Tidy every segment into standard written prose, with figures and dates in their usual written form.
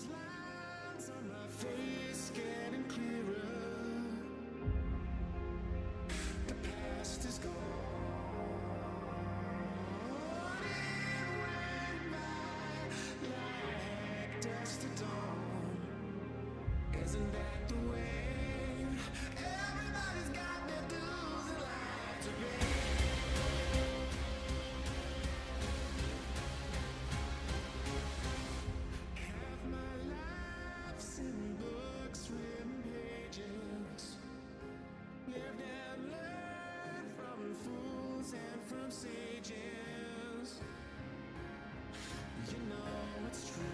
lines on my face getting clearer. The past is gone. It went by like dust to dawn. Isn't that the way? Everybody's got their dues and lives to pay. Half my life's in books, written pages. Lived and learned from fools and from sages. You know it's true.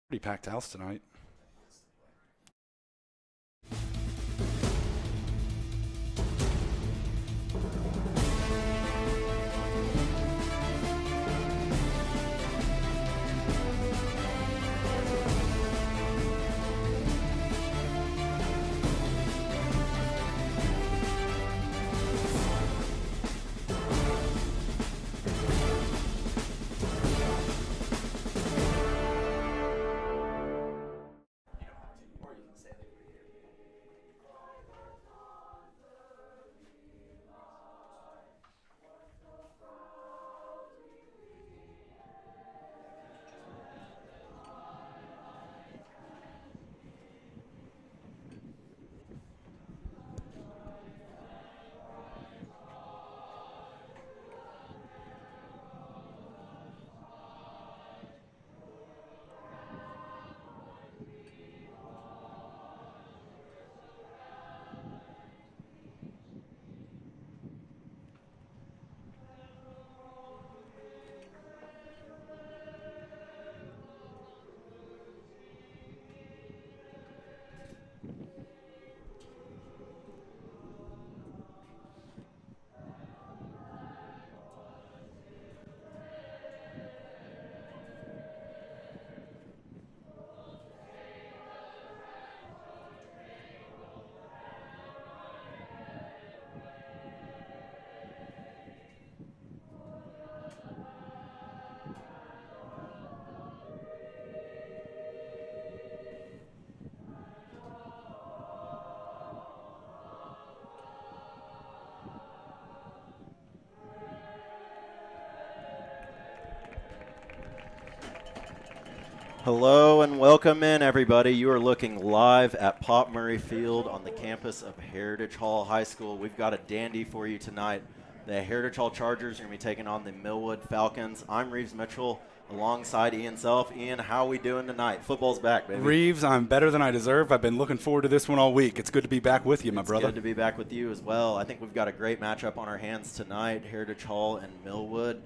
Pretty packed house tonight. Hello and welcome in, everybody. You are looking live at Pop Murray Field on the campus of Heritage Hall High School. We've got a dandy for you tonight. The Heritage Hall Chargers are going to be taking on the Millwood Falcons. I'm Reeves Mitchell alongside Ian Self. Ian, how are we doing tonight? Football's back, baby. Reeves, I'm better than I deserve. I've been looking forward to this one all week. It's good to be back with you, my brother. It's good to be back with you as well. I think we've got a great matchup on our hands tonight, Heritage Hall and Millwood.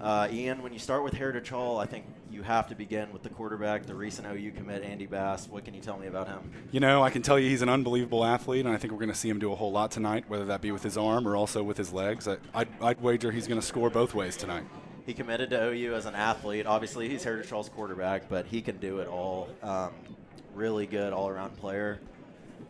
Ian, when you start with Heritage Hall, I think you have to begin with the quarterback, the recent OU commit, Andy Bass. What can you tell me about him? You know, I can tell you he's an unbelievable athlete, and I think we're going to see him do a whole lot tonight, whether that be with his arm or also with his legs. I'd wager he's going to score both ways tonight. He committed to OU as an athlete. Obviously, he's Heritage Hall's quarterback, but he can do it all. Really good all-around player.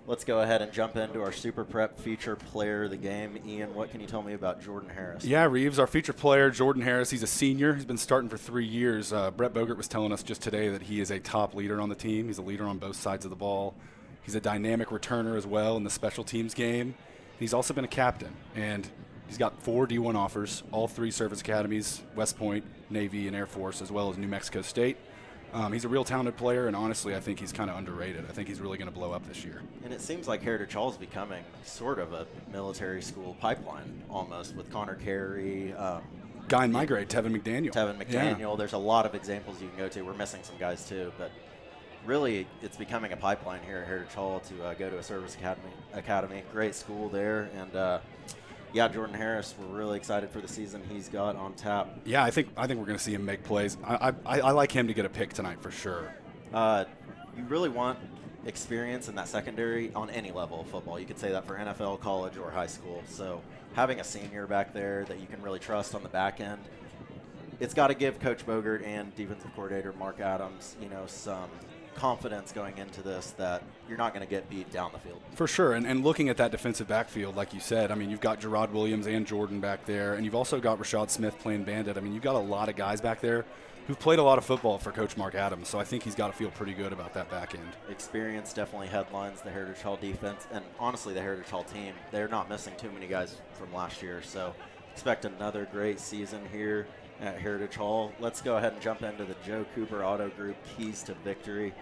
Let's go ahead and jump into our Super Prep feature player of the game. Ian, what can you tell me about Jordan Harris? Yeah, Reeves, our feature player, Jordan Harris, he's a senior. He's been starting for 3 years. Brett Bogert was telling us just today that he is a top leader on the team. He's a leader on both sides of the ball. He's a dynamic returner as well in the special teams game. He's also been a captain, and he's got 4 D1 offers, all 3 service academies, West Point, Navy, and Air Force, as well as New Mexico State. He's a real talented player, and honestly, I think he's kind of underrated. I think he's really going to blow up this year. And it seems like Heritage Hall is becoming sort of a military school pipeline almost with Connor Carey. Guy in my grade, Tevin McDaniel. Yeah. There's a lot of examples you can go to. We're missing some guys too, but really it's becoming a pipeline here at Heritage Hall to go to a service academy. Great school there, and yeah, Jordan Harris, we're really excited for the season he's got on tap. Yeah, I think we're going to see him make plays. I like him to get a pick tonight for sure. You really want experience in that secondary on any level of football. You could say that for NFL, college, or high school. So having a senior back there that you can really trust on the back end, it's got to give Coach Bogert and defensive coordinator Mark Adams, some confidence going into this that you're not going to get beat down the field. For sure, and looking at that defensive backfield, like you said, I mean, you've got Gerard Williams and Jordan back there, and you've also got Rashad Smith playing bandit. I mean, you've got a lot of guys back there who've played a lot of football for Coach Mark Adams, so I think he's got to feel pretty good about that back end. Experience definitely headlines the Heritage Hall defense, and honestly the Heritage Hall team. They're not missing too many guys from last year, so expect another great season here at Heritage Hall. Let's go ahead and jump into the Joe Cooper Auto Group Keys to Victory.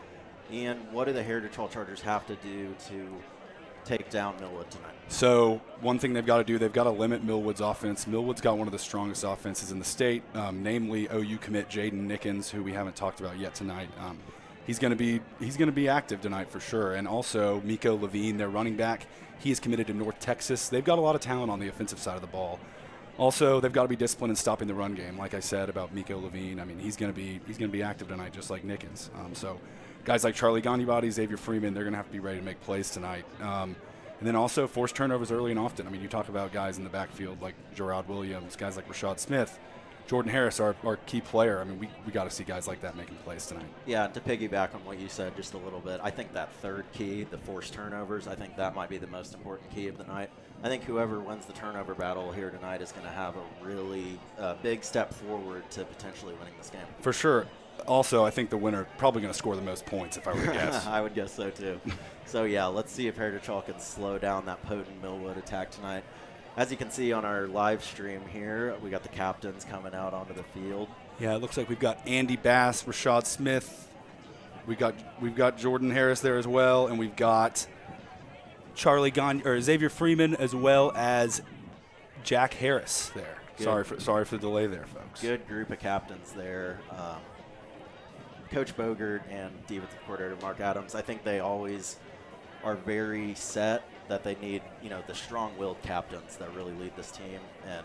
Ian, what do the Heritage Hall Chargers have to do to take down Millwood tonight? So one thing they've got to do, they've got to limit Millwood's offense. Millwood's got one of the strongest offenses in the state, namely OU commit Jaden Nickens, who we haven't talked about yet tonight. He's going to be active tonight for sure. And also Miko Levine, their running back, he is committed to North Texas. They've got a lot of talent on the offensive side of the ball. Also, they've got to be disciplined in stopping the run game. Like I said about Miko Levine, I mean, he's going to be active tonight, just like Nickens. So guys like Charlie Ganibody, Xavier Freeman, they're going to have to be ready to make plays tonight. And then also force turnovers early and often. I mean, you talk about guys in the backfield like Gerard Williams, guys like Rashad Smith, Jordan Harris, our key player. I mean, we got to see guys like that making plays tonight. Yeah, to piggyback on what you said just a little bit, I think that third key, the forced turnovers, I think that might be the most important key of the night. I think whoever wins the turnover battle here tonight is going to have a really big step forward to potentially winning this game. For sure. Also, I think the winner probably going to score the most points, if I were to guess. I would guess so, too. So, yeah, let's see if Heritage Hall can slow down that potent Millwood attack tonight. As you can see on our live stream here, we got the captains coming out onto the field. Yeah, it looks like we've got Andy Bass, Rashad Smith. We've got Jordan Harris there as well, and we've got Xavier Freeman as well as Jack Harris there. Sorry for the delay there, folks. Good group of captains there. Coach Bogert and defensive coordinator Mark Adams, I think they always are very set that they need, the strong-willed captains that really lead this team. And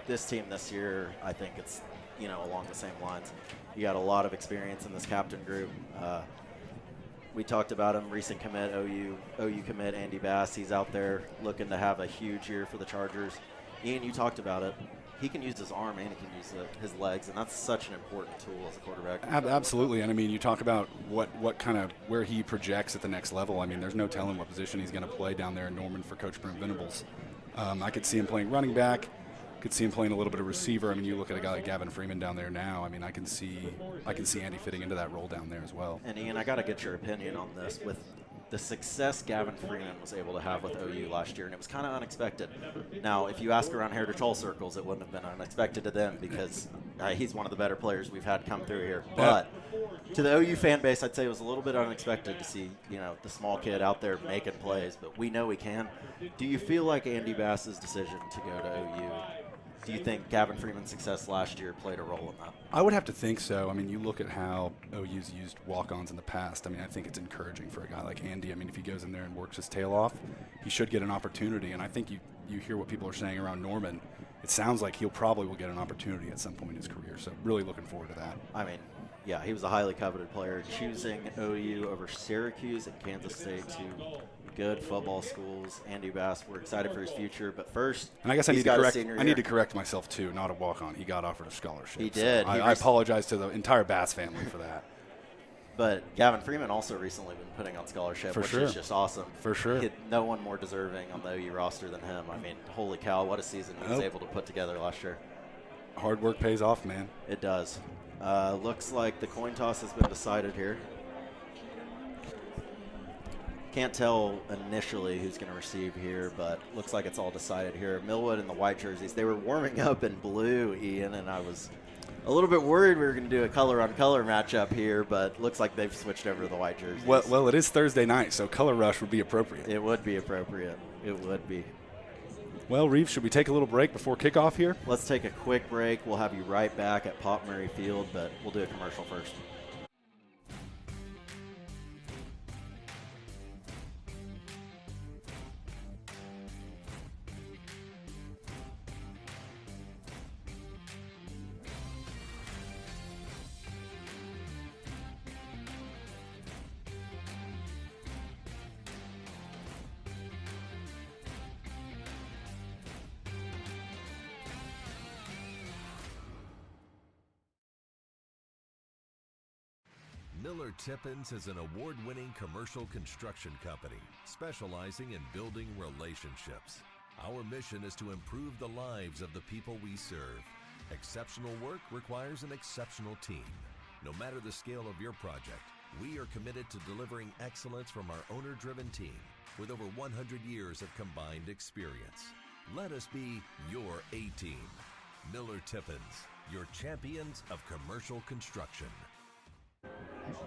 this team this year, I think it's, along the same lines. You got a lot of experience in this captain group. We talked about him, recent commit, OU commit, Andy Bass. He's out there looking to have a huge year for the Chargers. Ian, you talked about it. He can use his arm and he can use his legs, and that's such an important tool as a quarterback. Absolutely, and I mean, you talk about where he projects at the next level. I mean, there's no telling what position he's going to play down there in Norman for Coach Brent Venables. I could see him playing running back. Could see him playing a little bit of receiver. I mean, you look at a guy like Gavin Freeman down there now. I mean, I can see Andy fitting into that role down there as well. And Ian, I got to get your opinion on this. With the success Gavin Freeman was able to have with OU last year, and it was kind of unexpected. Now, if you ask around Heritage Hall circles, it wouldn't have been unexpected to them because he's one of the better players we've had come through here. But to the OU fan base, I'd say it was a little bit unexpected to see, the small kid out there making plays, but we know he can. Do you feel like Andy Bass's decision to go to OU, do you think Gavin Freeman's success last year played a role in that? I would have to think so. I mean, you look at how OU's used walk-ons in the past. I mean, I think it's encouraging for a guy like Andy. I mean, if he goes in there and works his tail off, he should get an opportunity. And I think you hear what people are saying around Norman. It sounds like he'll probably will get an opportunity at some point in his career. So really looking forward to that. I mean, yeah, he was a highly coveted player. Choosing OU over Syracuse and Kansas State, two good football schools. Andy Bass, we're excited for his future. But first, and I guess I need to correct myself too. Not a walk-on. He got offered a scholarship. He did. So I apologize to the entire Bass family for that. But Gavin Freeman also recently been putting on scholarship, which is just awesome. For sure. No one more deserving on the OU roster than him. I mean, holy cow, what a season he was able to put together last year. Hard work pays off, man. It does. Looks like the coin toss has been decided here. Can't tell initially who's going to receive here, but looks like it's all decided here. Millwood in the white jerseys. They were warming up in blue, Ian, and I was a little bit worried we were going to do a color-on-color matchup here, but looks like they've switched over to the white jerseys. Well, it is Thursday night, so color rush would be appropriate. It would be appropriate. It would be. Well, Reeves, should we take a little break before kickoff here? Let's take a quick break. We'll have you right back at Pop Murray Field, but we'll do a commercial first. Miller Tippins is an award-winning commercial construction company specializing in building relationships. Our mission is to improve the lives of the people we serve. Exceptional work requires an exceptional team. No matter the scale of your project, we are committed to delivering excellence from our owner-driven team with over 100 years of combined experience. Let us be your A-team. Miller Tippins, your champions of commercial construction.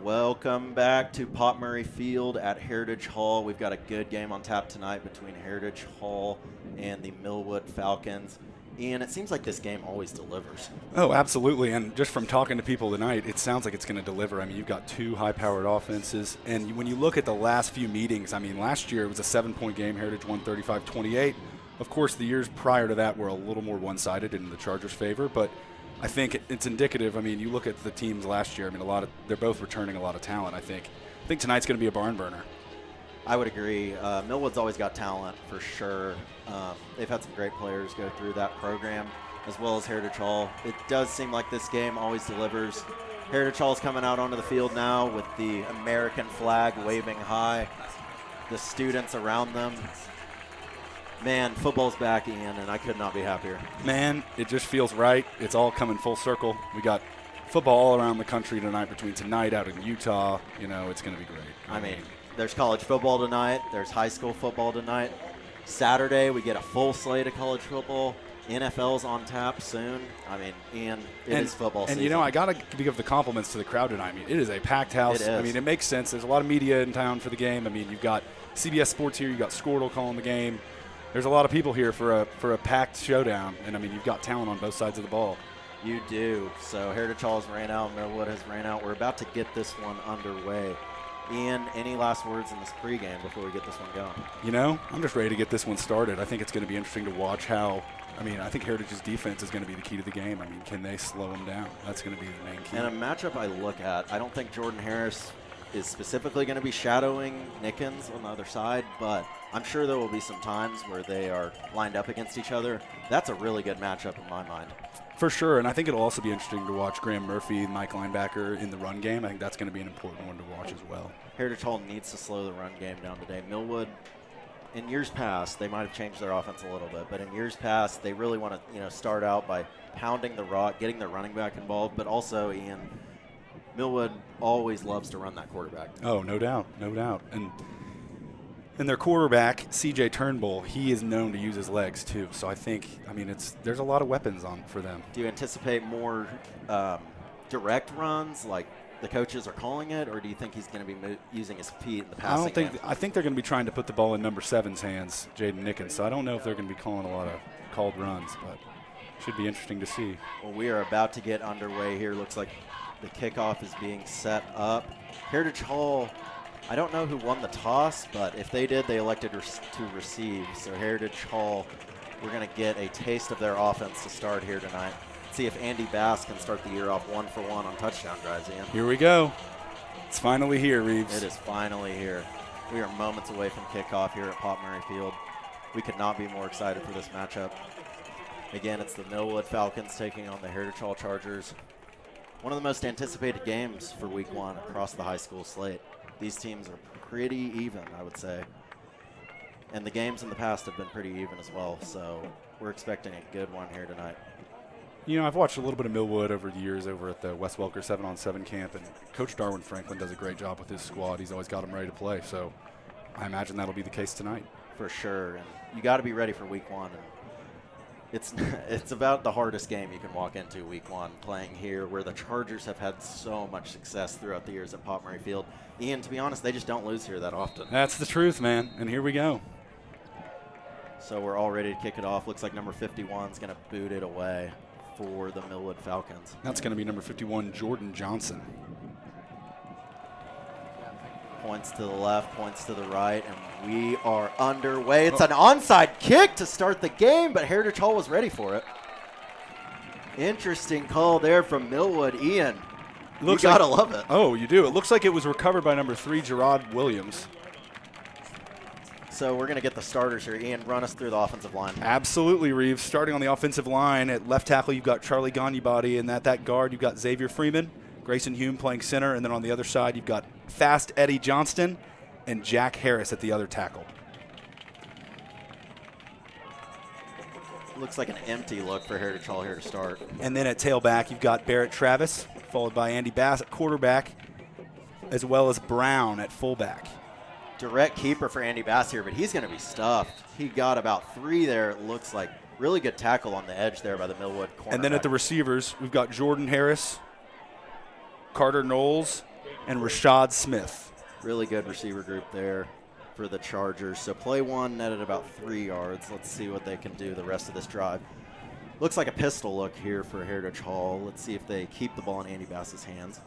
Welcome back to Pop Murray Field at Heritage Hall. We've got a good game on tap tonight between Heritage Hall and the Millwood Falcons. Ian, it seems like this game always delivers. Oh, absolutely. And just from talking to people tonight, it sounds like it's going to deliver. I mean, you've got two high-powered offenses. And when you look at the last few meetings, I mean, last year it was a 7-point game. Heritage won 35-28. Of course, the years prior to that were a little more one-sided in the Chargers' favor. But I think it's indicative. I mean, you look at the teams last year. I mean, they're both returning a lot of talent. I think tonight's going to be a barn burner. I would agree. Millwood's always got talent for sure. They've had some great players go through that program, as well as Heritage Hall. It does seem like this game always delivers. Heritage Hall's coming out onto the field now with the American flag waving high. The students around them. Man, football's back, Ian, and I could not be happier. Man, it just feels right. It's all coming full circle. We got football all around the country tonight, between tonight out in Utah. You know, it's going to be great. I mean, there's college football tonight. There's high school football tonight. Saturday, we get a full slate of college football. NFL's on tap soon. I mean, Ian, it is football season. And, you know, I got to give the compliments to the crowd tonight. I mean, it is a packed house. It is. I mean, it makes sense. There's a lot of media in town for the game. I mean, you've got CBS Sports here. You've got Squirtle calling the game. There's a lot of people here for a packed showdown. And, I mean, you've got talent on both sides of the ball. You do. So Heritage Hall has ran out. Millwood has ran out. We're about to get this one underway. Ian, any last words in this pregame before we get this one going? You know, I'm just ready to get this one started. I think it's going to be interesting to watch how – I think Heritage's defense is going to be the key to the game. I mean, can they slow them down? That's going to be the main key. And a matchup I look at, I don't think Jordan Harris is specifically going to be shadowing Nickens on the other side, but I'm sure there will be some times where they are lined up against each other. That's a really good matchup in my mind. For sure, and I think it'll also be interesting to watch Graham Murphy, Mike linebacker, in the run game. I think that's going to be an important one to watch as well. Heritage Hall needs to slow the run game down today. Millwood, in years past, they might have changed their offense a little bit, but in years past, they really want to start out by pounding the rock, getting their running back involved, but also, Ian, Millwood always loves to run that quarterback. Oh, no doubt, no doubt. And And their quarterback, C.J. Turnbull, he is known to use his legs too. So I think, there's a lot of weapons for them. Do you anticipate more direct runs, like the coaches are calling it, or do you think he's going to be using his feet in the passing game? I think they're going to be trying to put the ball in number 7's hands, Jaden Nickens. So I don't know if they're going to be calling a lot of called runs, but should be interesting to see. Well, we are about to get underway here. Looks like the kickoff is being set up. Heritage Hall, I don't know who won the toss, but if they did, they elected to receive. So Heritage Hall, we're going to get a taste of their offense to start here tonight. See if Andy Bass can start the year off 1-for-1 on touchdown drives, Ian. Here we go. It's finally here, Reeves. It is finally here. We are moments away from kickoff here at Pop Murray Field. We could not be more excited for this matchup. Again, it's the Millwood Falcons taking on the Heritage Hall Chargers. One of the most anticipated games for Week 1 across the high school slate. These teams are pretty even, I would say. And the games in the past have been pretty even as well, so we're expecting a good one here tonight. You know, I've watched a little bit of Millwood over the years over at the West Welker 7-on-7 camp, and Coach Darwin Franklin does a great job with his squad. He's always got them ready to play, so I imagine that'll be the case tonight. For sure, and you got to be ready for Week 1. And it's about the hardest game you can walk into Week 1 playing here, where the Chargers have had so much success throughout the years at Pop Murray Field. Ian, to be honest, they just don't lose here that often. That's the truth, man, and here we go. So we're all ready to kick it off. Looks like number 51 is going to boot it away for the Millwood Falcons. That's going to be number 51, Jordan Johnson. Points to the left, points to the right, and we are underway. It's an onside kick to start the game, but Heritage Hall was ready for it. Interesting call there from Millwood. Ian, you got to love it. Oh, you do. It looks like it was recovered by number 3, Gerard Williams. So we're going to get the starters here. Ian, run us through the offensive line. Absolutely, Reeves. Starting on the offensive line, at left tackle, you've got Charlie Gagnibody, and at that guard, you've got Xavier Freeman, Grayson Hume playing center, and then on the other side, you've got Fast Eddie Johnston and Jack Harris at the other tackle. Looks like an empty look for Heritage Hall here to start. And then at tailback, you've got Barrett Travis, followed by Andy Bass at quarterback, as well as Brown at fullback. Direct keeper for Andy Bass here, but he's going to be stuffed. He got about 3 there, it looks like. Really good tackle on the edge there by the Millwood cornerback. And then at the receivers, we've got Jordan Harris, Carter Knowles, and Rashad Smith. Really good receiver group there for the Chargers. So play 1 netted about 3 yards. Let's see what they can do the rest of this drive. Looks like a pistol look here for Heritage Hall. Let's see if they keep the ball in Andy Bass's hands.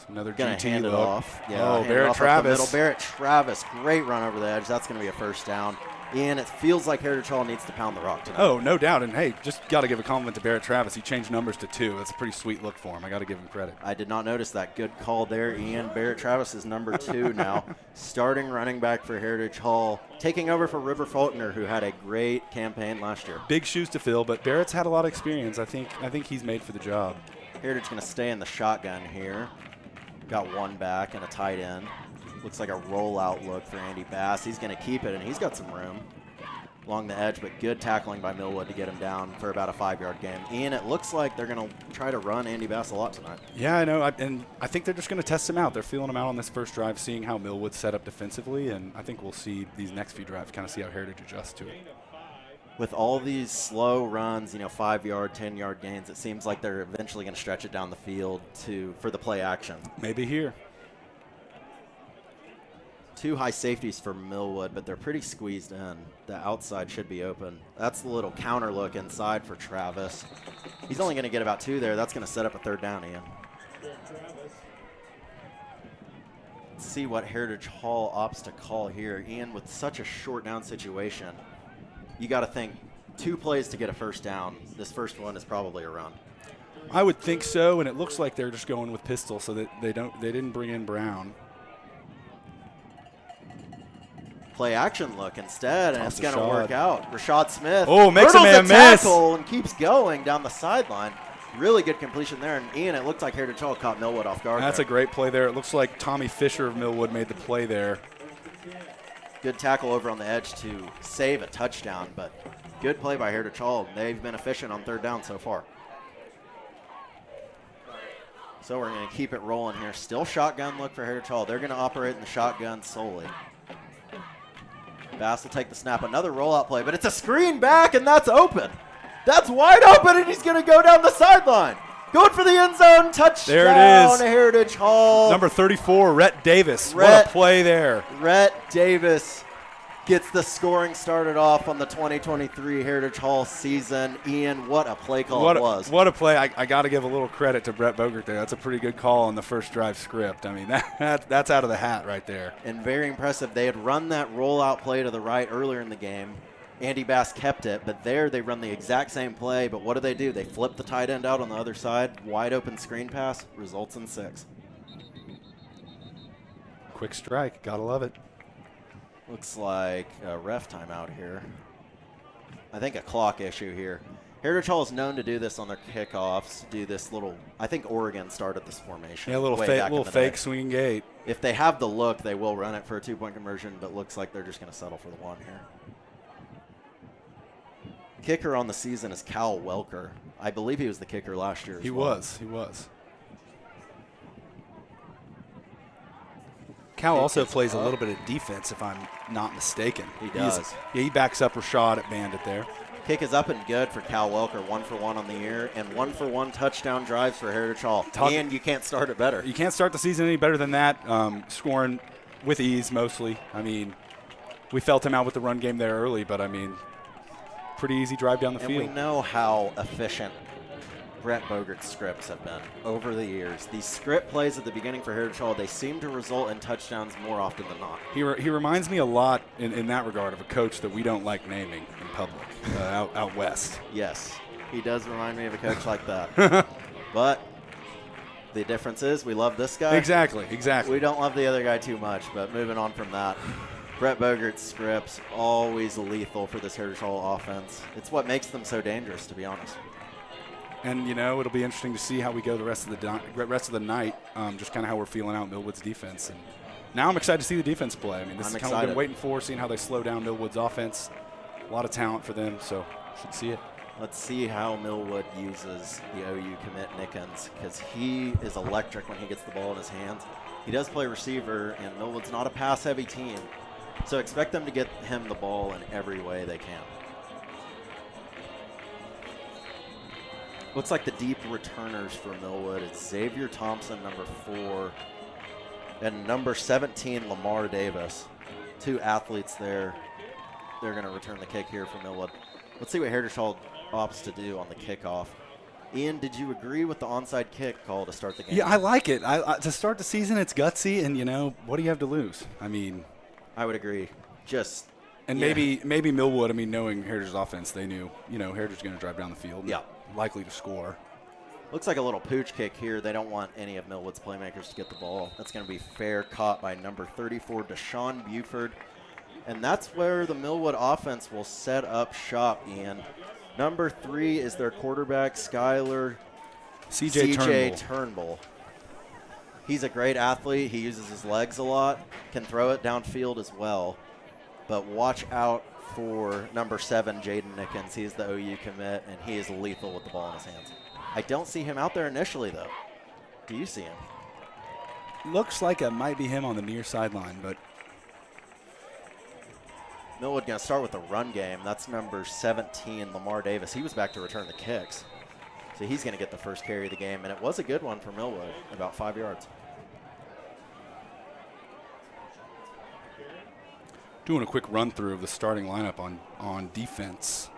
Another Gonna GT hand it look. off. Yeah, oh, hand it Barrett off up the Travis. middle. Barrett Travis, great run over the edge. That's going to be a first down. And it feels like Heritage Hall needs to pound the rock tonight. Oh, no doubt. And, hey, just got to give a compliment to Barrett Travis. He changed numbers to 2. That's a pretty sweet look for him. I got to give him credit. I did not notice that. Good call there, Ian. Barrett Travis is number 2 now. Starting running back for Heritage Hall. Taking over for River Faulkner, who had a great campaign last year. Big shoes to fill, but Barrett's had a lot of experience. I think he's made for the job. Heritage going to stay in the shotgun here. Got 1 back and a tight end. Looks like a rollout look for Andy Bass. He's going to keep it, and he's got some room along the edge, but good tackling by Millwood to get him down for about a 5-yard gain. Ian, it looks like they're going to try to run Andy Bass a lot tonight. Yeah, I know, and I think they're just going to test him out. They're feeling him out on this first drive, seeing how Millwood's set up defensively, and I think we'll see these next few drives, kind of see how Heritage adjusts to it. With all these slow runs, 5-yard, 10-yard gains, it seems like they're eventually going to stretch it down the field for the play action. Maybe here. 2 high safeties for Millwood, but they're pretty squeezed in. The outside should be open. That's the little counter look inside for Travis. He's only going to get about 2 there. That's going to set up a 3rd down, Ian. Let's see what Heritage Hall opts to call here. Ian, with such a short down situation, you got to think 2 plays to get a first down. This first one is probably a run. I would think so, and it looks like they're just going with pistol, so that they didn't bring in Brown. Play action look instead, and it's going to work out. Rashad Smith makes a man miss. And keeps going down the sideline. Really good completion there, and Ian, it looked like Heritage Hall caught Millwood off guard. That's there. a great play there. It looks like Tommy Fisher of Millwood made the play there. Good tackle over on the edge to save a touchdown, but good play by Heritage Hall. They've been efficient on 3rd down so far. So we're going to keep it rolling here. Still shotgun look for Heritage Hall. They're going to operate in the shotgun solely. Bass will take the snap. Another rollout play, but it's a screen back, and that's open. That's wide open, and he's going to go down the sideline. Going for the end zone. Touchdown. There it is. Heritage Hall. Number 34, Rhett Davis. What a play there. Rhett Davis gets the scoring started off on the 2023 Heritage Hall season. Ian, what a play call it was. What a play. I got to give a little credit to Brett Bogert there. That's a pretty good call on the first drive script. I mean, that's out of the hat right there. And very impressive. They had run that rollout play to the right earlier in the game. Andy Bass kept it, but there they run the exact same play. But what do? They flip the tight end out on the other side. Wide open screen pass, results in 6. Quick strike. Got to love it. Looks like a ref timeout here. I think a clock issue here. Heritage Hall is known to do this on their kickoffs, do this little, I think Oregon started this formation. Yeah, a little fake swinging gate. If they have the look, they will run it for a 2-point conversion, but looks like they're just going to settle for the 1 here. Kicker on the season is Cal Welker. I believe he was the kicker last year as well. He was. Cal also plays a little bit of defense, if I'm not mistaken. He does. He backs up Rashad at Bandit there. Kick is up and good for Cal Welker, 1 for 1 on the year, and 1 for 1 touchdown drives for Heritage Hall. And you can't start it better. You can't start the season any better than that. Scoring with ease mostly. I mean, we felt him out with the run game there early, but I mean, pretty easy drive down the field. And we know how efficient Brett Bogert's scripts have been over the years. These script plays at the beginning for Heritage Hall, they seem to result in touchdowns more often than not. He reminds me a lot in that regard of a coach that we don't like naming in public out west. Yes, he does remind me of a coach like that. But the difference is we love this guy. Exactly. We don't love the other guy too much, but moving on from that. Brett Bogert's scripts, always lethal for this Heritage Hall offense. It's what makes them so dangerous, to be honest. And, it'll be interesting to see how we go the rest of the night, just kind of how we're feeling out Millwood's defense. And now I'm excited to see the defense play. I mean, this is kind of what I've been waiting for, seeing how they slow down Millwood's offense. A lot of talent for them, so should see it. Let's see how Millwood uses the OU commit Nickens, because he is electric when he gets the ball in his hands. He does play receiver, and Millwood's not a pass-heavy team. So expect them to get him the ball in every way they can. Looks like the deep returners for Millwood is Xavier Thompson, number 4, and number 17, Lamar Davis. 2 athletes there. They're going to return the kick here for Millwood. Let's see what Heritage Hall opts to do on the kickoff. Ian, did you agree with the onside kick call to start the game? Yeah, I like it. To start the season, it's gutsy, and, what do you have to lose? I mean, I would agree. Maybe Millwood, knowing Heritage's offense, they knew, Heritage is going to drive down the field. Yeah. Likely to score. Looks like a little pooch kick here. They don't want any of Millwood's playmakers to get the ball. That's going to be fair, caught by number 34, Deshaun Buford. And that's where the Millwood offense will set up shop, Ian. Number 3 is their quarterback, Skylar CJ Turnbull. He's a great athlete. He uses his legs a lot, can throw it downfield as well. But watch out for number 7, Jaden Nickens. He is the OU commit, and he is lethal with the ball in his hands. I don't see him out there initially, though. Do you see him? Looks like it might be him on the near sideline, but Millwood going to start with the run game. That's number 17, Lamar Davis. He was back to return the kicks. So he's going to get the first carry of the game, and it was a good one for Millwood, about 5 yards. doing a quick run through of the starting lineup on defense.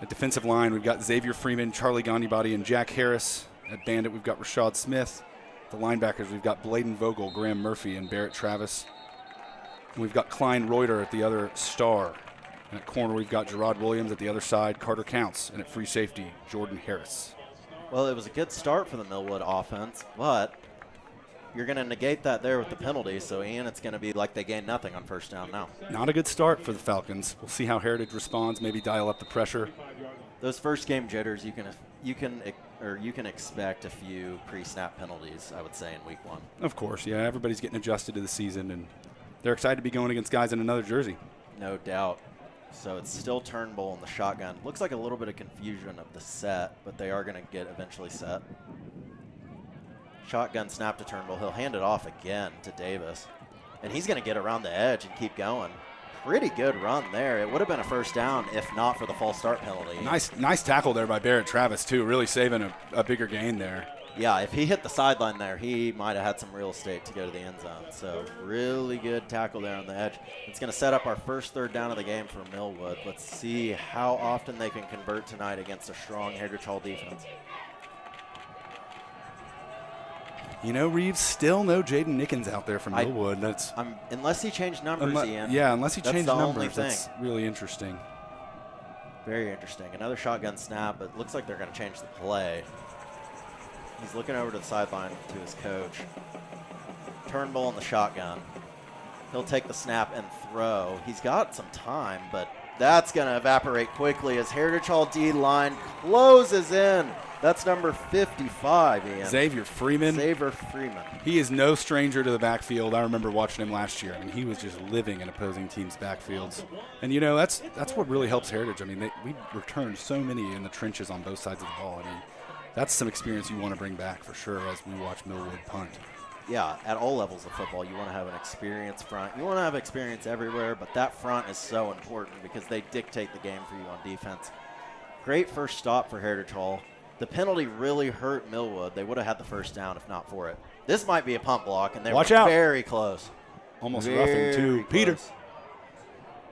At defensive line, we've got Xavier Freeman, Charlie Gandibody, and Jack Harris. At Bandit, we've got Rashad Smith. The linebackers, we've got Bladen Vogel, Graham Murphy, and Barrett Travis. And we've got Klein Reuter at the other star. And at corner, we've got Gerard Williams at the other side, Carter Counts. And at free safety, Jordan Harris. Well, it was a good start for the Millwood offense, but you're going to negate that there with the penalty. So, Ian, it's going to be like they gained nothing on first down now. Not a good start for the Falcons. We'll see how Heritage responds, maybe dial up the pressure. Those first game jitters, you can expect a few pre-snap penalties, I would say, in week one. Of course, yeah. Everybody's getting adjusted to the season, and they're excited to be going against guys in another jersey. No doubt. So it's still Turnbull in the shotgun. Looks like a little bit of confusion of the set, but they are going to get eventually set. Shotgun snap to Turnbull. He'll hand it off again to Davis. And he's going to get around the edge and keep going. pretty good run there. It would have been a first down if not for the false start penalty. Nice tackle there by Barrett Travis, too, really saving a bigger gain there. Yeah, if he hit the sideline there, he might have had some real estate to go to the end zone. So really good tackle there on the edge. It's going to set up our first third down of the game for Millwood. Let's see how often they can convert tonight against a strong Heritage Hall defense. You know, Reeves, still no Jaden Nickens out there from Millwood. Unless he changed numbers, Ian. Yeah, unless he changed numbers. Thing. That's really interesting. Very interesting. Another shotgun snap, but it looks like they're going to change the play. He's looking over to the sideline to his coach. Turnbull in the shotgun. He'll take the snap and throw. He's got some time, but that's going to evaporate quickly as Heritage Hall D-line closes in. That's number 55, Ian. Xavier Freeman. He is no stranger to the backfield. I remember watching him last year. I mean, he was just living in opposing teams' backfields. And, you know, that's what really helps Heritage. I mean, we returned so many in the trenches on both sides of the ball. I mean, that's some experience you want to bring back for sure as we watch Millwood punt. Yeah, at all levels of football, you want to have an experienced front. You want to have experience everywhere, but that front is so important because they dictate the game for you on defense. Great first stop for Heritage Hall. The penalty really hurt Millwood. They would have had the first down if not for it. This might be a punt block, and they were very close. Almost roughing, too. Peter.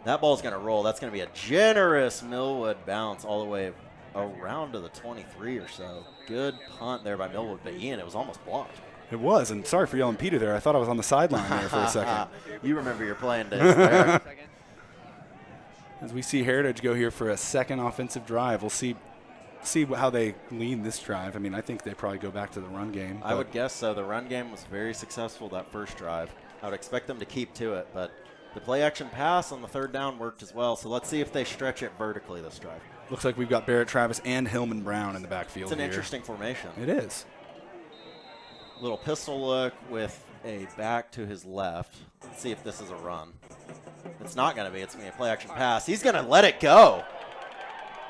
That ball's going to roll. That's going to be a generous Millwood bounce all the way around to the 23 or so. Good punt there by Millwood, but Ian, it was almost blocked. It was, and sorry for yelling Peter there. I thought I was on the sideline there for a second. You remember your playing days there. As we see Heritage go here for a second offensive drive, we'll see how they lean this drive. I mean, I think they probably go back to the run game. I would guess so. The run game was very successful that first drive. I would expect them to keep to it, but the play action pass on the third down worked as well. So let's see if they stretch it vertically this drive. Looks like we've got Barrett Travis and Hillman Brown in the backfield. It's an interesting formation. It is. Little pistol look with a back to his left. Let's see if this is a run. It's not going to be. It's going to be a play action pass. He's going to let it go.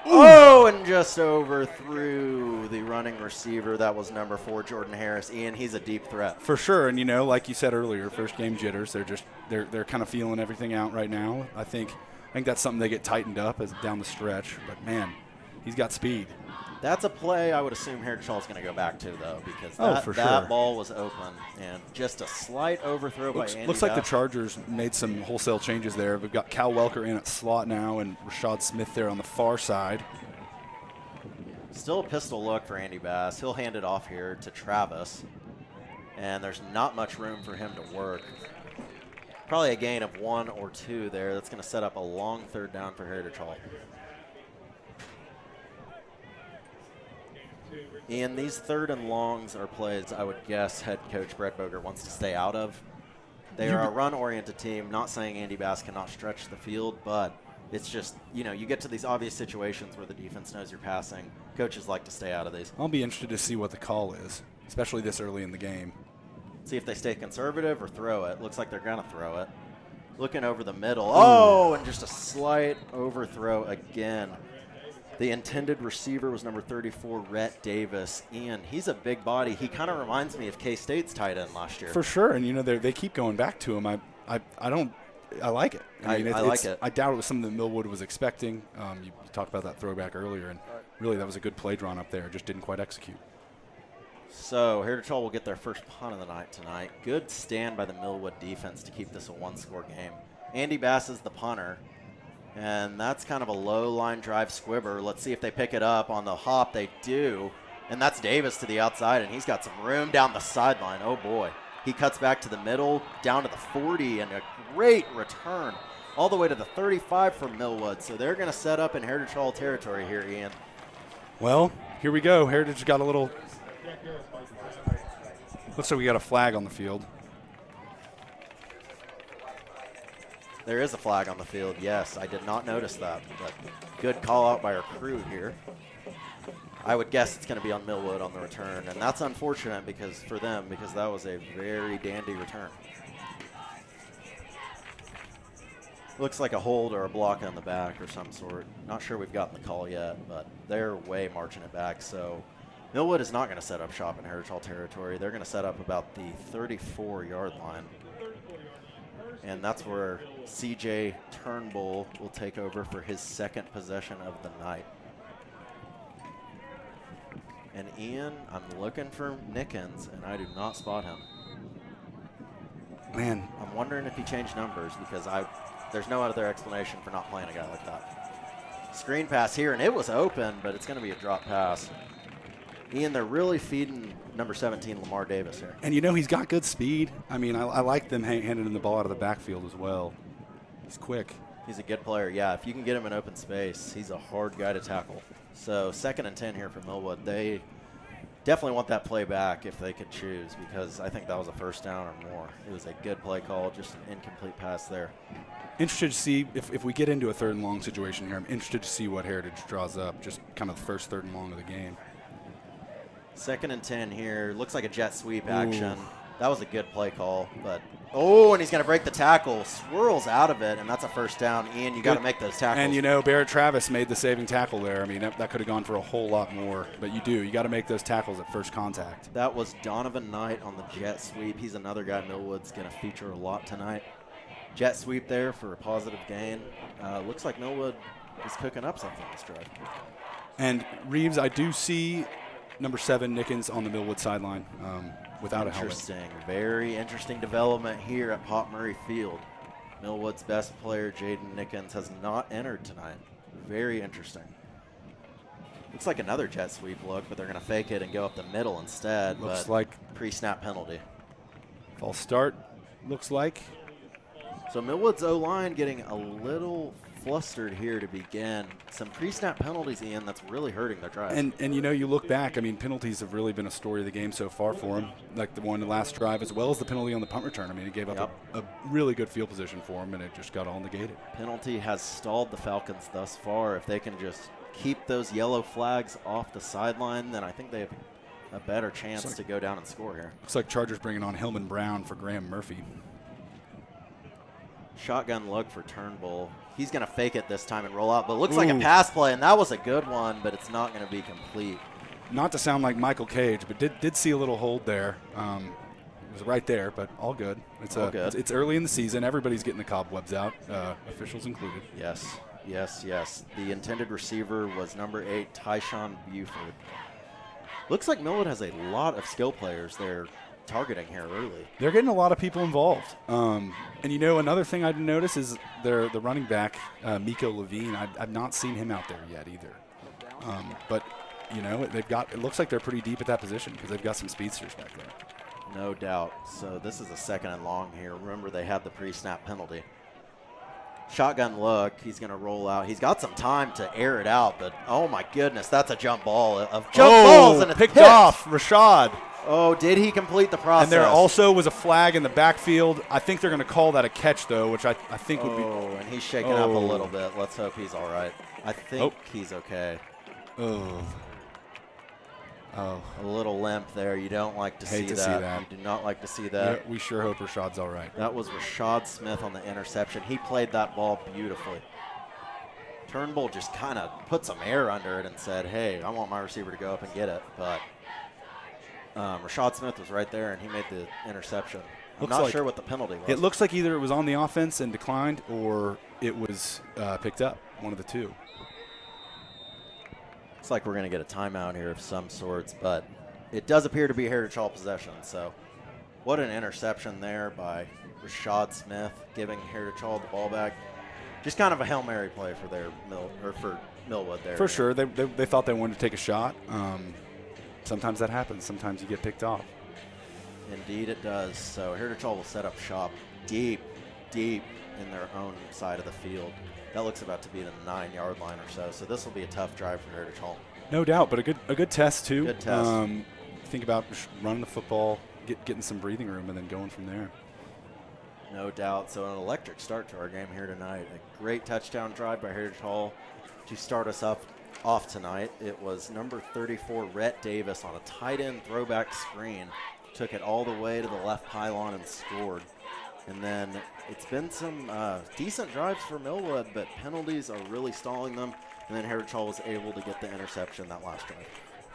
Oh, and just overthrew the running receiver. That was number 4, Jordan Harris. Ian, he's a deep threat. For sure, and you know, like you said earlier, first game jitters. They're kind of feeling everything out right now. I think that's something they get tightened up as down the stretch. But man, he's got speed. That's a play I would assume Heritage Hall is going to go back to, though, because that ball was open and just a slight overthrow by Andy. Looks like the Chargers made some wholesale changes there. We've got Cal Welker in at slot now and Rashad Smith there on the far side. Still a pistol look for Andy Bass. He'll hand it off here to Travis, and there's not much room for him to work. Probably a gain of 1 or 2 there. That's going to set up a long third down for Heritage Hall. Ian, these third and longs are plays I would guess head coach Brett Boger wants to stay out of. They are a run-oriented team, not saying Andy Bass cannot stretch the field, but it's just, you know, you get to these obvious situations where the defense knows you're passing. Coaches like to stay out of these. I'll be interested to see what the call is, especially this early in the game. See if they stay conservative or throw it. Looks like they're going to throw it. Looking over the middle. Oh, and just a slight overthrow again. The intended receiver was number 34, Rhett Davis. Ian, he's a big body. He kind of reminds me of K-State's tight end last year. For sure, and you know they keep going back to him. I like it. I like it. I doubt it was something that Millwood was expecting. You talked about that throwback earlier, and really that was a good play drawn up there. Just didn't quite execute. So Heritage Hall will get their first punt of the night tonight. Good stand by the Millwood defense to keep this a one-score game. Andy Bass is the punter. And that's kind of a low line drive squibber. Let's see if they pick it up on the hop. They do. And that's Davis to the outside, and he's got some room down the sideline. Oh, boy. He cuts back to the middle, down to the 40, and a great return all the way to the 35 for Millwood. So they're going to set up in Heritage Hall territory here, Ian. Well, here we go. Heritage got a little – looks like we got a flag on the field. There is a flag on the field, yes. I did not notice that. But good call out by our crew here. I would guess it's going to be on Millwood on the return, and that's unfortunate because that was a very dandy return. Looks like a hold or a block on the back or some sort. Not sure we've gotten the call yet, but they're way marching it back. So Millwood is not going to set up shop in Heritage Hall territory. They're going to set up about the 34-yard line. And that's where CJ Turnbull will take over for his second possession of the night. And Ian, I'm looking for Nickens, and I do not spot him. Man, I'm wondering if he changed numbers because there's no other explanation for not playing a guy like that. Screen pass here, and it was open, but it's going to be a drop pass. Ian, they're really feeding number 17, Lamar Davis here. and he's got good speed. I mean, I like them handing him the ball out of the backfield as well. He's quick. He's a good player. Yeah, if you can get him in open space, he's a hard guy to tackle. So 2nd and 10 here for Millwood. They definitely want that play back if they could choose, because I think that was a first down or more. It was a good play call, just an incomplete pass there. Interested to see if we get into a 3rd and long situation here. I'm interested to see what Heritage draws up, just kind of the first 3rd and long of the game. 2nd and 10 here. Looks like a jet sweep Ooh. action. That was a good play call, but and he's going to break the tackle, swirls out of it, and that's a first down. Ian, you got to make those tackles. And Barrett Travis made the saving tackle there. I mean, that could have gone for a whole lot more, but you got to make those tackles at first contact. That was Donovan Knight on the jet sweep. He's another guy Millwood's going to feature a lot tonight. Jet sweep there for a positive gain. Looks like Millwood is cooking up something this drive. And Reeves, I do see number 7 Nickens on the Millwood sideline without a helmet. Interesting. Very interesting development here at Pop Murray Field. Millwood's best player, Jaden Nickens, has not entered tonight. Very interesting. Looks like another jet sweep look, but they're going to fake it and go up the middle instead. Looks but like pre-snap penalty. False start, looks like. So Millwood's O-line getting a little flustered here to begin. Some pre-snap penalties, Ian, that's really hurting their drive. And you look back, I mean, penalties have really been a story of the game so far for them, like the one in the last drive, as well as the penalty on the punt return. I mean, it gave up a really good field position for them, and it just got all negated. Penalty has stalled the Falcons thus far. If they can just keep those yellow flags off the sideline, then I think they have a better chance to go down and score here. Looks like Chargers bringing on Hillman Brown for Graham Murphy. Shotgun look for Turnbull. He's going to fake it this time and roll out, but it looks like a pass play, and that was a good one, but it's not going to be complete. Not to sound like Michael Cage, but did see a little hold there. It was right there, but all good. It's all good. It's early in the season. Everybody's getting the cobwebs out, officials included. Yes. The intended receiver was number 8, Tyshawn Buford. Looks like Millwood has a lot of skill players they're targeting here early. They're getting a lot of people involved. And another thing I'd notice is the running back, Miko Levine. I've not seen him out there yet either. But it looks like they're pretty deep at that position because they've got some speedsters back there. No doubt. So this is a 2nd and long here. Remember, they had the pre-snap penalty. Shotgun look. He's going to roll out. He's got some time to air it out, but oh my goodness, that's a jump ball. Balls and it's picked off. Rashad. Oh, did he complete the process? And there also was a flag in the backfield. I think they're going to call that a catch, though, which I think would be. Oh, and he's shaking up a little bit. Let's hope he's all right. I think he's okay. Oh. A little limp there. You don't like to see that. You do not like to see that. Yeah, we sure hope Rashad's all right. That was Rashad Smith on the interception. He played that ball beautifully. Turnbull just kind of put some air under it and said, hey, I want my receiver to go up and get it. But Rashad Smith was right there, and he made the interception. I'm not sure what the penalty was. It looks like either it was on the offense and declined, or it was picked up, one of the two. Looks like we're going to get a timeout here of some sorts, but it does appear to be Heritage Hall possession. So what an interception there by Rashad Smith, giving Heritage Hall the ball back. Just kind of a Hail Mary play for Millwood there. For sure. They thought they wanted to take a shot. Sometimes that happens. Sometimes you get picked off. Indeed it does. So Heritage Hall will set up shop deep in their own side of the field. That looks about to be the 9-yard line or so. So this will be a tough drive for Heritage Hall. No doubt, but a good test too. Good test. Think about running the football, getting some breathing room, and then going from there. No doubt. So an electric start to our game here tonight. A great touchdown drive by Heritage Hall to start us off tonight. It was number 34, Rhett Davis, on a tight end throwback screen. Took it all the way to the left pylon and scored. And then it's been some decent drives for Millwood, but penalties are really stalling them. And then Heritage Hall was able to get the interception that last drive.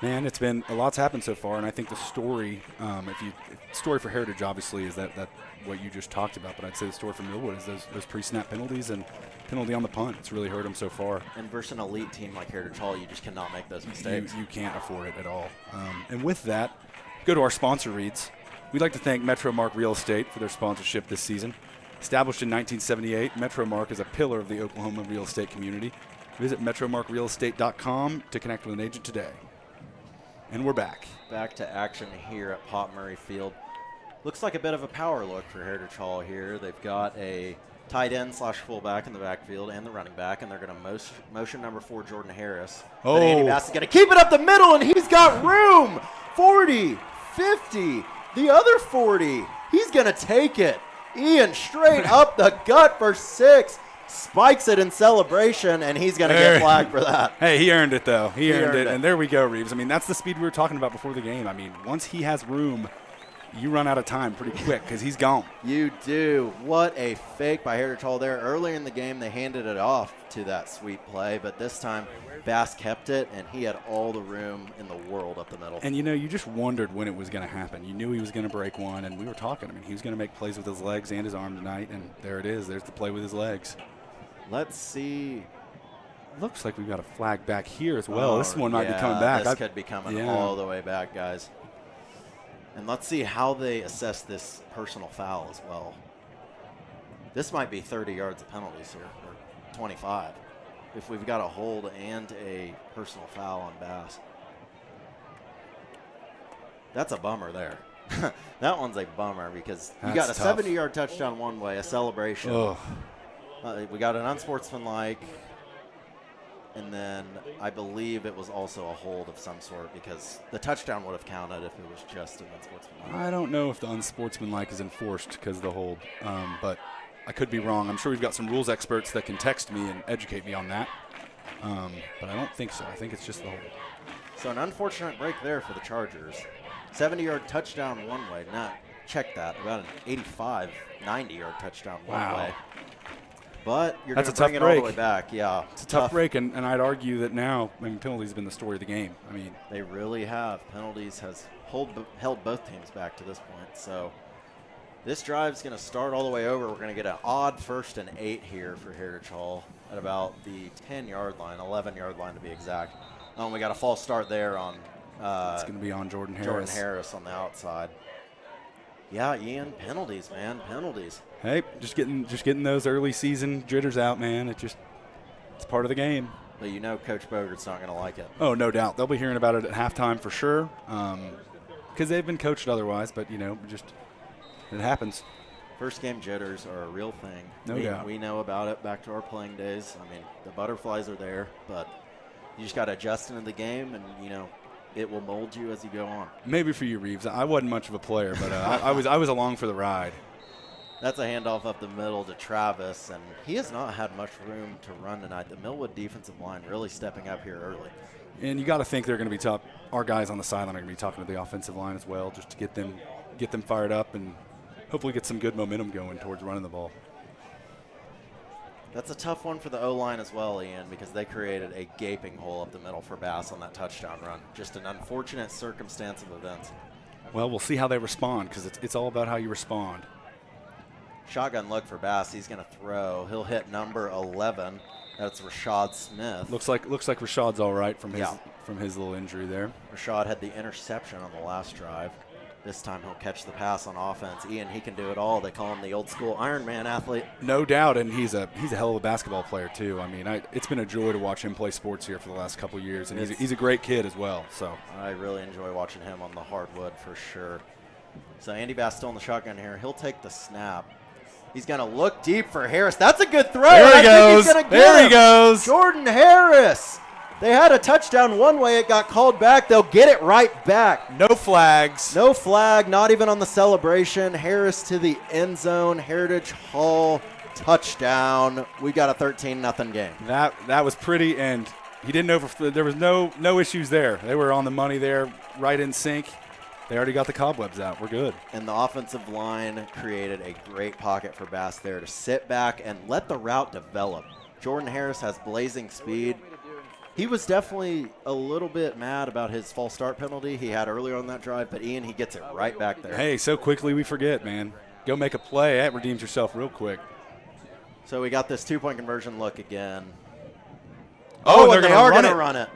Man, it's been a lot's happened so far, and I think the story, story for Heritage obviously is that what you just talked about, but I'd say the story for Millwood is those pre-snap penalties and penalty on the punt. It's really hurt them so far. And versus an elite team like Heritage Hall, you just cannot make those mistakes. You can't afford it at all. And with that, go to our sponsor reads. We'd like to thank Metromark Real Estate for their sponsorship this season. Established in 1978, Metromark is a pillar of the Oklahoma real estate community. Visit metromarkrealestate.com to connect with an agent today. And we're back. Back to action here at Pop Murray Field. Looks like a bit of a power look for Heritage Hall here. They've got a tight end / fullback in the backfield and the running back, and they're going to motion number 4, Jordan Harris. Oh. But Andy Bass is going to keep it up the middle, and he's got room. 40, 50, the other 40. He's going to take it. Ian straight up the gut for 6. Spikes it in celebration, and he's going to get flagged for that. Hey, he earned it, though. He earned it. And there we go, Reeves. I mean, that's the speed we were talking about before the game. I mean, once he has room, you run out of time pretty quick because he's gone. You do. What a fake by Heritage Hall there. Earlier in the game, they handed it off to that sweep play, but this time Bass kept it, and he had all the room in the world up the middle. And, you just wondered when it was going to happen. You knew he was going to break one, and we were talking. I mean, he was going to make plays with his legs and his arm tonight, and there it is. There's the play with his legs. Let's see. Looks like we've got a flag back here as well. This one might be coming back. This could be coming all the way back, guys. And let's see how they assess this personal foul as well. This might be 30 yards of penalties here, or 25, if we've got a hold and a personal foul on Bass. That's a bummer there. That one's a bummer because you got a 70-yard touchdown one way, a celebration. Ugh. We got an unsportsmanlike, and then I believe it was also a hold of some sort because the touchdown would have counted if it was just an unsportsmanlike. I don't know if the unsportsmanlike is enforced because of the hold, but I could be wrong. I'm sure we've got some rules experts that can text me and educate me on that, but I don't think so. I think it's just the hold. So an unfortunate break there for the Chargers. 70-yard touchdown one way. Now, check that. About an 85, 90-yard touchdown one way. But you're going to bring it all the way back. Yeah. It's a tough break, and I'd argue that now, penalties have been the story of the game. I mean, they really have. Penalties has held both teams back to this point. So this drive's going to start all the way over. We're going to get an odd 1st and 8 here for Heritage Hall at about the 10-yard line, 11-yard line to be exact. We got a false start there on it's going to be on Jordan Harris. Jordan Harris on the outside. Yeah, Ian, penalties, man, penalties. Hey, just getting those early season jitters out, man. It's part of the game. But Coach Bogert's not going to like it. Oh, no doubt. They'll be hearing about it at halftime for sure, because they've been coached otherwise. But it happens. First game jitters are a real thing. No doubt. We know about it back to our playing days. I mean, the butterflies are there, but you just got to adjust into the game, and it will mold you as you go on. Maybe for you, Reeves. I wasn't much of a player, but I was along for the ride. That's a handoff up the middle to Travis, and he has not had much room to run tonight. The Millwood defensive line really stepping up here early. And you got to think they're going to be tough. Our guys on the sideline are going to be talking to the offensive line as well, just to get them fired up and hopefully get some good momentum going towards running the ball. That's a tough one for the O-line as well, Ian, because they created a gaping hole up the middle for Bass on that touchdown run. Just an unfortunate circumstance of events. Well, we'll see how they respond because it's all about how you respond. Shotgun look for Bass. He's going to throw. He'll hit number 11. That's Rashad Smith. Looks like Rashad's all right from his little injury there. Rashad had the interception on the last drive. This time he'll catch the pass on offense. Ian, he can do it all. They call him the old school Iron Man athlete. No doubt, and he's a hell of a basketball player too. I mean, it's been a joy to watch him play sports here for the last couple of years, and he's a great kid as well. So I really enjoy watching him on the hardwood for sure. So Andy Bass still in the shotgun here. He'll take the snap. He's going to look deep for Harris. That's a good throw. There he goes. There he goes. Jordan Harris. They had a touchdown one way. It got called back. They'll get it right back. No flags. No flag, not even on the celebration. Harris to the end zone. Heritage Hall touchdown. We got a 13-0 game. That was pretty, and he didn't there was no issues there. They were on the money there, right in sync. They already got the cobwebs out. We're good. And the offensive line created a great pocket for Bass there to sit back and let the route develop. Jordan Harris has blazing speed. He was definitely a little bit mad about his false start penalty he had earlier on that drive, but Ian, he gets it right back there. Hey, so quickly we forget, man. Go make a play. That redeems yourself real quick. So we got this 2-point conversion look again. Oh, they're they going are to going to run it.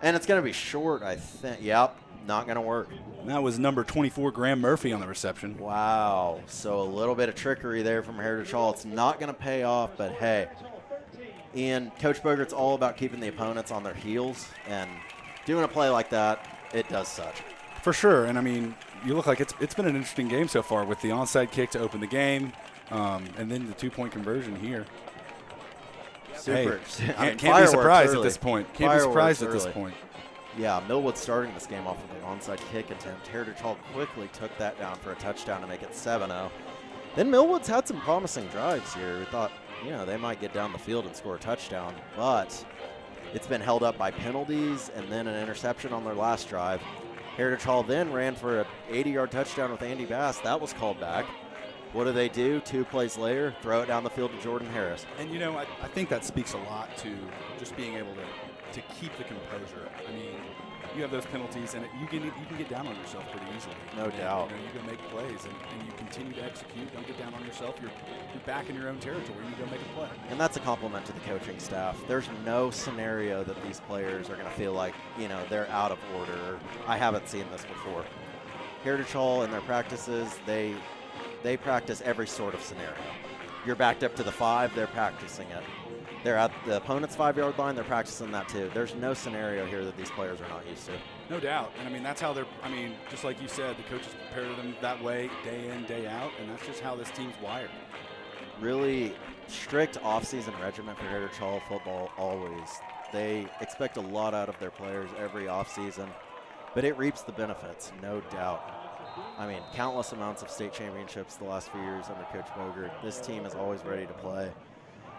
And it's going to be short, I think. Yep, not going to work. And that was number 24, Graham Murphy, on the reception. Wow. So a little bit of trickery there from Heritage Hall. It's not going to pay off, but hey, Ian, Coach Bogert's all about keeping the opponents on their heels, and doing a play like that, it does such. For sure. And, I mean, you look like it's been an interesting game so far with the onside kick to open the game, and then the 2-point conversion here. Super. Hey, can't be surprised at this point. Can't be surprised at this point. Yeah, Millwood starting this game off with an onside kick attempt. Heritage Hall quickly took that down for a touchdown to make it 7-0. Then Millwood's had some promising drives here. We thought, they might get down the field and score a touchdown, but it's been held up by penalties and then an interception on their last drive. Heritage Hall then ran for an 80-yard touchdown with Andy Bass. That was called back. What do? 2 plays later, throw it down the field to Jordan Harris. And, I think that speaks a lot to just being able to keep the composure. I mean, you have those penalties, and you can get down on yourself pretty easily. No doubt. You go make plays, and you continue to execute. Don't get down on yourself. You're back in your own territory. You go make a play. And that's a compliment to the coaching staff. There's no scenario that these players are going to feel like, they're out of order. I haven't seen this before. Heritage Hall in their practices, they practice every sort of scenario. You're backed up to the 5, they're practicing it. They're at the opponent's 5-yard line, they're practicing that too. There's no scenario here that these players are not used to. No doubt. And, that's how just like you said, the coaches prepare them that way day in, day out, and that's just how this team's wired. Really strict off-season regimen for Heritage Hall football always. They expect a lot out of their players every off-season, but it reaps the benefits, no doubt. Countless amounts of state championships the last few years under Coach Bogert. This team is always ready to play.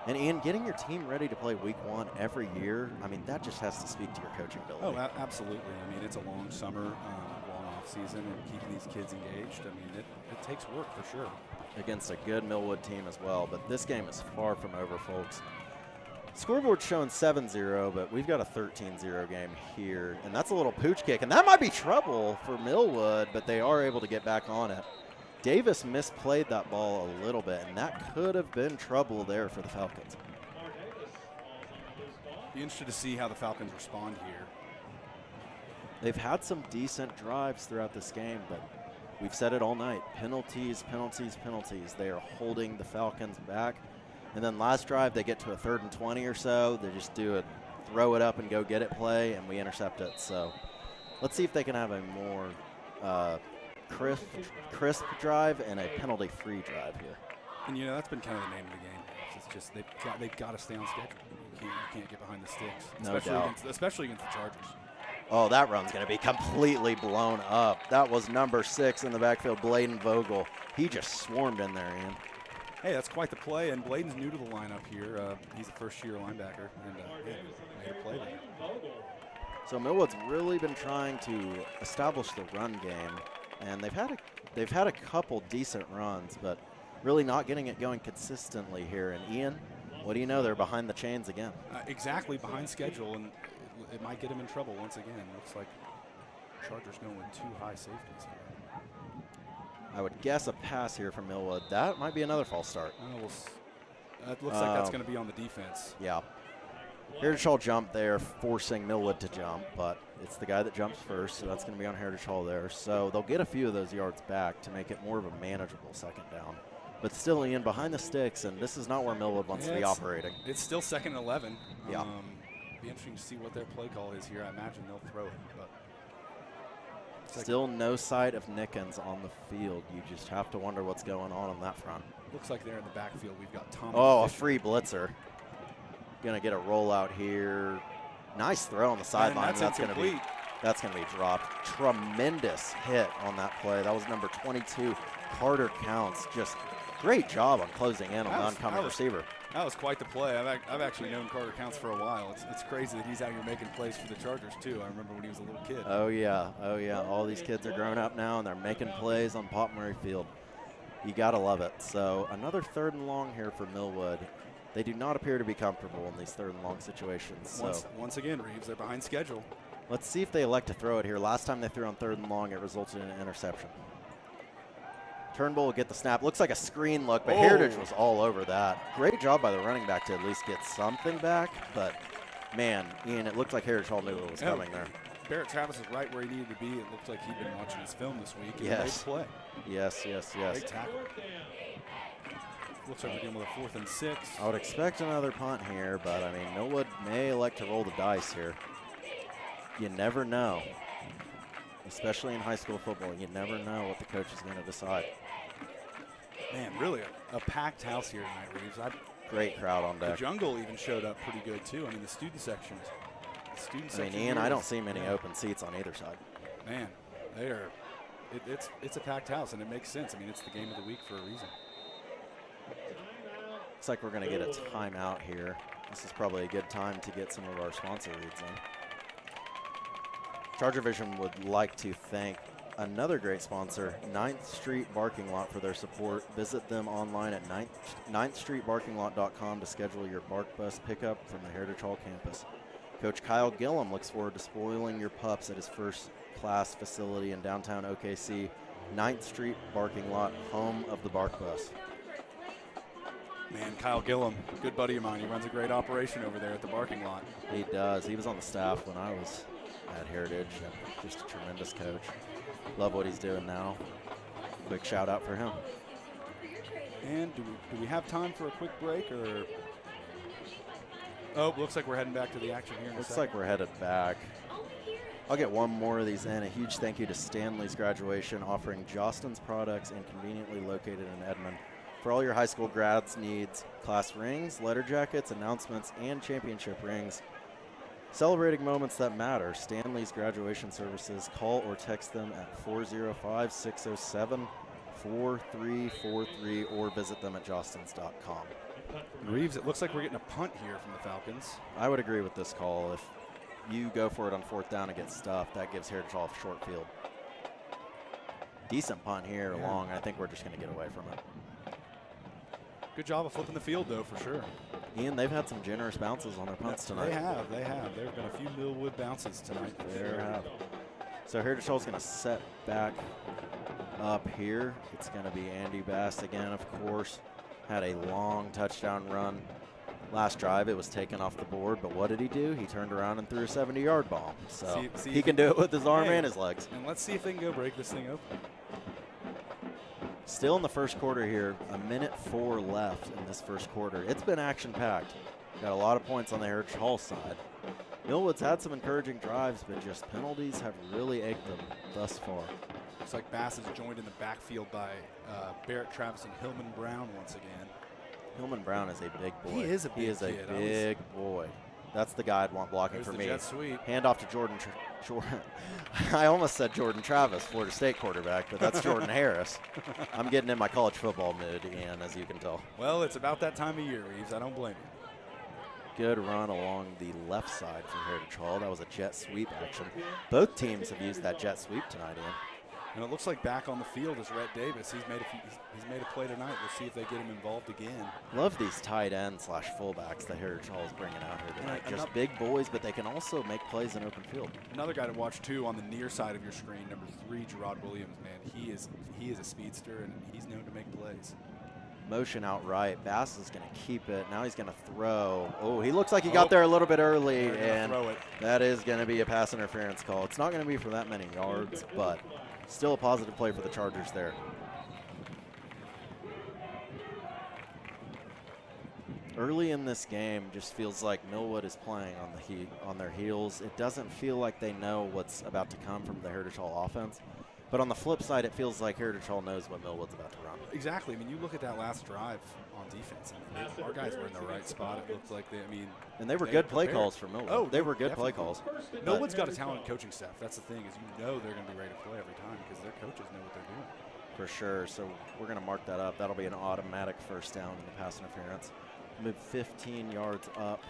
And Ian, getting your team ready to play week 1 every year, that just has to speak to your coaching ability. Oh, absolutely. It's a long summer, long off season, and keeping these kids engaged. It takes work for sure. Against a good Millwood team as well, but this game is far from over, folks. Scoreboard's showing 7-0, but we've got a 13-0 game here, and that's a little pooch kick, and that might be trouble for Millwood, but they are able to get back on it. Davis misplayed that ball a little bit, and that could have been trouble there for the Falcons. Be interested to see how the Falcons respond here. They've had some decent drives throughout this game, but we've said it all night. Penalties, penalties, penalties. They are holding the Falcons back. And then last drive, they get to a 3rd and 20 or so. They just do a throw it up and go get it play, and we intercept it. So let's see if they can have a more crisp drive and a penalty-free drive here. And, that's been kind of the name of the game. It's just they've got to stay on schedule. You can't get behind the sticks, especially against the Chargers. Oh, that run's going to be completely blown up. That was number 6 in the backfield, Bladen Vogel. He just swarmed in there, Ian. Hey, that's quite the play, and Bladen's new to the lineup here. He's a first-year linebacker, and made a play there. So Millwood's really been trying to establish the run game, and they've had a couple decent runs, but really not getting it going consistently here. And Ian, what do you know? They're behind the chains again. Exactly, behind schedule, and it might get them in trouble once again. Looks like Chargers going with 2 high safeties here. I would guess a pass here from Millwood. That might be another false start. It looks like that's going to be on the defense. Yeah. Heritage Hall jump there, forcing Millwood to jump, but it's the guy that jumps first, so that's going to be on Heritage Hall there. So they'll get a few of those yards back to make it more of a manageable 2nd down. But still, Ian, behind the sticks, and this is not where Millwood wants to be operating. It's still 2nd and 11. Yeah. Be interesting to see what their play call is here. I imagine they'll throw it, but still no sight of Nickens on the field. You just have to wonder what's going on that front. Looks like they're in the backfield. We've got Tommy. Oh, Fisher. A free blitzer. Going to get a rollout here. Nice throw on the sideline. That's going to be dropped. Tremendous hit on that play. That was number 22, Carter Counts. Just great job on closing in on the oncoming receiver. That was quite the play. I've actually known Carter Counts for a while. It's crazy that he's out here making plays for the Chargers, too. I remember when he was a little kid. Oh, yeah. All these kids are grown up now, and they're making plays on Pop Murray Field. You got to love it. So another 3rd and long here for Millwood. They do not appear to be comfortable in these third and long situations. So Once again, Reeves, they're behind schedule. let's see if they elect to throw it here. Last time they threw on third and long, it resulted in an interception. Turnbull will get the snap. Looks like a screen look, but Heritage was all over that. Great job by the running back to at least get something back. But, man, Ian, it looked like Heritage Hall knew what was coming there. Barrett Travis is right where he needed to be. It looked like he'd been watching his film this week. And Yes. He made a play. Yes. Great tackle. Looks like we're dealing with a 4th and 6. I would expect another punt here, but, I mean, Millwood may elect to roll the dice here. You never know. Especially in high school football, you never know what the coach is going to decide. Man, really a packed house here tonight, Reeves. Great crowd on The deck. jungle even showed up pretty good, too. I mean, the student section. I mean, Ian, I don't see many open seats on either side. Man, they are. It's a packed house, and it makes sense. I mean, it's the game of the week for a reason. Looks like we're going to get a timeout here. This is probably a good time to get some of our sponsor reads in. ChargerVision would like to thank another great sponsor, 9th Street Barking Lot, for their support. Visit them online at 9thstreetbarkinglot.com to schedule your Bark Bus pickup from the Heritage Hall campus. Coach Kyle Gillum looks forward to spoiling your pups at his first-class facility in downtown OKC, 9th Street Barking Lot, home of the Bark Bus. Man, Kyle Gillum, good buddy of mine. He runs a great operation over there at the Barking Lot. He does. He was on the staff when I was at Heritage, and just a tremendous coach. Love what he's doing now. Quick shout out for him. And do we have time for a quick break, or? Oh, looks like we're heading back to the action here in a second. Looks like we're headed back. I'll get one more of these in. A huge thank you to Stanley's Graduation, offering Jostin's products and conveniently located in Edmond. For all your high school grads needs, class rings, letter jackets, announcements, and championship rings. Celebrating moments that matter. Stanley's Graduation Services. Call or text them at 405-607-4343 or visit them at jostins.com. Reeves, it looks like we're getting a punt here from the Falcons. I would agree with this call. If you go for it on 4th down and get stuffed, that gives Heritage Hall a short field. Decent punt here, long. I think we're just going to get away from it. Good job of flipping the field, though, for sure. Ian, they've had some generous bounces on their punts tonight. They have. There have been a few Millwood bounces tonight. There have. So Heritage Hall's going to set back up here. It's going to be Andy Bass again, of course. Had a long touchdown run last drive. It was taken off the board, but what did he do? He turned around and threw a 70-yard bomb. So he can do it with his arm and his legs. And let's see if they can go break this thing open. Still in the first quarter here, 1:04 left in this first quarter. It's been action-packed. Got a lot of points on the Heritage Hall side. Millwood's had some encouraging drives, but just penalties have really ached them thus far. Looks like Bass is joined in the backfield by Barrett Travis and Hillman Brown once again. Hillman Brown is a big boy. He is a big He is a kid. big boy. That's the guy I'd want blocking There's for the me. jet sweep. Hand off to Jordan. I almost said Jordan Travis, Florida State quarterback, but that's Jordan Harris. I'm getting in my college football mood, Ian, as you can tell. Well, it's about that time of year, Reeves. I don't blame you. Good run along the left side for Heritage Hall. That was a jet sweep action. Both teams have used that jet sweep tonight, Ian. And it looks like back on the field is Rhett Davis. He's made a play tonight. We'll see if they get him involved again. Love these tight end / fullbacks that Heritage Hall is bringing out here tonight. Just big boys, but they can also make plays in open field. Another guy to watch too on the near side of your screen, number 3, Gerard Williams. Man, he is a speedster and he's known to make plays. Motion out right. Bass is going to keep it. Now he's going to throw. Oh, he looks like he got there a little bit early, and that is going to be a pass interference call. It's not going to be for that many yards, but still a positive play for the Chargers there. Early in this game, just feels like Millwood is playing on their heels. It doesn't feel like they know what's about to come from the Heritage Hall offense. But on the flip side, it feels like Heritage Hall knows what Millwood's about to run. Exactly. I mean, you look at that last drive on defense. I mean, our guys were in the right spot. It looked like and they were good play calls for Millwood. Oh, they were good definitely. play calls. Millwood's got a talented coaching staff. That's the thing, is you know they're going to be ready to play every time because their coaches know what they're doing. For sure. So we're going to mark that up. That'll be an automatic first down in the pass interference. Move 15 yards up.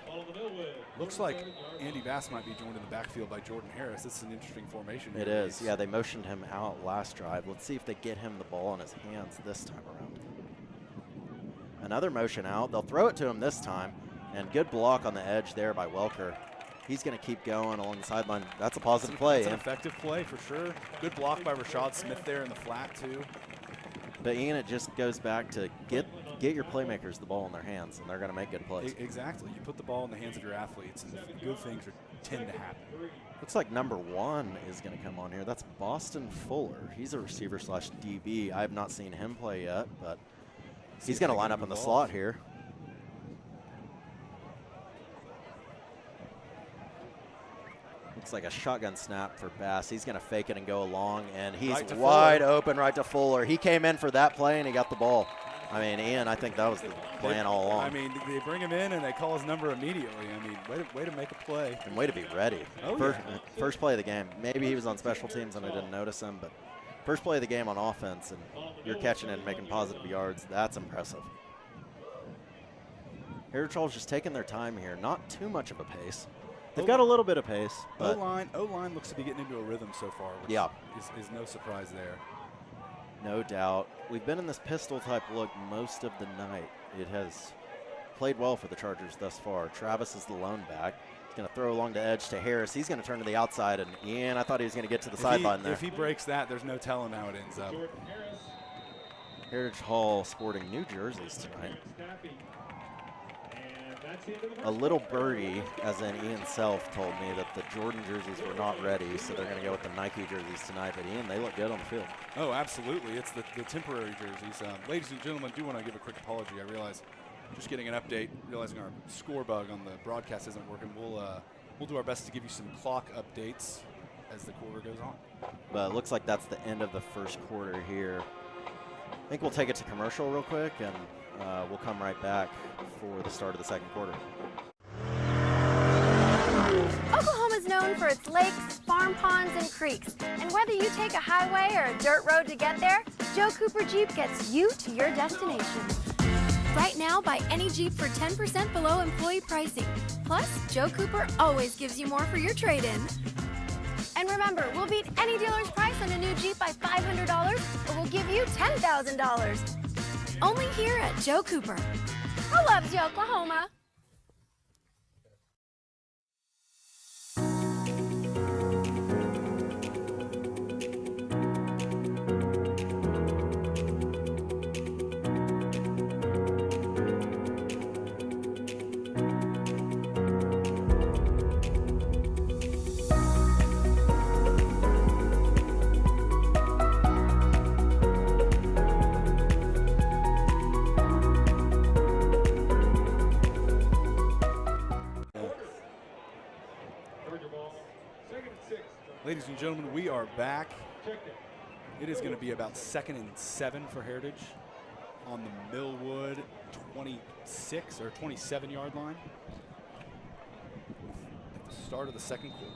Looks like Andy Bass might be joined in the backfield by Jordan Harris. This is an interesting formation. It is. Yeah, they motioned him out last drive. Let's see if they get him the ball in his hands this time around. Another motion out. They'll throw it to him this time, and good block on the edge there by Welker. He's going to keep going along the sideline. That's a positive play. That's an effective play for sure. Good block by Rashad Smith there in the flat too. But Ian, it just goes back to get your playmakers the ball in their hands, and they're going to make good plays. Exactly. You put the ball in the hands of your athletes, and good things tend to happen. Looks like number 1 is going to come on here. That's Boston Fuller. He's a receiver / DB. I have not seen him play yet, but he's going to line up in the slot here. Looks like a shotgun snap for Bass. He's going to fake it and go along, and he's wide open right to Fuller. He came in for that play, and he got the ball. I mean, Ian, I think that was the plan all along. I mean, they bring him in, and they call his number immediately. I mean, way to make a play. And way to be ready. Oh, first play of the game. Maybe he was on special teams and I didn't notice him, but first play of the game on offense, and you're catching it and making positive yards. That's impressive. Heritage Hall's just taking their time here. Not too much of a pace. They've got a little bit of pace. O-line looks to be getting into a rhythm so far, which is no surprise there. No doubt. We've been in this pistol-type look most of the night. It has played well for the Chargers thus far. Travis is the lone back. He's going to throw along the edge to Harris. He's going to turn to the outside, and Ian, I thought he was going to get to the sideline there. If he breaks that, there's no telling how it ends up. Heritage Hall sporting new jerseys tonight. A little birdie, as in Ian Self, told me that the Jordan jerseys were not ready, so they're going to go with the Nike jerseys tonight. But Ian, they look good on the field. Oh, absolutely. It's the temporary jerseys. Ladies and gentlemen, I do want to give a quick apology. I realize, just getting an update, realizing our score bug on the broadcast isn't working. We'll do our best to give you some clock updates as the quarter goes on. But it looks like that's the end of the first quarter here. I think we'll take it to commercial real quick, and we'll come right back for the start of the second quarter. Oklahoma is known for its lakes, farm ponds, and creeks. And whether you take a highway or a dirt road to get there, Joe Cooper Jeep gets you to your destination. Right now, buy any Jeep for 10% below employee pricing. Plus, Joe Cooper always gives you more for your trade-in. And remember, we'll beat any dealer's price on a new Jeep by $500, or we'll give you $10,000. Only here at Joe Cooper. Who loves you, Oklahoma? Ladies and gentlemen, we are back. It is going to be about 2nd and 7 for Heritage on the Millwood 26 or 27-yard line at the start of the second quarter.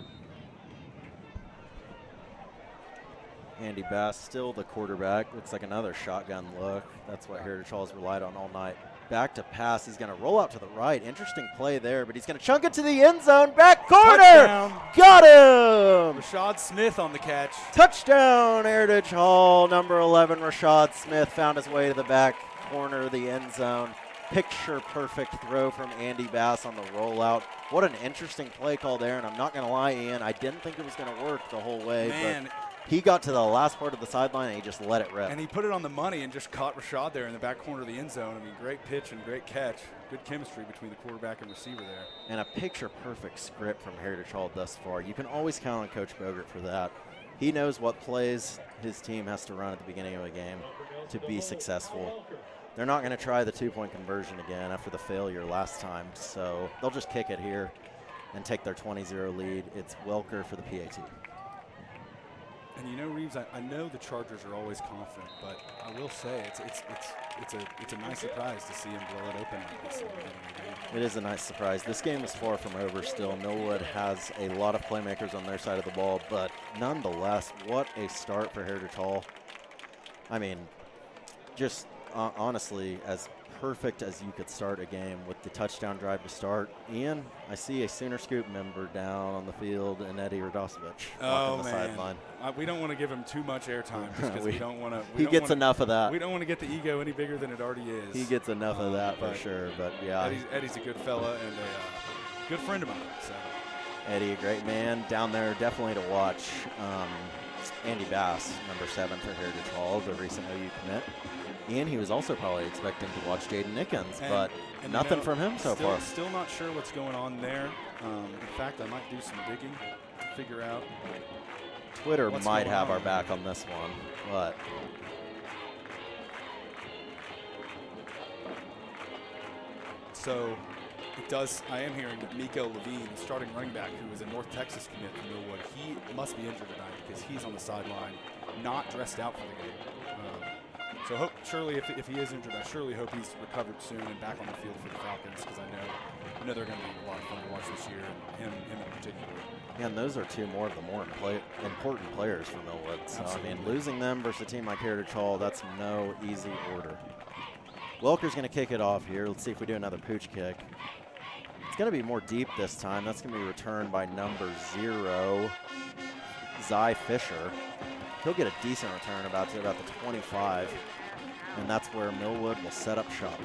Andy Bass still the quarterback. Looks like another shotgun look. That's what Heritage Hall has relied on all night. Back to pass. He's going to roll out to the right. Interesting play there, but he's going to chunk it to the end zone. Back corner. Touchdown. Got him. Rashad Smith on the catch. Touchdown, Heritage Hall. Number 11, Rashad Smith found his way to the back corner of the end zone. Picture perfect throw from Andy Bass on the rollout. What an interesting play call there, and I'm not going to lie, Ian, I didn't think it was going to work the whole way. Man. But he got to the last part of the sideline, and he just let it rip. And he put it on the money and just caught Rashad there in the back corner of the end zone. I mean, great pitch and great catch. Good chemistry between the quarterback and receiver there. And a picture-perfect script from Heritage Hall thus far. You can always count on Coach Bogert for that. He knows what plays his team has to run at the beginning of a game to be successful. They're not going to try the two-point conversion again after the failure last time, so they'll just kick it here and take their 20-0 lead. It's Welker for the PAT. And you know, Reeves, I know the Chargers are always confident, but I will say it's a nice surprise to see him blow it open like this in the beginning of the game. It is a nice surprise. This game is far from over still. Millwood has a lot of playmakers on their side of the ball, but nonetheless, what a start for Heritage Hall. I mean, just honestly, as perfect as you could start a game with the touchdown drive to start. Ian, I see a Sooner Scoop member down on the field, and Eddie Radosevich on the sideline. We don't want to give him too much airtime because we don't want to. He gets enough of that. We don't want to get the ego any bigger than it already is. He gets enough of that for sure. But yeah, Eddie's a good fella and a good friend of mine. So. Eddie, a great man down there, definitely to watch. Andy Bass, number 7 for Heritage Hall, the recent OU commit. Ian, he was also probably expecting to watch Jaden Nickens, but nothing from him so far. Still not sure what's going on there. In fact, I might do some digging to figure out. Twitter might have our back on this one, but so it does. I am hearing that Miko Levine, the starting running back, who was a North Texas commit from Millwood, he must be injured tonight because he's on the sideline, not dressed out for the game. So surely if he is injured, I surely hope he's recovered soon and back on the field for the Falcons because I know they're going to be a lot of fun to watch this year, and him in particular. Yeah, and those are two more of the more important players for Millwood. So, I mean, losing them versus a team like Heritage Hall, that's no easy order. Welker's going to kick it off here. Let's see if we do another pooch kick. It's going to be more deep this time. That's going to be returned by number 0, Zy Fisher. He'll get a decent return about the 25, and that's where Millwood will set up shop.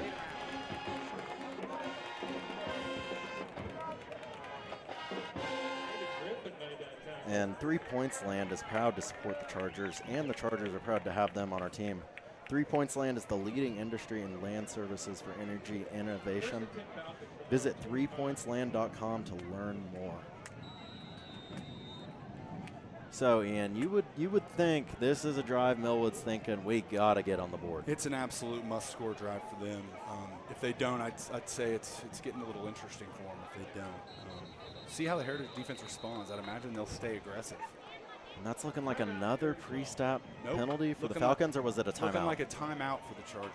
And 3 Points Land is proud to support the Chargers, and the Chargers are proud to have them on our team. 3 Points Land is the leading industry in land services for energy innovation. Visit 3pointsland.com to learn more. So, Ian, you would think this is a drive Millwood's thinking we got to get on the board. It's an absolute must-score drive for them. If they don't, I'd say it's getting a little interesting for them if they don't. See how the Heritage defense responds. I'd imagine they'll stay aggressive. And that's looking like another pre-snap penalty for the Falcons, or was it a timeout? Looking like a timeout for the Chargers.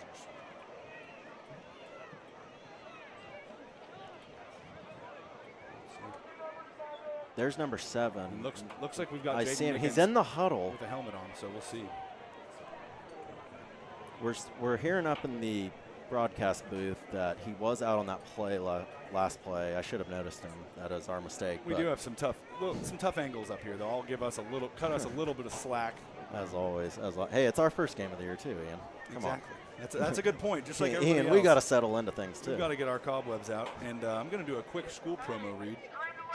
There's number 7. Looks like we've got. I see him. He's in the huddle with a helmet on, so we'll see. We're hearing up in the broadcast booth that he was out on that play last play. I should have noticed him. That is our mistake. We do have some tough angles up here. They'll all give us cut us a little bit of slack. As always. Hey, it's our first game of the year too, Ian. Come on. That's a good point. Just like everybody Ian, else, we got to settle into things too. We've got to get our cobwebs out, and I'm going to do a quick school promo read.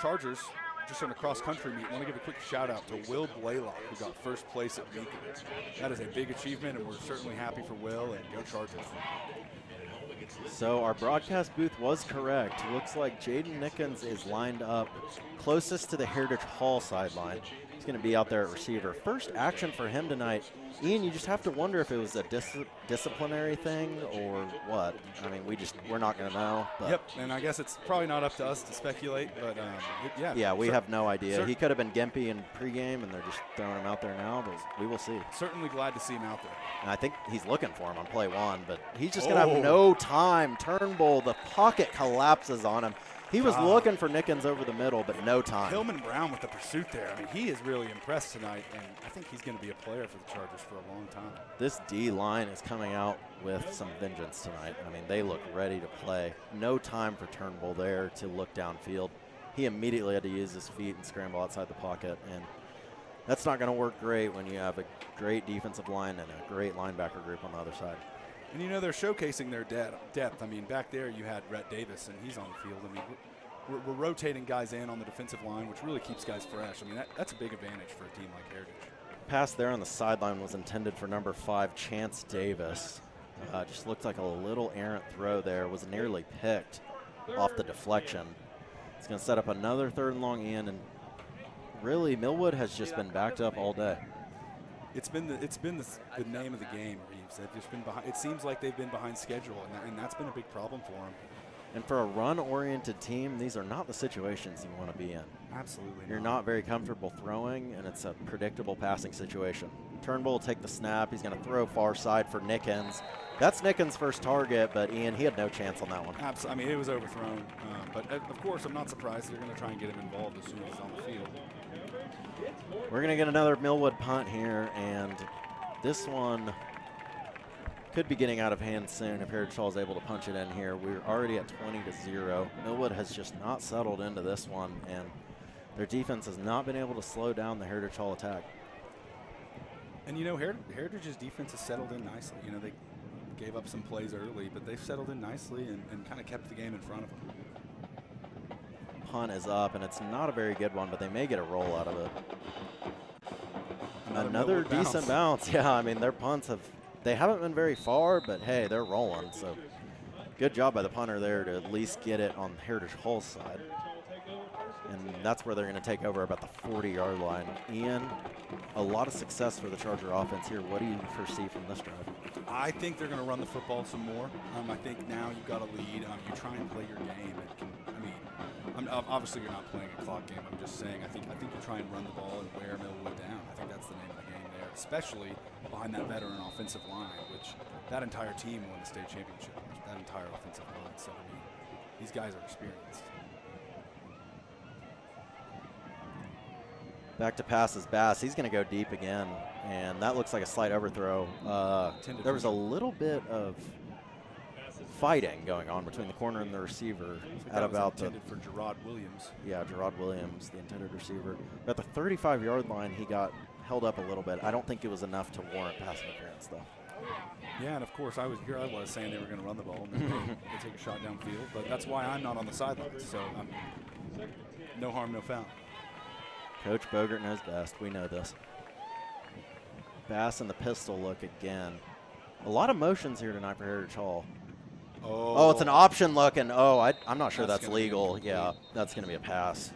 Chargers, just in a cross-country meet, want to give a quick shout-out to Will Blaylock, who got first place at Lincoln. That is a big achievement, and we're certainly happy for Will, and go Chargers. So our broadcast booth was correct. Looks like Jaden Nickens is lined up closest to the Heritage Hall sideline. He's going to be out there at receiver. First action for him tonight. Ian, you just have to wonder if it was a disciplinary thing or what. I mean, we're not going to know. But yep, and I guess it's probably not up to us to speculate, but yeah, we have no idea. He could have been gimpy in pregame, and they're just throwing him out there now, but we will see. Certainly glad to see him out there. And I think he's looking for him on play 1, but he's just going to have no time. Turnbull, the pocket collapses on him. He was looking for Nickens over the middle, but no time. Hillman Brown with the pursuit there. I mean, he is really impressed tonight, and I think he's going to be a player for the Chargers for a long time. This D-line is coming out with some vengeance tonight. I mean, they look ready to play. No time for Turnbull there to look downfield. He immediately had to use his feet and scramble outside the pocket, and that's not going to work great when you have a great defensive line and a great linebacker group on the other side. And, you know, they're showcasing their depth. I mean, back there you had Rhett Davis, and he's on the field. I mean, we're rotating guys in on the defensive line, which really keeps guys fresh. I mean, that's a big advantage for a team like Heritage. Pass there on the sideline was intended for number 5, Chance Davis. Just looked like a little errant throw there. Was nearly picked off the deflection. It's going to set up another 3rd and long in, and really Millwood has just been backed up all day. It's been the name of the game, Reeves. They've just been behind. It seems like they've been behind schedule, and that's been a big problem for them. And for a run-oriented team, these are not the situations you want to be in. Absolutely You're not very comfortable throwing, and it's a predictable passing situation. Turnbull will take the snap. He's going to throw far side for Nickens. That's Nickens' first target, but Ian, he had no chance on that one. Absolutely. I mean, it was overthrown. But, of course, I'm not surprised they're going to try and get him involved as soon as he's on the field. We're going to get another Millwood punt here, and this one could be getting out of hand soon if Heritage Hall is able to punch it in here. We're already at 20-0. Millwood has just not settled into this one, and their defense has not been able to slow down the Heritage Hall attack. And, you know, Heritage's defense has settled in nicely. You know, they gave up some plays early, but they've settled in nicely and kind of kept the game in front of them. Punt is up, and it's not a very good one, but they may get a roll out of it. Another decent bounce. Yeah, I mean, their punts they haven't been very far, but hey, they're rolling. So good job by the punter there to at least get it on Heritage Hall's side. And that's where they're going to take over about the 40-yard line. Ian, a lot of success for the Charger offense here. What do you foresee from this drive? I think they're going to run the football some more. I think now you've got a lead. You try and play your game. Obviously you're not playing a clock game. I'm just saying I think you try and run the ball and wear Millwood down. I think that's the name of the game there, especially behind that veteran offensive line, which that entire team won the state championship. That entire offensive line. So I mean, these guys are experienced. Back to pass is Bass. He's going to go deep again, and that looks like a slight overthrow. There was a little bit of fighting going on between the corner and the receiver at about the for Gerard Williams. Yeah, Gerard Williams, the intended receiver. At the 35-yard line, he got held up a little bit. I don't think it was enough to warrant pass interference, though. Yeah, and of course I was saying they were going to run the ball and they take a shot downfield, but that's why I'm not on the sidelines. So no harm, no foul. Coach Bogert knows best. We know this. Bass in the pistol look again. A lot of motions here tonight for Heritage Hall. Oh, it's an option look, and I'm not sure that's legal. Yeah, that's going to be a pass.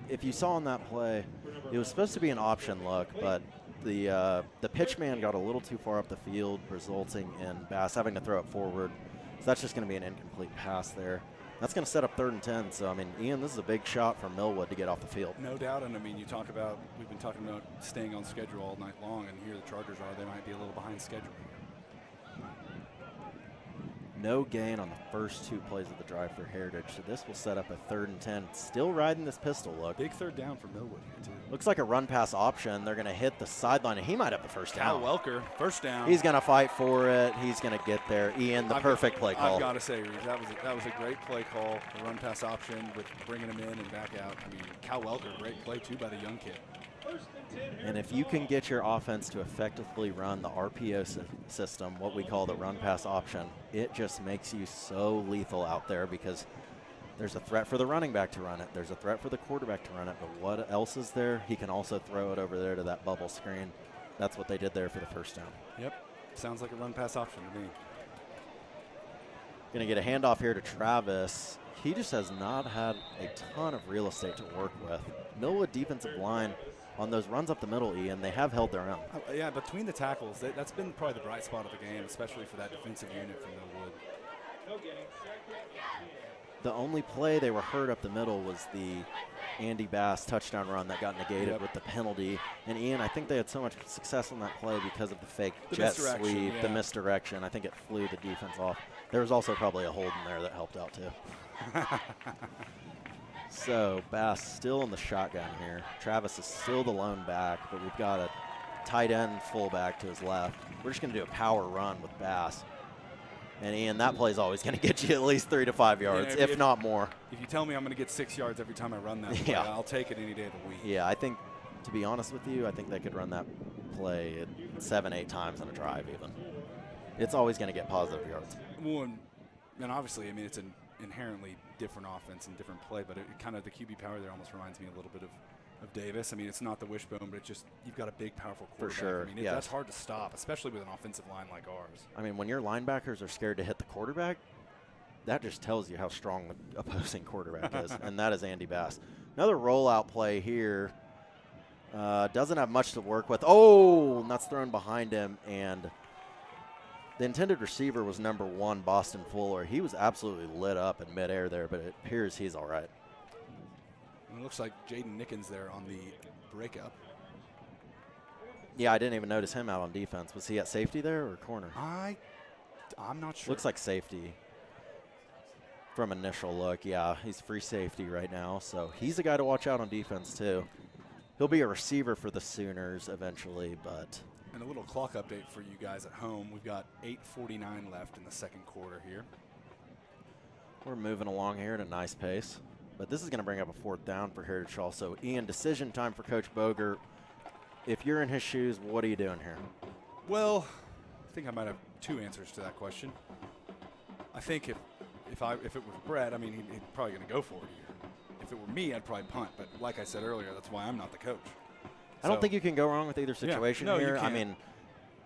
If you saw on that play, it was supposed to be an option look, but the pitch man got a little too far up the field, resulting in Bass having to throw it forward. So that's just going to be an incomplete pass there. That's going to set up 3rd and 10. So, I mean, Ian, this is a big shot for Millwood to get off the field. No doubt. And, I mean, we've been talking about staying on schedule all night long, and here the Chargers are. They might be a little behind schedule. No gain on the first 2 plays of the drive for Heritage. So this will set up a 3rd and 10. Still riding this pistol look. Big 3rd down for Millwood here, too. Looks like a run-pass option. They're going to hit the sideline, and he might have the first down. Cal Welker, first down. He's going to fight for it. He's going to get there. Ian, the perfect play call. I've got to say, Reeves, that was a great play call, the run-pass option with bringing him in and back out. I mean, Cal Welker, great play, too, by the young kid. And if you can get your offense to effectively run the RPO system, what we call the run-pass option, it just makes you so lethal out there because there's a threat for the running back to run it. There's a threat for the quarterback to run it. But what else is there? He can also throw it over there to that bubble screen. That's what they did there for the first down. Yep. Sounds like a run-pass option to me. Going to get a handoff here to Travis. He just has not had a ton of real estate to work with. Millwood defensive line on those runs up the middle, Ian, they have held their own. Yeah, between the tackles, that's been probably the bright spot of the game, especially for that defensive unit from Millwood. The only play they were hurt up the middle was the Andy Bass touchdown run that got negated with the penalty. And Ian, I think they had so much success on that play because of the fake jet sweep, the misdirection. I think it flew the defense off. There was also probably a hold in there that helped out too. So Bass still in the shotgun here. Travis is still the lone back, but we've got a tight end fullback to his left. We're just going to do a power run with Bass. And Ian, that play is always going to get you at least 3 to 5 yards, if not more. If you tell me I'm going to get 6 yards every time I run that play, I'll take it any day of the week. Yeah, I think, to be honest with you, I think they could run that play 7-8 times in a drive even. It's always going to get positive yards. Well, and obviously, I mean, it's an inherently different offense and different play, but it kind of the QB power there almost reminds me a little bit of Davis. I mean, it's not the wishbone, but it's just you've got a big, powerful quarterback. For sure, I mean, that's hard to stop, especially with an offensive line like ours. I mean, when your linebackers are scared to hit the quarterback, that just tells you how strong the opposing quarterback is, and that is Andy Bass. Another rollout play here. Doesn't have much to work with. Oh, and that's thrown behind him, and the intended receiver was number 1, Boston Fuller. He was absolutely lit up in midair there, but it appears he's all right. And it looks like Jaden Nickens there on the breakup. Yeah, I didn't even notice him out on defense. Was he at safety there or corner? I'm not sure. Looks like safety from initial look. Yeah, he's free safety right now, so he's a guy to watch out on defense too. He'll be a receiver for the Sooners eventually, but And a little clock update for you guys at home. We've got 8:49 left in the second quarter here. we're moving along here at a nice pace. But this is going to bring up a 4th down for Heritage Hall. So, Ian, decision time for Coach Boger. If you're in his shoes, what are you doing here? Well, I think I might have 2 answers to that question. I think if it was Brett, I mean, he's probably going to go for it here. If it were me, I'd probably punt. But like I said earlier, that's why I'm not the coach. I don't think you can go wrong with either situation no, you here. I can't. mean,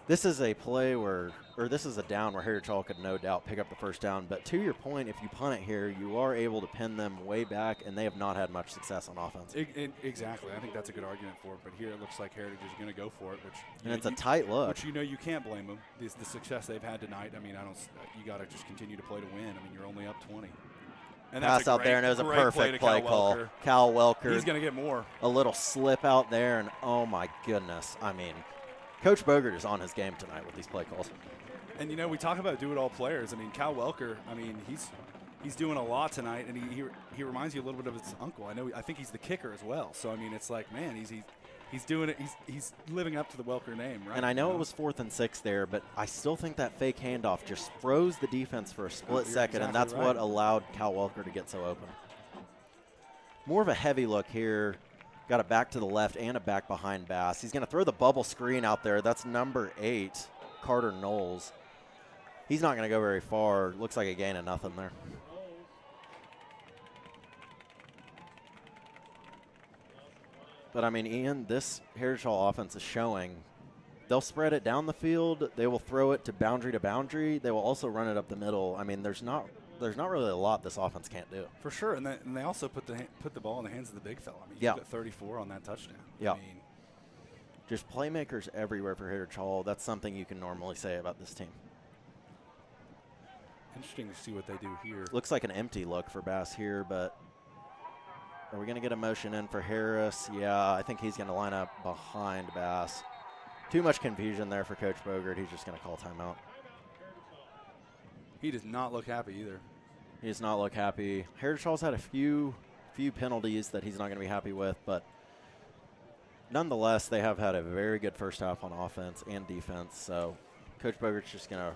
this is a play or this is a down where Heritage Hall could no doubt pick up the first down. But to your point, if you punt it here, you are able to pin them way back, and they have not had much success on offense. Exactly. I think that's a good argument for it. But here it looks like Heritage is going to go for it, which And it's a tight look. Which you can't blame them. The success they've had tonight. I mean, you got to just continue to play to win. I mean, you're only up 20. And Pass out there, and it was a perfect play call. Cal Welker. He's going to get more. A little slip out there, and oh my goodness. I mean, Coach Bogert is on his game tonight with these play calls. And, we talk about do-it-all players. I mean, Cal Welker, he's doing a lot tonight, and he reminds you a little bit of his uncle. I think he's the kicker as well. So, I mean, it's like, man, he's doing it. He's living up to the Welker name, right? And I know it was 4th and 6 there, but I still think that fake handoff just froze the defense for a split second, exactly and that's right. what allowed Cal Welker to get so open. More of a heavy look here. Got a back to the left and a back behind Bass. He's going to throw the bubble screen out there. That's number 8, Carter Knowles. He's not going to go very far. Looks like a gain of nothing there. But, I mean, Ian, this Heritage Hall offense is showing they'll spread it down the field. They will throw it to boundary. They will also run it up the middle. I mean, there's not really a lot this offense can't do. For sure, and they also put the ball in the hands of the big fella. I mean, Yeah. he got 34 on that touchdown. Yeah. I mean, just playmakers everywhere for Heritage Hall. That's something you can normally say about this team. interesting to see what they do here. Looks like an empty look for Bass here, but are we going to get a motion in for Harris? Yeah, I think he's going to line up behind Bass. Too much confusion there for Coach Bogert. He's just going to call timeout. He does not look happy either. He does not look happy. Heritage Hall's had a few penalties that he's not going to be happy with, but nonetheless, they have had a very good first half on offense and defense. So Coach Bogert's just going to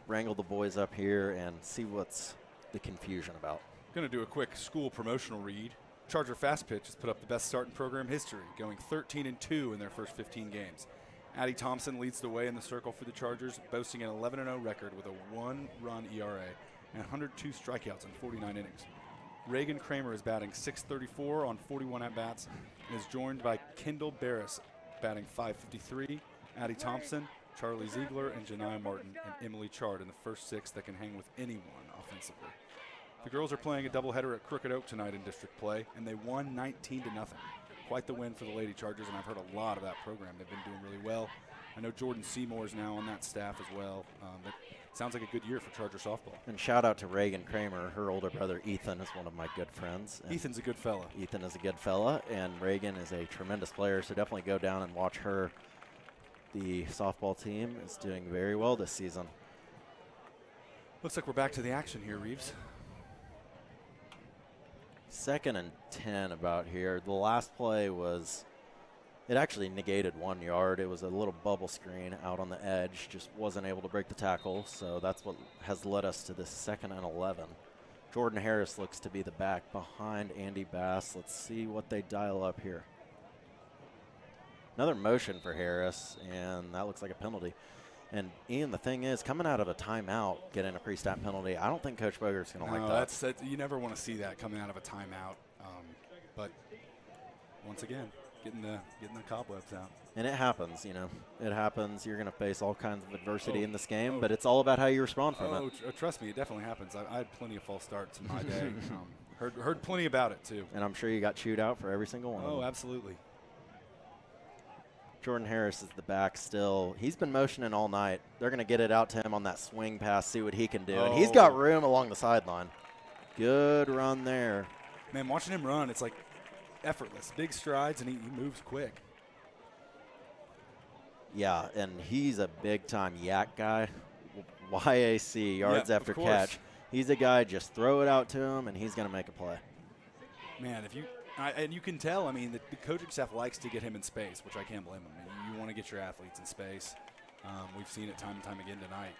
wrangle the boys up here and see what's the confusion about. Going to do a quick school promotional read. Charger Fast Pitch has put up the best start in program history, going 13-2 in their first 15 games. Addie Thompson leads the way in the circle for the Chargers, boasting an 11-0 record with a 1-run ERA and 102 strikeouts in 49 innings. Reagan Kramer is batting .634 on 41 at-bats and is joined by Kendall Barris batting .553, Addie Thompson, Charlie Ziegler, and Janiyah Martin and Emily Chard in the first 6 that can hang with anyone offensively. The girls are playing a doubleheader at Crooked Oak tonight in district play, and they won 19-0. Quite the win for the Lady Chargers, and I've heard a lot of that program. They've been doing really well. I know Jordan Seymour is now on that staff as well. It sounds like a good year for Charger softball. And shout out to Reagan Kramer. Her older brother Ethan is one of my good friends. And Ethan's a good fella. Ethan is a good fella, and Reagan is a tremendous player, so definitely go down and watch her. The softball team is doing very well this season. Looks like we're back to the action here, Reeves. 2nd and 10 about here. The last play was, it actually negated 1 yard. It was a little bubble screen out on the edge, just wasn't able to break the tackle, so that's what has led us to this 2nd and 11. Jordan Harris looks to be the back behind Andy Bass. Let's see what they dial up here. Another motion for Harris, and that looks like a penalty. And, Ian, the thing is, coming out of a timeout, getting a pre-snap penalty, I don't think Coach Bogert's going to like that. That's you never want to see that coming out of a timeout. But once again, getting the cobwebs out. And it happens, you know. It happens. You're going to face all kinds of adversity in this game, but it's all about how you respond from it. Trust me, it definitely happens. I had plenty of false starts in my day. Heard plenty about it, too. And I'm sure you got chewed out for every single one of them. Oh, absolutely. Jordan Harris is the back still. He's been motioning all night. They're going to get it out to him on that swing pass, see what he can do. And he's got room along the sideline. Good run there. Man, watching him run, it's like effortless. Big strides, and he moves quick. Yeah, and he's a big-time yak guy. YAC, yards after catch. He's a guy, just throw it out to him, and he's going to make a play. Man, And you can tell, I mean, the coaching staff likes to get him in space, which I can't blame him. I mean, you want to get your athletes in space. We've seen it time and time again tonight.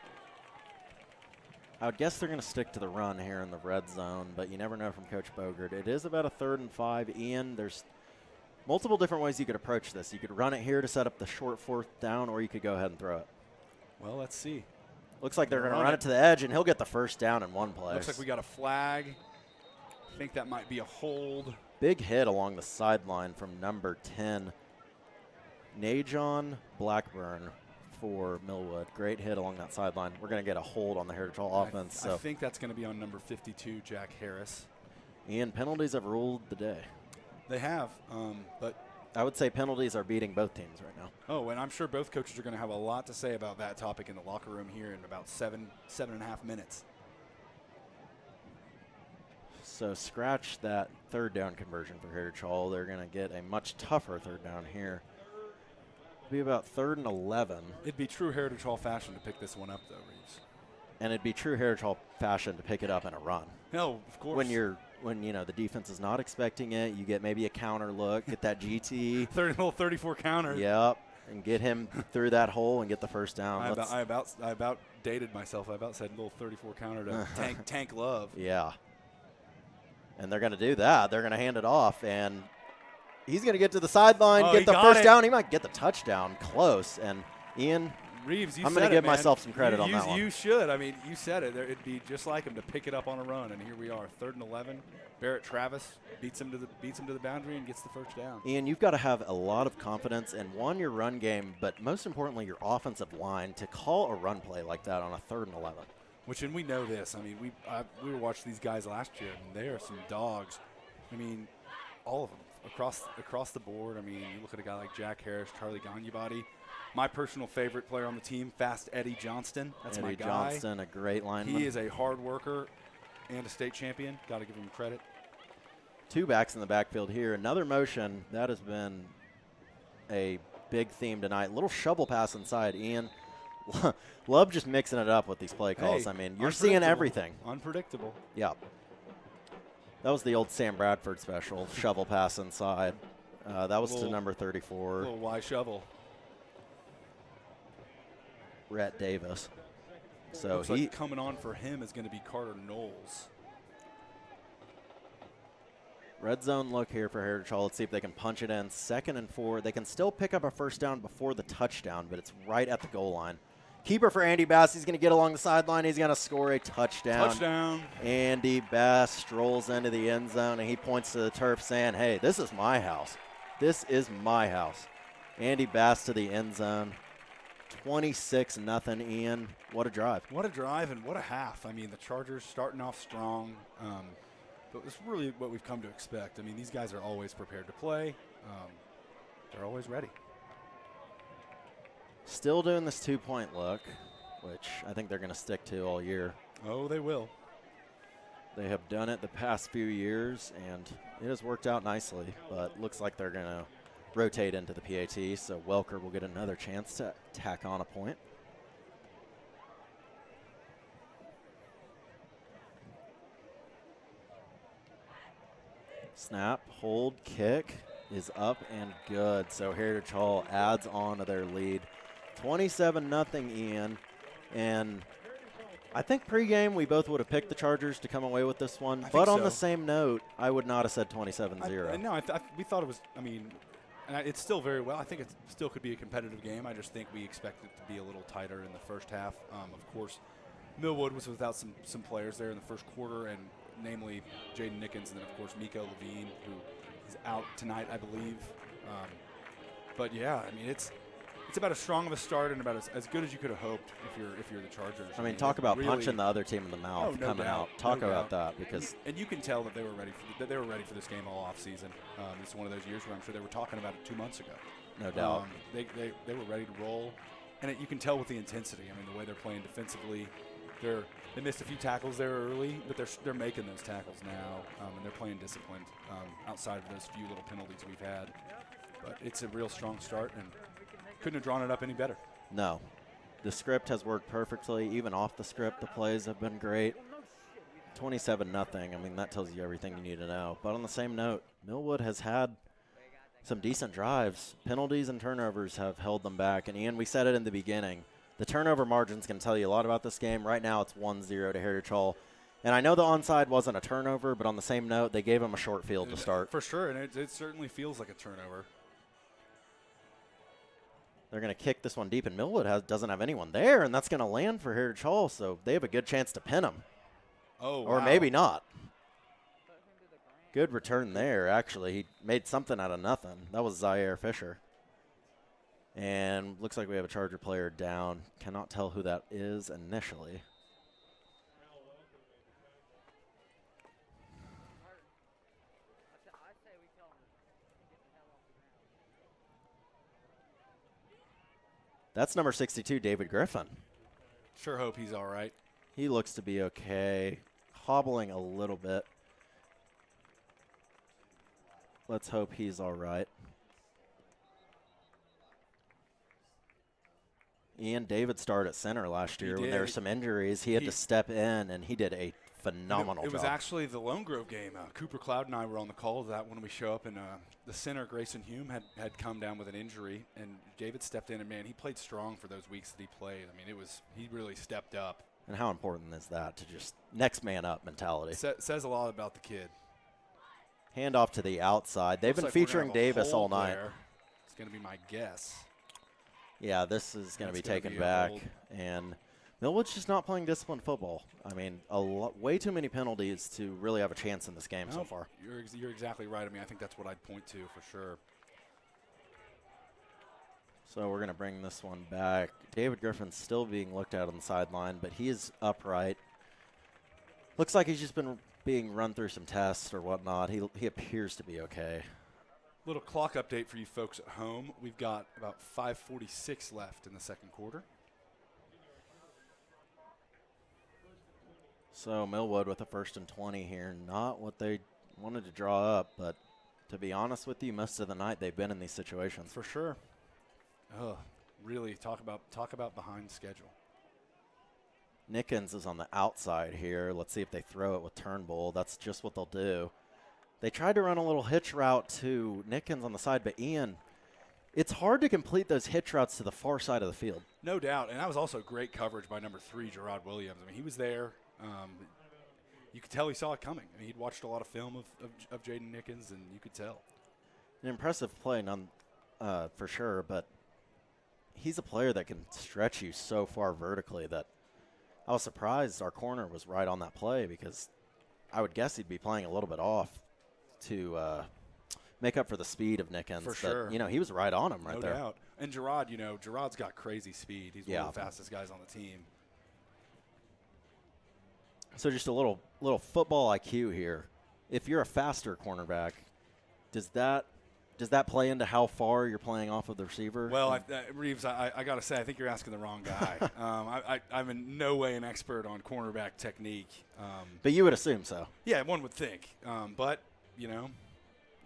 I would guess they're going to stick to the run here in the red zone, but you never know from Coach Bogert. It is about a 3rd and 5. Ian, there's multiple different ways you could approach this. You could run it here to set up the short 4th down, or you could go ahead and throw it. Well, let's see. Looks like they're going to run it to the edge, and he'll get the first down in one play. Looks like we got a flag. I think that might be a hold. Big hit along the sideline from number 10, Najon Blackburn for Millwood. Great hit along that sideline. We're going to get a hold on the Heritage Hall offense. I think that's going to be on number 52, Jack Harris. And penalties have ruled the day. They have, but I would say penalties are beating both teams right now. Oh, and I'm sure both coaches are going to have a lot to say about that topic in the locker room here in about 7.5 minutes. So scratch that 3rd down conversion for Heritage Hall. They're going to get a much tougher 3rd down here. It'll be about 3rd and 11. It'd be true Heritage Hall fashion to pick this one up, though, Reeves. And it'd be true Heritage Hall fashion to pick it up in a run. No, of course. When the defense is not expecting it, you get maybe a counter look, get that GT. Little 34 counter. Yep, and get him through that hole and get the first down. I about dated myself. I about said little 34 counter to tank love. Yeah. And they're going to do that. They're going to hand it off, and he's going to get to the sideline, get the first down. He might get the touchdown. Close. And Ian, Reeves, I'm going to give myself some credit on that one. You should. I mean, you said it. It'd be just like him to pick it up on a run, and here we are, 3rd and 11. Barrett Travis beats him to the boundary and gets the first down. Ian, you've got to have a lot of confidence in, one, your run game, but most importantly, your offensive line to call a run play like that on a 3rd and 11. And we know this. I mean, we were watching these guys last year, and they are some dogs. I mean, all of them across the board. I mean, you look at a guy like Jack Harris, Charlie Ganyabody. My personal favorite player on the team, Fast Eddie Johnston. That's my guy. Eddie Johnston, a great lineman. He is a hard worker and a state champion. Got to give him credit. 2 backs in the backfield here. Another motion. That has been a big theme tonight. Little shovel pass inside. Ian, love just mixing it up with these play calls. Hey, I mean, you're seeing everything. Unpredictable. Yeah. That was the old Sam Bradford special, shovel pass inside. That was to number 34. Little Y shovel. Rhett Davis. So Looks like coming on for him is going to be Carter Knowles. Red zone look here for Heritage Hall. Let's see if they can punch it in. 2nd and 4. They can still pick up a first down before the touchdown, but it's right at the goal line. Keeper for Andy Bass. He's going to get along the sideline. He's going to score a touchdown. Touchdown. Andy Bass strolls into the end zone, and he points to the turf saying, hey, this is my house. This is my house. Andy Bass to the end zone. 26-0, Ian. What a drive. What a drive and what a half. I mean, the Chargers starting off strong. But it's really what we've come to expect. I mean, these guys are always prepared to play. They're always ready. Still doing this 2-point look, which I think they're going to stick to all year. Oh, they will. They have done it the past few years, and it has worked out nicely. But looks like they're going to rotate into the PAT, so Welker will get another chance to tack on a point. Snap, hold, kick is up and good. So Heritage Hall adds on to their lead. 27-0, Ian. And I think pregame we both would have picked the Chargers to come away with this one. But on the same note, I would not have said 27-0. No, we thought it was, I mean, it's still very well. I think it still could be a competitive game. I just think we expect it to be a little tighter in the first half. Of course, Millwood was without some players there in the first quarter, and namely Jaden Nickens, and then, of course, Miko Levine, who is out tonight, I believe. But, yeah, I mean, it's about as strong of a start and about as good as you could have hoped if you're the Chargers. I mean, talk about really punching the other team in the mouth coming out. Talk about that, because and you can tell that they were ready for this game all off season. It's one of those years where I'm sure they were talking about it 2 months ago. No doubt. They were ready to roll, and you can tell with the intensity. I mean, the way they're playing defensively. They missed a few tackles there early, but they're making those tackles now, and they're playing disciplined outside of those few little penalties we've had. But it's a real strong start, and couldn't have drawn it up any better. No. The script has worked perfectly. Even off the script, the plays have been great. 27-0. I mean, that tells you everything you need to know. But on the same note, Millwood has had some decent drives. Penalties and turnovers have held them back. And, Ian, we said it in the beginning. The turnover margins can tell you a lot about this game. Right now it's 1-0 to Heritage Hall. And I know the onside wasn't a turnover, but on the same note, they gave him a short field to start. For sure, and it certainly feels like a turnover. They're going to kick this one deep, and Millwood doesn't have anyone there, and that's going to land for Heritage Hall, so they have a good chance to pin him. Oh, or wow. maybe not. Good return there, actually. He made something out of nothing. That was Zaire Fisher. And looks like we have a Charger player down. Cannot tell who that is initially. That's number 62, David Griffin. Sure hope he's all right. He looks to be okay. Hobbling a little bit. Let's hope he's all right. Ian David started at center last year when there were some injuries. He had to step in, and he did a phenomenal job. It was actually the Lone Grove game. Cooper Cloud and I were on the call of that when we show up, and the center, Grayson Hume, had come down with an injury, and David stepped in, and, man, he played strong for those weeks that he played. I mean, he really stepped up. And how important is that to just next man up mentality? Says a lot about the kid. Handoff to the outside. They've been featuring Davis all night. It's going to be my guess. Yeah, this is going to be taken back. And Millwood's just not playing disciplined football. I mean, way too many penalties to really have a chance in this game so far. You're exactly right. I mean, I think that's what I'd point to for sure. So we're going to bring this one back. David Griffin's still being looked at on the sideline, but he is upright. Looks like he's just been being run through some tests or whatnot. He appears to be okay. Little clock update for you folks at home. We've got about 5:46 left in the second quarter. So Millwood with a 1st and 20 here. Not what they wanted to draw up, but to be honest with you, most of the night they've been in these situations. For sure. Really talk about behind schedule. Nickens is on the outside here. Let's see if they throw it with Turnbull. That's just what they'll do. They tried to run a little hitch route to Nickens on the side, but Ian, it's hard to complete those hitch routes to the far side of the field. No doubt, and that was also great coverage by number 3, Gerard Williams. I mean, he was there. You could tell he saw it coming. I mean, he'd watched a lot of film of Jaden Nickens, and you could tell. An impressive play, for sure, but he's a player that can stretch you so far vertically that I was surprised our corner was right on that play because I would guess he'd be playing a little bit off to make up for the speed of Nickens. For sure. But, he was right on him right there. No doubt. And Gerard, Gerard's got crazy speed. He's one of the fastest guys on the team. So just a little football IQ here. If you're a faster cornerback, does that play into how far you're playing off of the receiver? Well, Reeves, I got to say, I think you're asking the wrong guy. I'm in no way an expert on cornerback technique. But you would assume so. Yeah, one would think. But,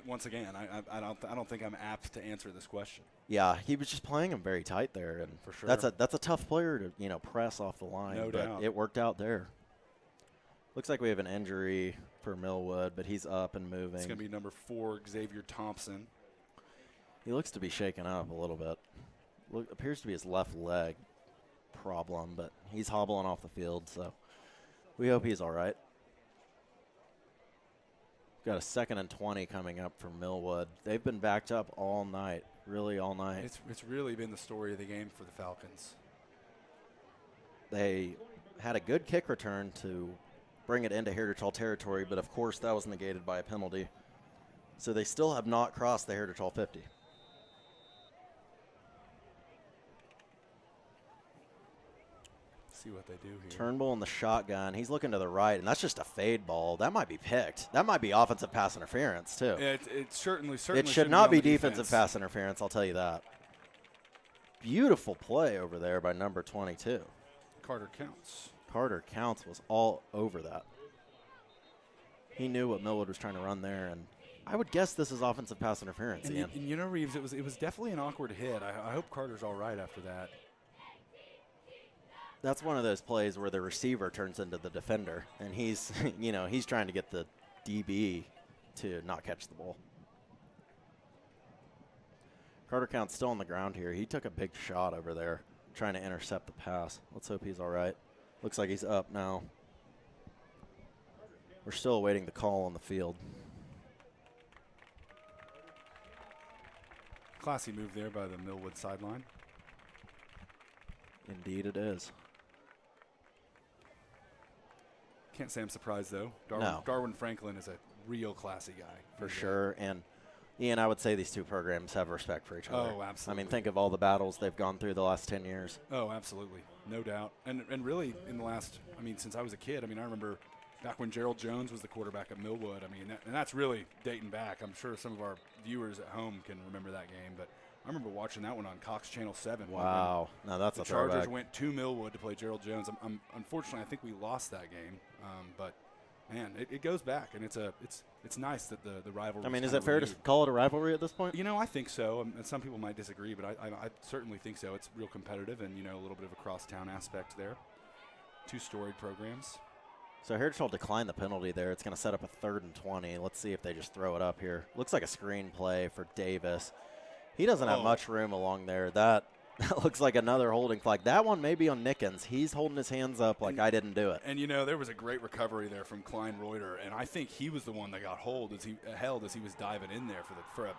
once again, I don't think I'm apt to answer this question. Yeah, he was just playing him very tight there. And for sure. That's a tough player to, press off the line. No doubt. It worked out there. Looks like we have an injury for Millwood, but he's up and moving. It's going to be number 4, Xavier Thompson. He looks to be shaken up a little bit. Appears to be his left leg problem, but he's hobbling off the field, so we hope he's all right. Got a 2nd and 20 coming up for Millwood. They've been backed up all night, really all night. It's really been the story of the game for the Falcons. They had a good kick return to bring it into Heritage Hall territory, but of course that was negated by a penalty. So they still have not crossed the Heritage Hall 50. See what they do here. Turnbull in the shotgun. He's looking to the right, and that's just a fade ball. That might be picked. That might be offensive pass interference, too. It certainly It should not be defensive pass interference, I'll tell you that. Beautiful play over there by number 22. Carter Counts. Carter Counts was all over that. He knew what Millwood was trying to run there, and I would guess this is offensive pass interference, Ian. And Reeves, it was definitely an awkward hit. I hope Carter's all right after that. That's one of those plays where the receiver turns into the defender, and he's, he's trying to get the DB to not catch the ball. Carter Count's still on the ground here. He took a big shot over there trying to intercept the pass. Let's hope he's all right. Looks like he's up now. We're still awaiting the call on the field. Classy move there by the Millwood sideline. Indeed it is. Can't say I'm surprised, though. No. Darwin Franklin is a real classy guy. For sure. And, Ian, I would say these two programs have respect for each other. Oh, absolutely. I mean, think of all the battles they've gone through the last 10 years. Oh, absolutely. No doubt. And really, in the last, since I was a kid, I remember back when Gerald Jones was the quarterback at Millwood. And that's really dating back. I'm sure some of our viewers at home can remember that game. But I remember watching that one on Cox Channel 7. Wow. Now that's a throwback. The Chargers throwback. went to Millwood to play Gerald Jones. Unfortunately, I think we lost that game. But man, it goes back, and it's nice that the rivalry. Is it fair to call it a rivalry at this point? I think so. And some people might disagree, but I certainly think so. It's real competitive, and a little bit of a crosstown aspect there. Two storied programs. So Heritage Hall declined the penalty there. It's going to set up a 3rd and 20. Let's see if they just throw it up here. Looks like a screen play for Davis. He doesn't have much room along there. That looks like another holding flag. That one may be on Nickens. He's holding his hands up like I didn't do it. And, there was a great recovery there from Klein Reuter, and I think he was the one that got held as he was diving in there for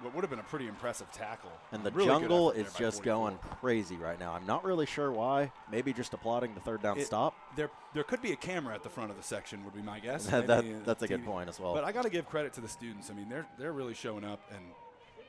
what would have been a pretty impressive tackle. And the really jungle is just going crazy right now. I'm not really sure why. Maybe just applauding the 3rd down stop. There could be a camera at the front of the section would be my guess. That's a good point as well. But I got to give credit to the students. They're really showing up, and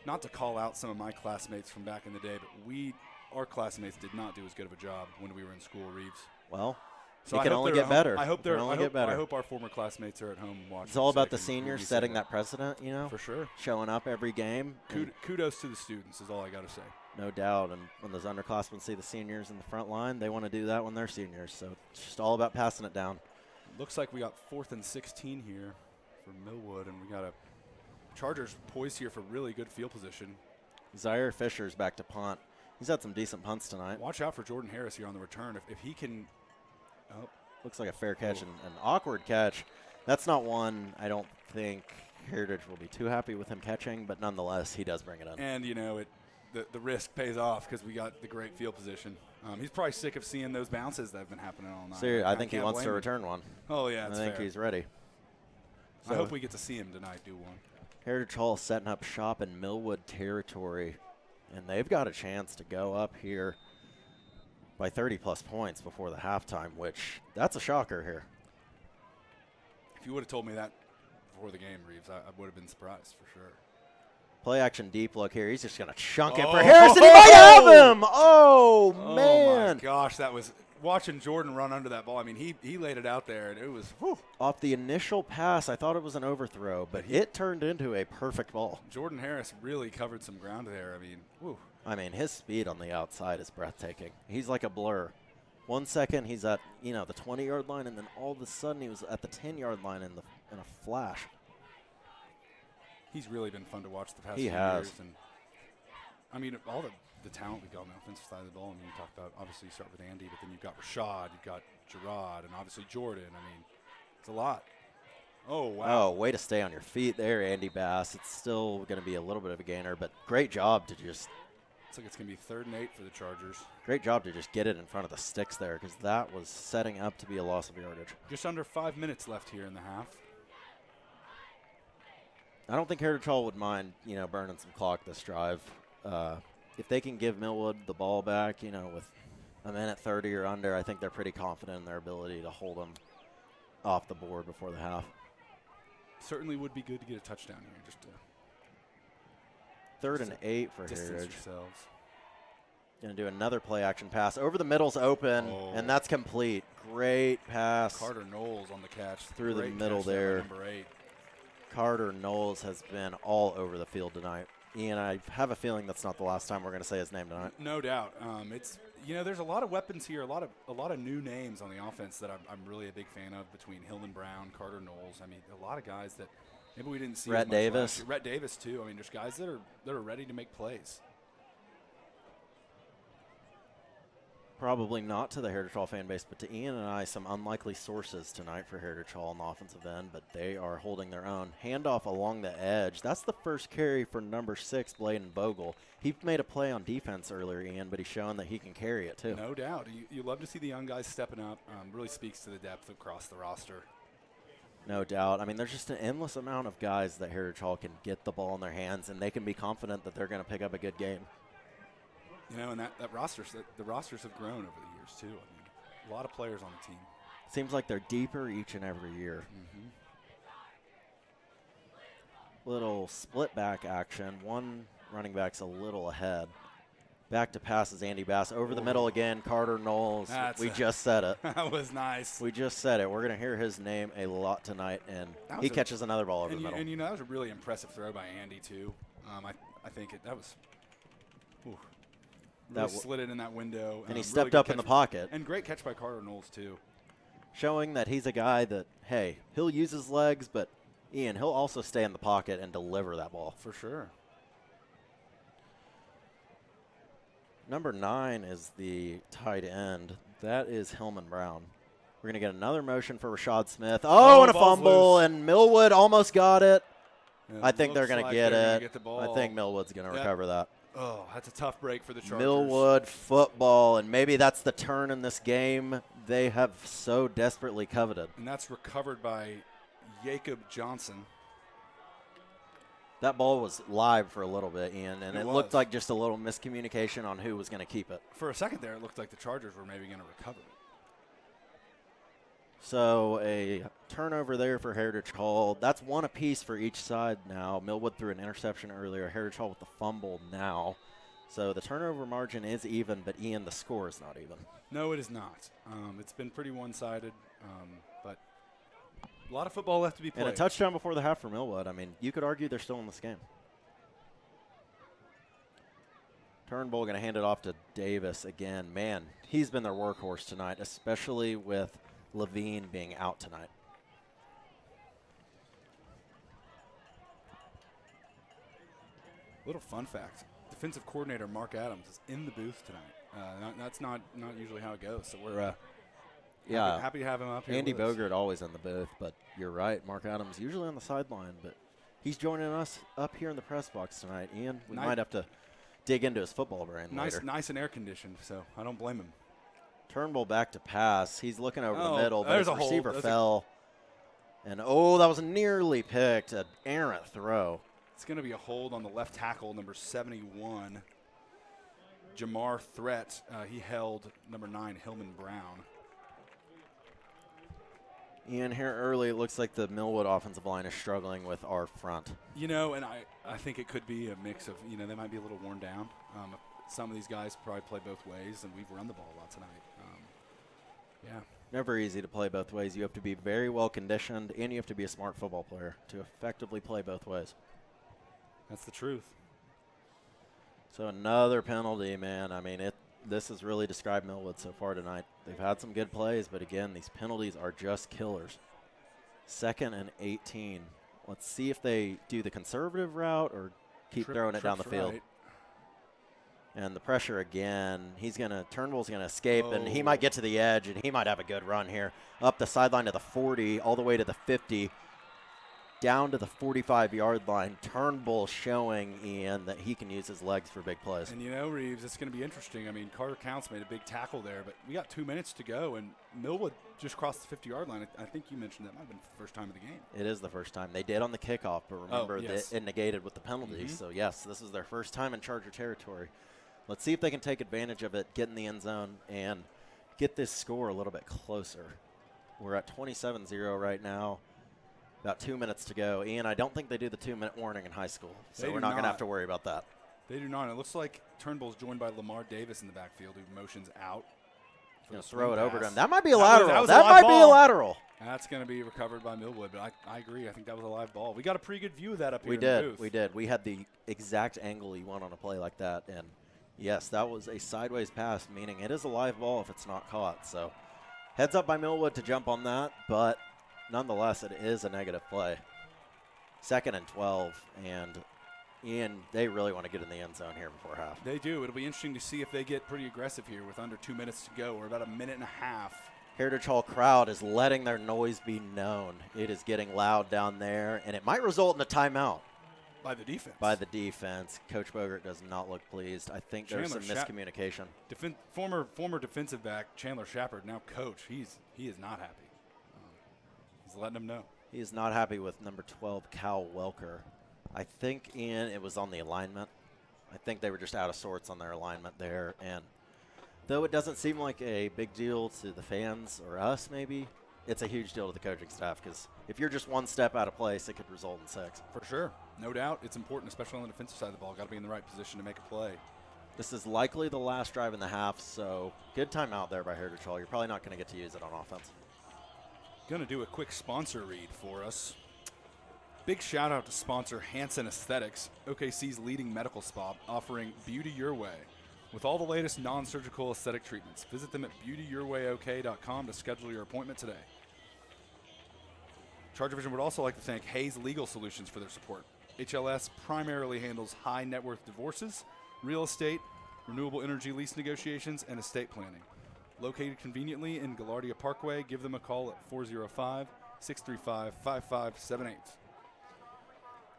not to call out some of my classmates from back in the day, but our classmates did not do as good of a job when we were in school, Reeves. Well, so it can only get better. I hope our former classmates are at home watching. It's all about the seniors setting that precedent, For sure. Showing up every game. Kudos to the students is all I got to say. No doubt. And when those underclassmen see the seniors in the front line, they want to do that when they're seniors. So it's just all about passing it down. Looks like we got 4th and 16 here for Millwood, and we got a Chargers poised here for really good field position. Zaire Fisher's back to punt. He's had some decent punts tonight. Watch out for Jordan Harris here on the return. If he can – looks like a fair catch and an awkward catch. That's not one I don't think Heritage will be too happy with him catching, but nonetheless, he does bring it in. And, the risk pays off because we got the great field position. He's probably sick of seeing those bounces that have been happening all night. Seriously, I think he wants to return one. Oh, yeah, I think he's ready. I hope we get to see him tonight do one. Heritage Hall setting up shop in Millwood territory, and they've got a chance to go up here by 30-plus points before the halftime, which that's a shocker here. If you would have told me that before the game, Reeves, I would have been surprised for sure. Play action deep look here. He's just going to chunk it for Harrison. He might have him. Oh, man. Oh, my gosh. That was watching Jordan run under that ball. He laid it out there, and it was whew. Off the initial pass, I thought it was an overthrow, but it turned into a perfect ball. Jordan Harris really covered some ground there. Whew. His speed on the outside is breathtaking. He's like a blur. 1 second, he's at the 20-yard line, and then all of a sudden he was at the 10-yard line in a flash. He's really been fun to watch the past few years. And all the talent we got on the offensive side of the ball. You talk about, obviously, you start with Andy, but then you've got Rashad, you've got Gerard, and obviously Jordan. It's a lot. Oh, wow. Oh, way to stay on your feet there, Andy Bass. It's still going to be a little bit of a gainer, but great job to just – looks like it's going to be 3rd and 8 for the Chargers. Great job to just get it in front of the sticks there, because that was setting up to be a loss of yardage. Just under 5 minutes left here in the half. I don't think Heritage Hall would mind, burning some clock this drive. If they can give Millwood the ball back, with a minute 30 or under, I think they're pretty confident in their ability to hold them off the board before the half. Certainly would be good to get a touchdown here. Just to 3rd and 8 for Heritage. Yourselves. Going to do another play action pass. Over the middle's open, and that's complete. Great pass. Carter Knowles on the catch. Through the middle there. Number 8. Carter Knowles has been all over the field tonight. Ian, I have a feeling that's not the last time we're going to say his name tonight. No doubt. It's there's a lot of weapons here, a lot of new names on the offense that I'm really a big fan of between Hillman Brown, Carter Knowles. A lot of guys that maybe we didn't see. Rhett Davis. Rhett Davis too. There's guys that are ready to make plays. Probably not to the Heritage Hall fan base, but to Ian and I, some unlikely sources tonight for Heritage Hall on the offensive end, but they are holding their own. Handoff along the edge. That's the first carry for number 6, Bladen Bogle. He made a play on defense earlier, Ian, but he's showing that he can carry it too. No doubt. You love to see the young guys stepping up. Really speaks to the depth across the roster. No doubt. I mean, there's just an endless amount of guys that Heritage Hall can get the ball in their hands, and they can be confident that they're going to pick up a good game. You know, and the rosters have grown over the years too. I mean, a lot of players on the team. Seems like they're deeper each and every year. Little split back action. One running back's a little ahead. Back to passes, Andy Bass. Over the middle again, Carter Knowles. We just said it. That was nice. We just said it. We're going to hear his name a lot tonight, and he catches another ball over the middle. And, you know, that was a really impressive throw by Andy, too. I think that was really slid it in that window. And he stepped up in the pocket. And great catch by Carter Knowles, too. Showing that he's a guy that, hey, he'll use his legs, but, Ian, he'll also stay in the pocket and deliver that ball. For sure. Number 9 is the tight end. That is Hillman Brown. We're going to get another motion for Rashad Smith. Oh, and a fumble, and Millwood almost got it. Yeah, I think they're going to get it. Get the ball. I think Millwood's going to recover that. Oh, that's a tough break for the Chargers. Millwood football, and maybe that's the turn in this game they have so desperately coveted. And that's recovered by Jacob Johnson. That ball was live for a little bit, Ian, and it looked like just a little miscommunication on who was going to keep it. For a second there, it looked like the Chargers were maybe going to recover it. So a turnover there for Heritage Hall. That's one apiece for each side now. Millwood threw an interception earlier. Heritage Hall with the fumble now. So the turnover margin is even, but Ian, the score is not even. No, it is not. It's been pretty one-sided, but a lot of football left to be played. And a touchdown before the half for Millwood. I mean, you could argue they're still in this game. Turnbull going to hand it off to Davis again. Man, he's been their workhorse tonight, especially with Levine being out tonight. Little fun fact. Defensive coordinator Mark Adams is in the booth tonight. That's not usually how it goes. So we're happy to have him up here. Andy Bogert always in the booth, but you're right. Mark Adams usually on the sideline, but he's joining us up here in the press box tonight. Ian, we might have to dig into his football brain later. Nice and air-conditioned, so I don't blame him. Turnbull back to pass. He's looking over the middle, but his receiver fell. And, that was nearly picked. An errant throw. It's going to be a hold on the left tackle, number 71, Jamar Threat. He held number 9, Hillman Brown. Ian, here early, it looks like the Millwood offensive line is struggling with our front. You know, and I think it could be a mix of, they might be a little worn down. Some of these guys probably play both ways, and we've run the ball a lot tonight. Never easy to play both ways. You have to be very well conditioned, and you have to be a smart football player to effectively play both ways. That's the truth. So another penalty, man. I mean, this has really described Millwood so far tonight. They've had some good plays, but again, these penalties are just killers. 2nd and 18. Let's see if they do the conservative route or keep throwing it down the field. Right. And the pressure again. Turnbull's going to escape, and he might get to the edge, and he might have a good run here. Up the sideline to the 40, all the way to the 50, down to the 45-yard line. Turnbull showing Ian that he can use his legs for big plays. And, Reeves, it's going to be interesting. I mean, Carter Counts made a big tackle there, but we got 2 minutes to go, and Millwood just crossed the 50-yard line. I think you mentioned that might have been the first time of the game. It is the first time. They did on the kickoff, but remember, it negated with the penalties. So, yes, this is their first time in Charger territory. Let's see if they can take advantage of it, get in the end zone, and get this score a little bit closer. We're at 27-0 right now. About 2 minutes to go. Ian, I don't think they do the 2-minute warning in high school, so we're not going to have to worry about that. They do not. It looks like Turnbull's joined by Lamar Davis in the backfield, who motions out. Throw it over to him. That might be a lateral. That might be a lateral. That's going to be recovered by Millwood, but I agree. I think that was a live ball. We got a pretty good view of that up here in the booth. We did. We had the exact angle you want on a play like that, and yes, that was a sideways pass, meaning it is a live ball if it's not caught. So heads up by Millwood to jump on that, but nonetheless, it is a negative play. 2nd and 12, and Ian, they really want to get in the end zone here before half. They do. It'll be interesting to see if they get pretty aggressive here with under 2 minutes to go, or about a minute and a half. Heritage Hall crowd is letting their noise be known. It is getting loud down there, and it might result in a timeout. By the defense. By the defense. Coach Bogert does not look pleased. I think there's some miscommunication. Former defensive back Chandler Shepard, now coach, he is not happy. He's letting them know. He is not happy with number 12, Cal Welker. I think, Ian, it was on the alignment. I think they were just out of sorts on their alignment there. And though it doesn't seem like a big deal to the fans or us maybe, it's a huge deal to the coaching staff because if you're just one step out of place, it could result in 6. For sure. No doubt. It's important, especially on the defensive side of the ball. Got to be in the right position to make a play. This is likely the last drive in the half, so good timeout there by Heritage Hall. You're probably not going to get to use it on offense. Going to do a quick sponsor read for us. Big shout out to sponsor Hansen Aesthetics, OKC's leading medical spa, offering Beauty Your Way. With all the latest non-surgical aesthetic treatments, visit them at beautyyourwayok.com to schedule your appointment today. ChargerVision would also like to thank Hayes Legal Solutions for their support. HLS primarily handles high net worth divorces, real estate, renewable energy lease negotiations, and estate planning. Located conveniently in Gaillardia Parkway, give them a call at 405-635-5578.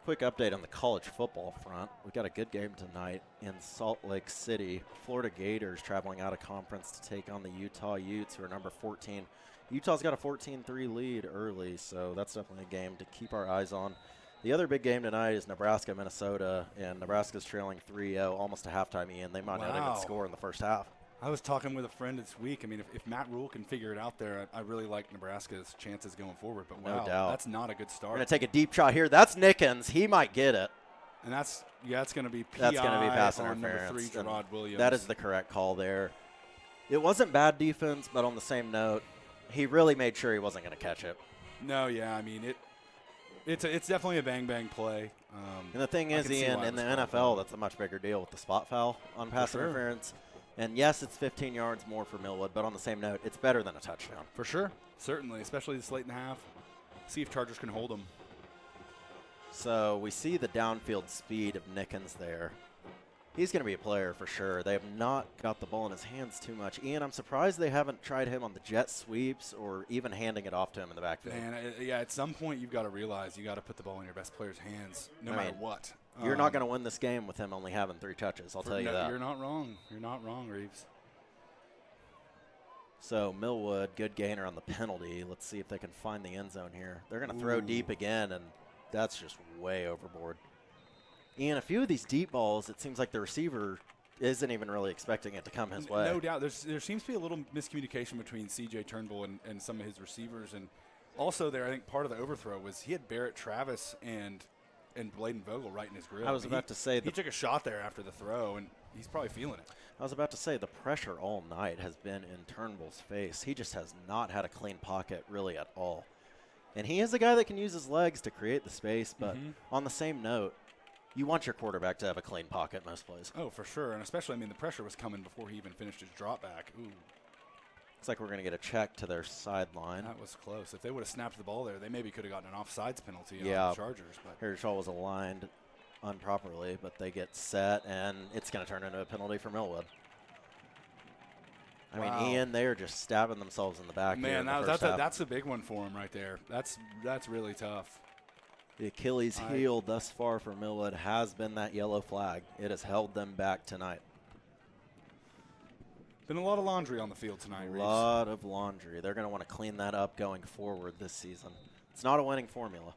Quick update on the college football front. We got a good game tonight in Salt Lake City. Florida Gators traveling out of conference to take on the Utah Utes, who are number 14. Utah's got a 14-3 lead early, so that's definitely a game to keep our eyes on. The other big game tonight is Nebraska-Minnesota, and Nebraska's trailing 3-0, almost a halftime, Ian. They might not even score in the first half. I was talking with a friend this week. I mean, if Matt Rule can figure it out there, I really like Nebraska's chances going forward. But wow, no doubt. That's not a good start. We're going to take a deep shot here. That's Nickens. He might get it. And that's going to be PI that's going to be pass on interference. number 3, Gerard Williams. That is the correct call there. It wasn't bad defense, but on the same note, he really made sure he wasn't going to catch it. No, yeah, I mean it's definitely a bang play. And the thing is, Ian, in the NFL, that's a much bigger deal with the spot foul on pass interference. And yes, it's 15 yards more for Millwood, but on the same note, it's better than a touchdown. For sure, certainly, especially this late in the half. See if Chargers can hold them. So we see the downfield speed of Nickens there. He's going to be a player for sure. They have not got the ball in his hands too much. Ian, I'm surprised they haven't tried him on the jet sweeps or even handing it off to him in the backfield. Man, yeah, at some point you've got to realize you got to put the ball in your best player's hands no matter what. You're not going to win this game with him only having 3 touches, I'll tell you that. You're not wrong. You're not wrong, Reeves. So Millwood, good gainer on the penalty. Let's see if they can find the end zone here. They're going to throw deep again, and that's just way overboard. Ian, a few of these deep balls, it seems like the receiver isn't even really expecting it to come his way. No doubt. There seems to be a little miscommunication between C.J. Turnbull and some of his receivers. And also there, I think part of the overthrow was he had Barrett Travis and Bladen Vogel right in his grill. I was about to say he took a shot there after the throw, and he's probably feeling it. I was about to say the pressure all night has been in Turnbull's face. He just has not had a clean pocket really at all. And he is a guy that can use his legs to create the space, but on the same note, you want your quarterback to have a clean pocket most plays. Oh, for sure, and especially, I mean, the pressure was coming before he even finished his drop back. Ooh. Looks like we're going to get a check to their sideline. That was close. If they would have snapped the ball there, they maybe could have gotten an offsides penalty on the Chargers. But Heritage Hall was aligned improperly, but they get set, and it's going to turn into a penalty for Millwood. I mean, Ian, they are just stabbing themselves in the back. Man, that's a big one for them right there. That's really tough. The Achilles heel thus far for Millwood has been that yellow flag. It has held them back tonight. Been a lot of laundry on the field tonight, Reeves. A lot of laundry. They're going to want to clean that up going forward this season. It's not a winning formula.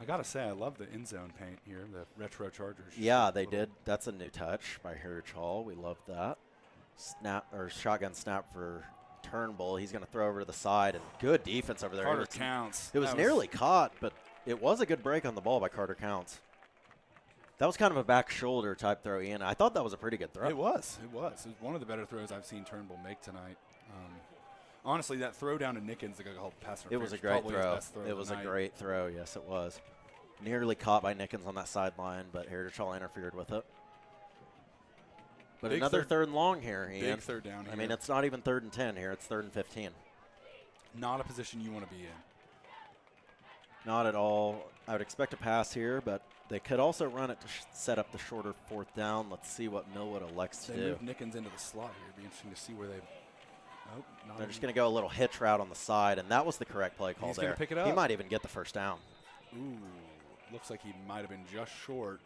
I got to say, I love the end zone paint here, the retro Chargers. Yeah, they did. That's a new touch by Heritage Hall. We love that. Shotgun snap for Turnbull. He's going to throw over to the side, and good defense over there. Carter Counts. It was nearly caught, but it was a good break on the ball by Carter Counts. That was kind of a back shoulder type throw, Ian. I thought that was a pretty good throw. It was. It was one of the better throws I've seen Turnbull make tonight. Honestly, that throw down to Nickens, the pass interference, it was a great throw. It was a great throw. Yes, it was. Nearly caught by Nickens on that sideline, but Heritage Hall interfered with it. But big another third and long here, Ian. Big third down here. I mean, it's not even 3rd and 10 here. It's 3rd and 15. Not a position you want to be in. Not at all. I would expect a pass here, but They could also run it to set up the shorter 4th down. Let's see what Millwood elects to They do. move Nickens into the slot here. It'd be interesting to see where they. Oh, not They're just going to go a little hitch route on the side, and that was the correct play call He's there. gonna pick it He up. might even get the first down. Ooh, looks like he might have been just short.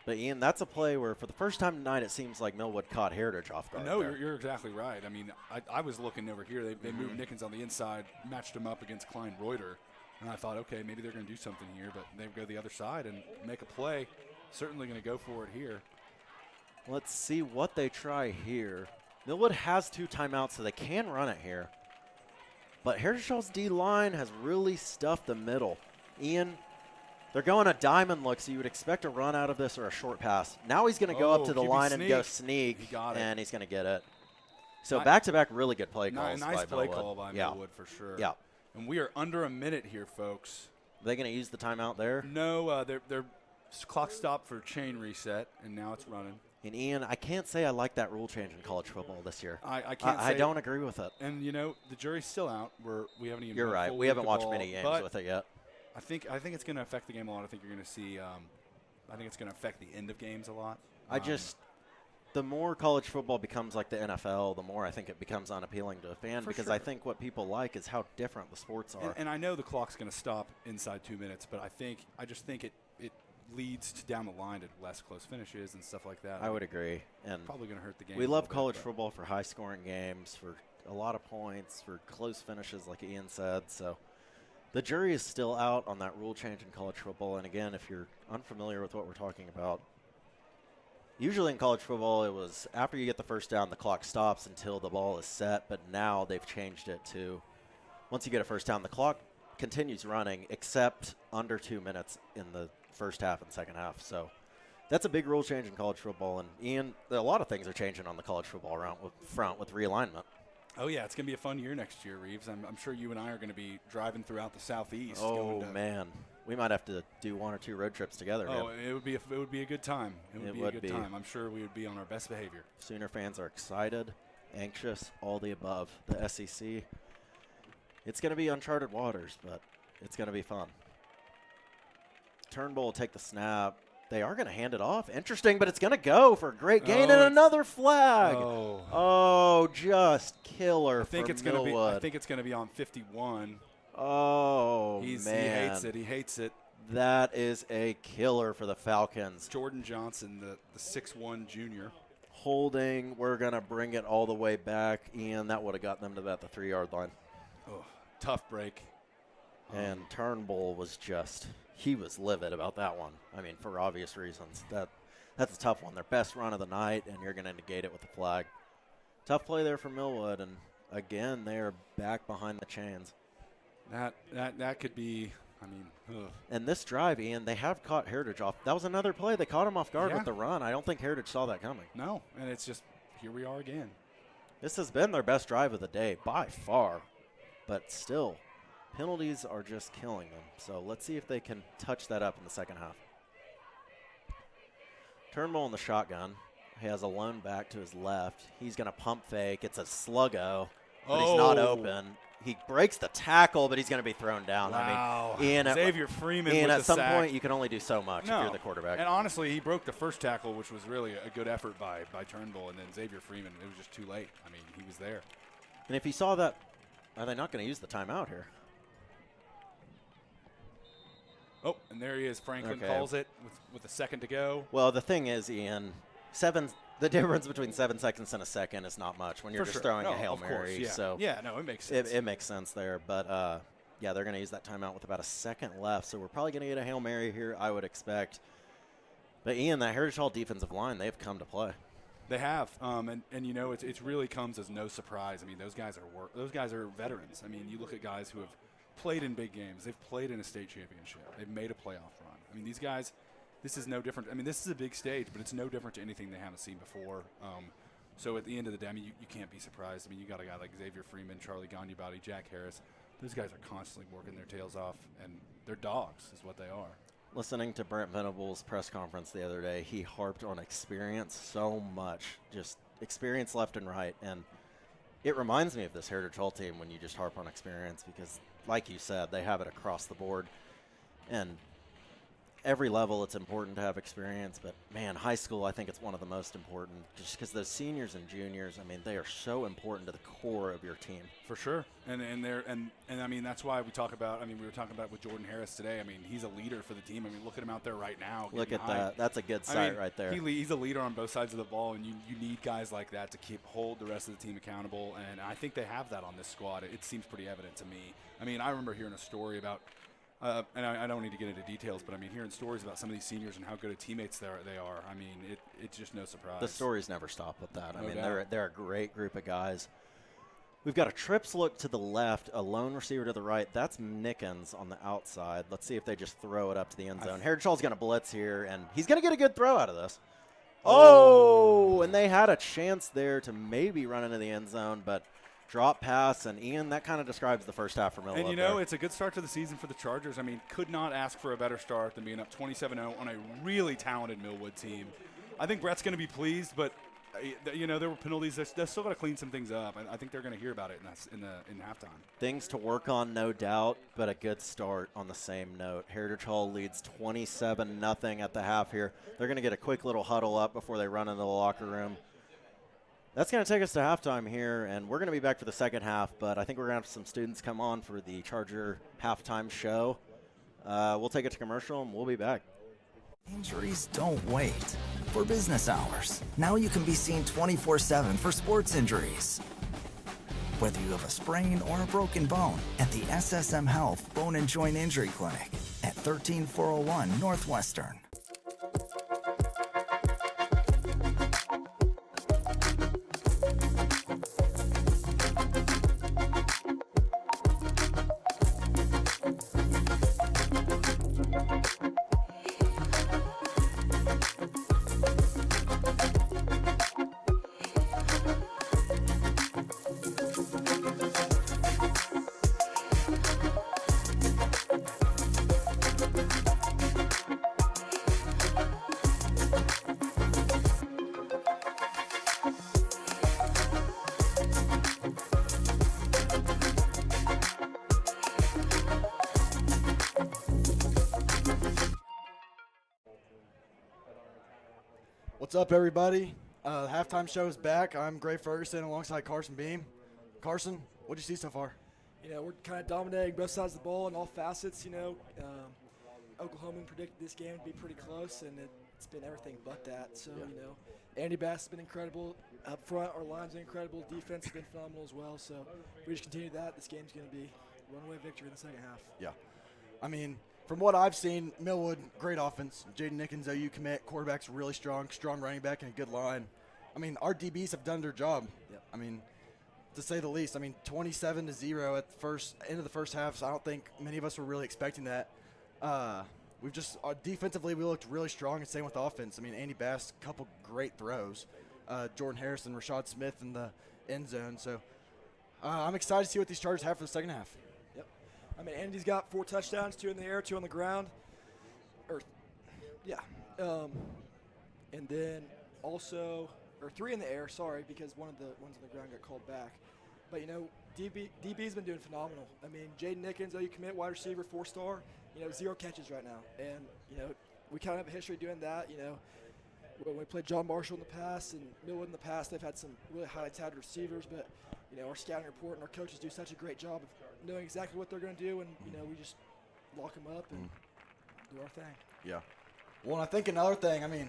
But, Ian, that's a play where for the first time tonight it seems like Millwood caught Heritage off guard. No, there. you're exactly right. I mean, I was looking over here. They moved Nickens on the inside, matched him up against Klein Reuter. And I thought, okay, maybe they're going to do something here. But they go the other side and make a play. Certainly going to go for it here. Let's see what they try here. Millwood has 2 timeouts, so they can run it here. But Heritage Hall's D-line has really stuffed the middle. Ian, they're going a diamond look, so you would expect a run out of this or a short pass. Now he's going to go up to the QB line and go sneak. sneak, He got it. and he's going to get it. So back-to-back really good play calls Nice by play Millwood. call by Yeah. Millwood for sure. Yeah. And we are under a minute here, folks. Are they going to use the timeout there? No, their clock stopped for chain reset, and now it's running. And, Ian, I can't say I like that rule change in college football this year. I can't I say. don't agree with it. And, you know, the jury's still out. We haven't even. You're right. fully We haven't looked at watched the many ball, games but with it yet. I think it's going to affect the game a lot. I think you're going to see. I think it's going to affect the end of games a lot. The more college football becomes like the NFL, the more I think it becomes unappealing to a fan For because sure. I think what people like is how different the sports are. And I know the clock's going to stop inside 2 minutes, but I just think it leads to down the line to less close finishes and stuff like that. I would agree. And Probably going to hurt the game. we a love little bit, college but- football for high-scoring games, for a lot of points, for close finishes, like Ian said. So the jury is still out on that rule change in college football. And again, if you're unfamiliar with what we're talking about, usually in college football, it was after you get the first down, the clock stops until the ball is set. But now they've changed it to once you get a first down, the clock continues running except under 2 minutes in the first half and second half. So that's a big rule change in college football. And, Ian, a lot of things are changing on the college football front with realignment. Oh, yeah, it's going to be a fun year next year, Reeves. I'm sure you and I are going to be driving throughout the Southeast. Oh, man. We might have to do 1 or 2 road trips together. Oh, man. it would be a good time. It would be a good time. I'm sure we would be on our best behavior. Sooner fans are excited, anxious, all the above. The SEC, it's going to be uncharted waters, but it's going to be fun. Turnbull will take the snap. They are going to hand it off. Interesting, but it's going to go for a great gain and another flag. Oh, just killer for Millwood. I think it's going to be on 51. Oh, He man. hates it. He hates it. That is a killer for the Falcons. Jordan Johnson, the 6'1 junior. Holding. We're going to bring it all the way back. Ian, that would have got them to about the 3-yard line. Oh, tough break. And Turnbull was he was livid about that one. I mean, for obvious reasons. That's a tough one. Their best run of the night, and you're going to negate it with a flag. Tough play there for Millwood, and again, they are back behind the chains. That could be, I mean, ugh. And this drive, Ian, they have caught Heritage off. That was another play. They caught him off guard with the run. I don't think Heritage saw that coming. No, and it's just, here we are again. This has been their best drive of the day by far, but still, penalties are just killing them. So let's see if they can touch that up in the second half. Turnbull in the shotgun. He has a lone back to his left. He's going to pump fake. It's a sluggo, but he's not open. He breaks the tackle, but he's going to be thrown down. Wow. I mean, Ian, Xavier Freeman Ian, with at the some sack. point, you can only do so much if you're the quarterback. And honestly, he broke the first tackle, which was really a good effort by Turnbull, and then Xavier Freeman, it was just too late. I mean, he was there. And if he saw that, are they not going to use the timeout here? Oh, and there he is. Franklin calls it with a second to go. Well, the thing is, Ian, the difference between 7 seconds and a second is not much when you're just throwing a Hail Mary. Course, yeah. So it makes sense. It makes sense there. But, they're going to use that timeout with about a second left. So we're probably going to get a Hail Mary here, I would expect. But, Ian, that Heritage Hall defensive line, they've come to play. They have, and you know, it really comes as no surprise. I mean, those guys are veterans. I mean, you look at guys who have played in big games. They've played in a state championship. They've made a playoff run. I mean, these guys, this is no different. I mean, this is a big stage, but it's no different to anything they haven't seen before. So at the end of the day, I mean, you can't be surprised. I mean, you got a guy like Xavier Freeman, Charlie Gagnabati, Jack Harris. Those guys are constantly working their tails off, and they're dogs is what they are. Listening to Brent Venable's press conference the other day, he harped on experience so much, just experience left and right. And it reminds me of this Heritage Hall team when you just harp on experience because, like you said, they have it across the board. And every level it's important to have experience, but man, high school, I think it's one of the most important, just because those seniors and juniors, I mean, they are so important to the core of your team. For sure. And I mean, that's why we talk about, I mean, we were talking about with Jordan Harris today. I mean, he's a leader for the team. I mean, look at him out there right now. Look at that. That's a good sight right there. He's a leader on both sides of the ball, and you need guys like that to hold the rest of the team accountable. And I think they have that on this squad. It seems pretty evident to me. I mean, I remember hearing a story about, and I don't need to get into details, but I mean, hearing stories about some of these seniors and how good of teammates they are. I mean, it's just no surprise. The stories never stop with that. I mean, doubt. they're a great group of guys. We've got a trips look to the left, a lone receiver to the right. That's Nickens on the outside. Let's see if they just throw it up to the end zone. Herichall's going to blitz here, and he's going to get a good throw out of this. Oh, and they had a chance there to maybe run into the end zone, but drop pass, and Ian, that kind of describes the first half for Millwood. And, you know, it's a good start to the season for the Chargers. I mean, could not ask for a better start than being up 27-0 on a really talented Millwood team. I think Brett's going to be pleased, but, you know, there were penalties. They're still got to clean some things up. I think they're going to hear about it in halftime. Things to work on, no doubt, but a good start on the same note. Heritage Hall leads 27-0 at the half here. They're going to get a quick little huddle up before they run into the locker room. That's going to take us to halftime here, and we're going to be back for the second half, but I think we're going to have some students come on for the Charger halftime show. We'll take it to commercial, and we'll be back. Injuries don't wait. For business hours, now you can be seen 24/7 for sports injuries. Whether you have a sprain or a broken bone, at the SSM Health Bone and Joint Injury Clinic at 13401 Northwestern. What's up, everybody? Halftime show is back. I'm Gray Ferguson alongside Carson Beam. Carson, what'd you see so far? You know, we're kind of dominating both sides of the ball in all facets. You know, Oklahoma predicted this game to be pretty close, and it's been everything but that. So, you know, Andy Bass has been incredible up front. Our line's been incredible. Defense has been phenomenal as well. So if we just continue that, this game's going to be a runaway victory in the second half. Yeah. I mean, from what I've seen, Millwood, great offense. Jaden Nickens, OU commit. Quarterback's really strong running back, and a good line. I mean, our DBs have done their job. Yep. I mean, to say the least. I mean, 27-0 at the end of the first half, so I don't think many of us were really expecting that. Defensively, we looked really strong, and same with offense. I mean, Andy Bass, a couple great throws. Jordan Harrison, Rashad Smith in the end zone. So I'm excited to see what these Chargers have for the second half. I mean, Andy's got 4 touchdowns, 2 in the air, 2 on the ground. And then also, 3 in the air, sorry, because one of the ones on the ground got called back. But, you know, DB's been doing phenomenal. I mean, Jaden Nickens, OU commit, wide receiver, 4-star, you know, 0 catches right now. And, you know, we kind of have a history doing that, you know. When we played John Marshall in the past and Millwood in the past, they've had some really highly touted receivers, but, you know, our scouting report and our coaches do such a great job of knowing exactly what they're going to do, and, you know, we just lock them up and do our thing. Yeah. Well, and I think another thing, I mean,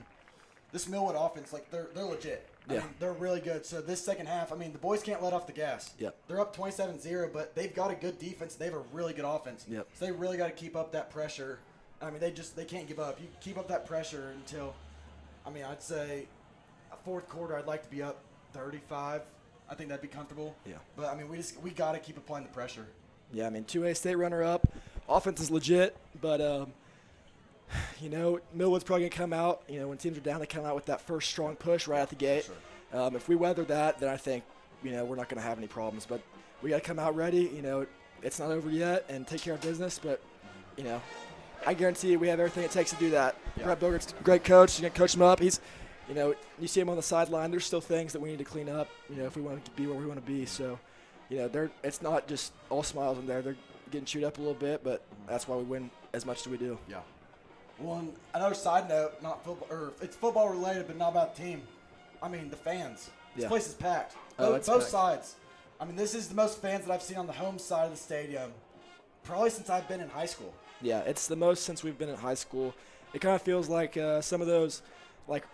this Millwood offense, like, they're legit. I mean, they're really good. So this second half, I mean, the boys can't let off the gas. Yep. They're up 27-0, but they've got a good defense. They have a really good offense. Yep. So they really got to keep up that pressure. I mean, they can't give up. You keep up that pressure until, I mean, I'd say a fourth quarter, I'd like to be up 35. I think that'd be comfortable. Yeah. But, I mean, we got to keep applying the pressure. Yeah, I mean, 2A state runner-up. Offense is legit, but, you know, Millwood's probably going to come out. You know, when teams are down, they come out with that first strong push right out the gate. Sure. If we weather that, then I think, you know, we're not going to have any problems. But we got to come out ready. You know, it's not over yet, and take care of business. But, you know, I guarantee you we have everything it takes to do that. Yeah. Brett Bogart's a great coach. You're going to coach him up. He's, you know, you see him on the sideline. There's still things that we need to clean up, you know, if we want to be where we want to be. So, you know, it's not just all smiles in there. getting chewed up a little bit, but that's why we win as much as we do. Yeah. Well, and another side note, not football, or it's football related, but not about the team. I mean, the fans. This place is packed. Both sides. I mean, this is the most fans that I've seen on the home side of the stadium, probably since I've been in high school. Yeah, it's the most since we've been in high school. It kind of feels like some of those, like,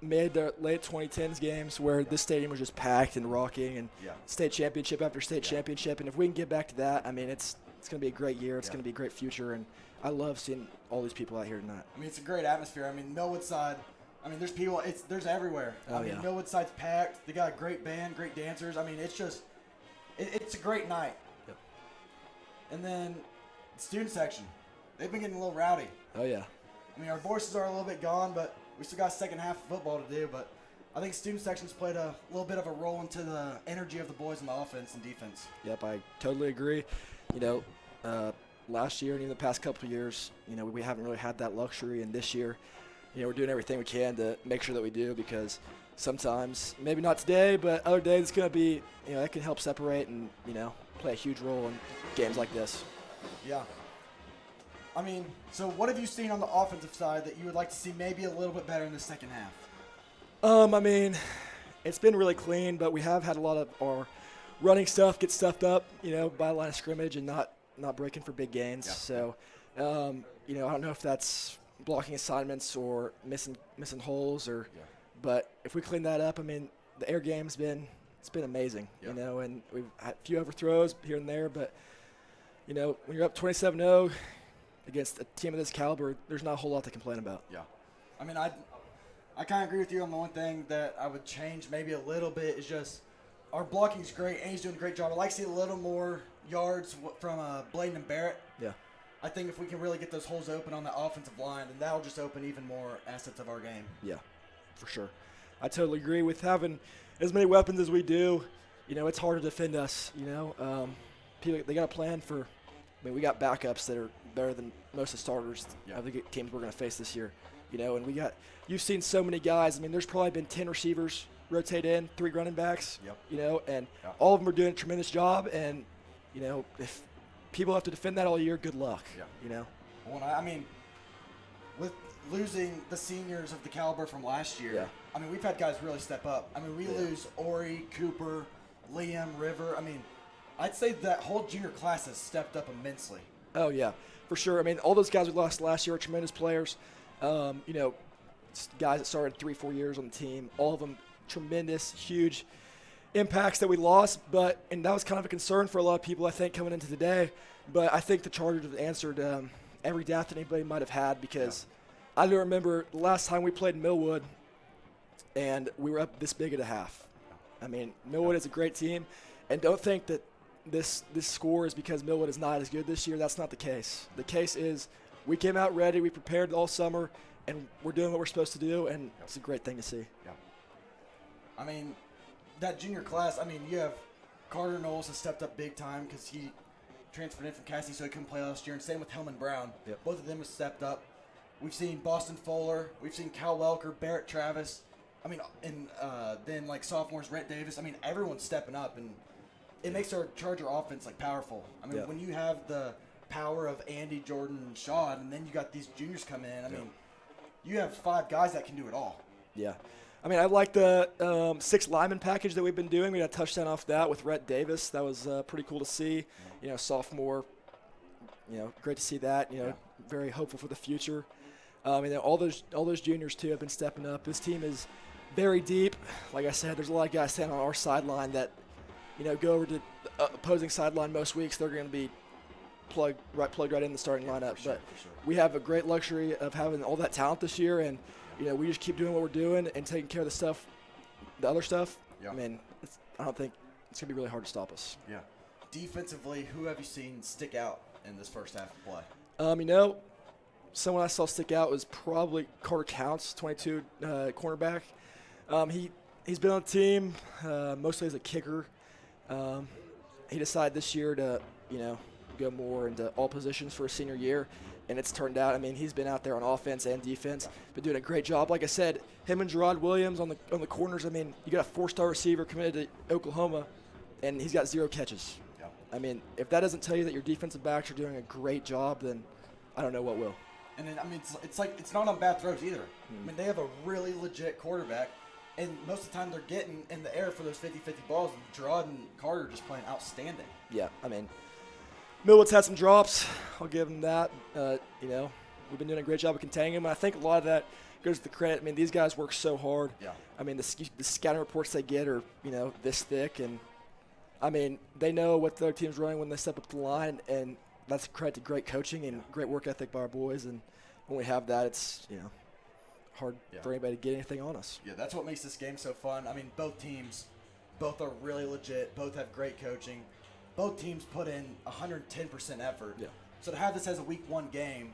mid to late 2010s games where this stadium was just packed and rocking, and state championship after state championship. And if we can get back to that, I mean, it's going to be a great year. It's going to be a great future, and I love seeing all these people out here tonight. I mean, it's a great atmosphere. I mean, Millwood side, I mean, there's people. There's everywhere. Oh, I mean, Millwood side's packed. They got a great band, great dancers. I mean, it's just, it's a great night. Yep. And then the student section, they've been getting a little rowdy. Oh yeah. I mean, our voices are a little bit gone, but we still got a second half of football to do. But I think student sections played a little bit of a role into the energy of the boys in the offense and defense. Yep, I totally agree. You know, last year and even the past couple of years, you know, we haven't really had that luxury. And this year, you know, we're doing everything we can to make sure that we do, because sometimes, maybe not today, but other days it's going to be, you know, that can help separate and, you know, play a huge role in games like this. Yeah. I mean, so what have you seen on the offensive side that you would like to see maybe a little bit better in the second half? I mean, it's been really clean, but we have had a lot of our running stuff get stuffed up, you know, by the line of scrimmage and not breaking for big gains. Yeah. So, you know, I don't know if that's blocking assignments or missing holes or, but if we clean that up, I mean, the air game's been amazing, you know, and we've had a few overthrows here and there, but, you know, when you're up 27-0 against a team of this caliber, there's not a whole lot to complain about. Yeah. I mean, I kind of agree with you on the one thing that I would change maybe a little bit is just our blocking's great, and he's doing a great job. I'd like to see a little more yards from Bladen and Barrett. Yeah. I think if we can really get those holes open on the offensive line, then that'll just open even more assets of our game. Yeah, for sure. I totally agree with having as many weapons as we do. You know, it's hard to defend us, you know. People, they got a plan for – I mean, we got backups that are better than most of the starters of the teams we're going to face this year. You know, and you've seen so many guys. I mean, there's probably been 10 receivers rotate in, 3 running backs, you know, and all of them are doing a tremendous job. And, you know, if people have to defend that all year, good luck, you know. Well, I mean, with losing the seniors of the caliber from last year, I mean, we've had guys really step up. I mean, we lose Ori, Cooper, Liam, River. I mean, I'd say that whole junior class has stepped up immensely. Oh, yeah, for sure. I mean, all those guys we lost last year are tremendous players. You know, guys that started 3-4 years on the team, all of them tremendous, huge impacts that we lost. And that was kind of a concern for a lot of people, I think, coming into today. But I think the Chargers have answered every doubt that anybody might have had, because I do remember the last time we played Millwood, and we were up this big at a half. I mean, Millwood is a great team, and don't think that this score is because Millwood is not as good this year. That's not the case. The case is we came out ready, we prepared all summer, and we're doing what we're supposed to do, and it's a great thing to see. Yeah. I mean, that junior class, I mean, you have Carter Knowles has stepped up big time because he transferred in from Cassie, so he couldn't play last year, and same with Hillman Brown. Yep. Both of them have stepped up. We've seen Boston Fuller. We've seen Cal Welker, Barrett Travis. I mean, and then, like, sophomores, Rhett Davis. I mean, everyone's stepping up, and it makes our Charger offense, like, powerful. I mean, when you have the power of Andy, Jordan, and Sean, and then you got these juniors come in, I mean, you have 5 guys that can do it all. Yeah. I mean, I like the 6 lineman package that we've been doing. We got a touchdown off that with Rhett Davis. That was pretty cool to see. You know, sophomore, you know, great to see that. You know, very hopeful for the future. And then all those juniors, too, have been stepping up. This team is very deep. Like I said, there's a lot of guys standing on our sideline that, you know, go over to the opposing sideline most weeks. They're going to be plugged right in the starting lineup. For sure. We have a great luxury of having all that talent this year, and you know, we just keep doing what we're doing and taking care of the other stuff. I mean, I don't think it's going to be really hard to stop us. Yeah. Defensively, who have you seen stick out in this first half of play? You know, someone I saw stick out was probably Carter Counts, 22 cornerback. He's been on the team mostly as a kicker. He decided this year to, you know, go more into all positions for a senior year, and it's turned out. I mean, he's been out there on offense and defense, been doing a great job. Like I said, him and Gerard Williams on the corners. I mean, you got a 4-star receiver committed to Oklahoma, and he's got 0 catches. I mean, if that doesn't tell you that your defensive backs are doing a great job, then I don't know what will. And then, I mean, it's like it's not on bad throws either. I mean, they have a really legit quarterback, and most of the time they're getting in the air for those 50-50 balls. And Gerard and Carter just playing outstanding. Yeah, I mean, Millwood's had some drops. I'll give them that. You know, we've been doing a great job of containing them. And I think a lot of that goes to the credit. I mean, these guys work so hard. Yeah. I mean, the scouting reports they get are, you know, this thick. And, I mean, they know what the other team's running when they step up the line. And that's a credit to great coaching and great work ethic by our boys. And when we have that, it's, you know, hard for anybody to get anything on us. Yeah, that's what makes this game so fun. I mean, both teams, both are really legit. Both have great coaching. Both teams put in 110% effort. Yeah. So to have this as a week 1 game,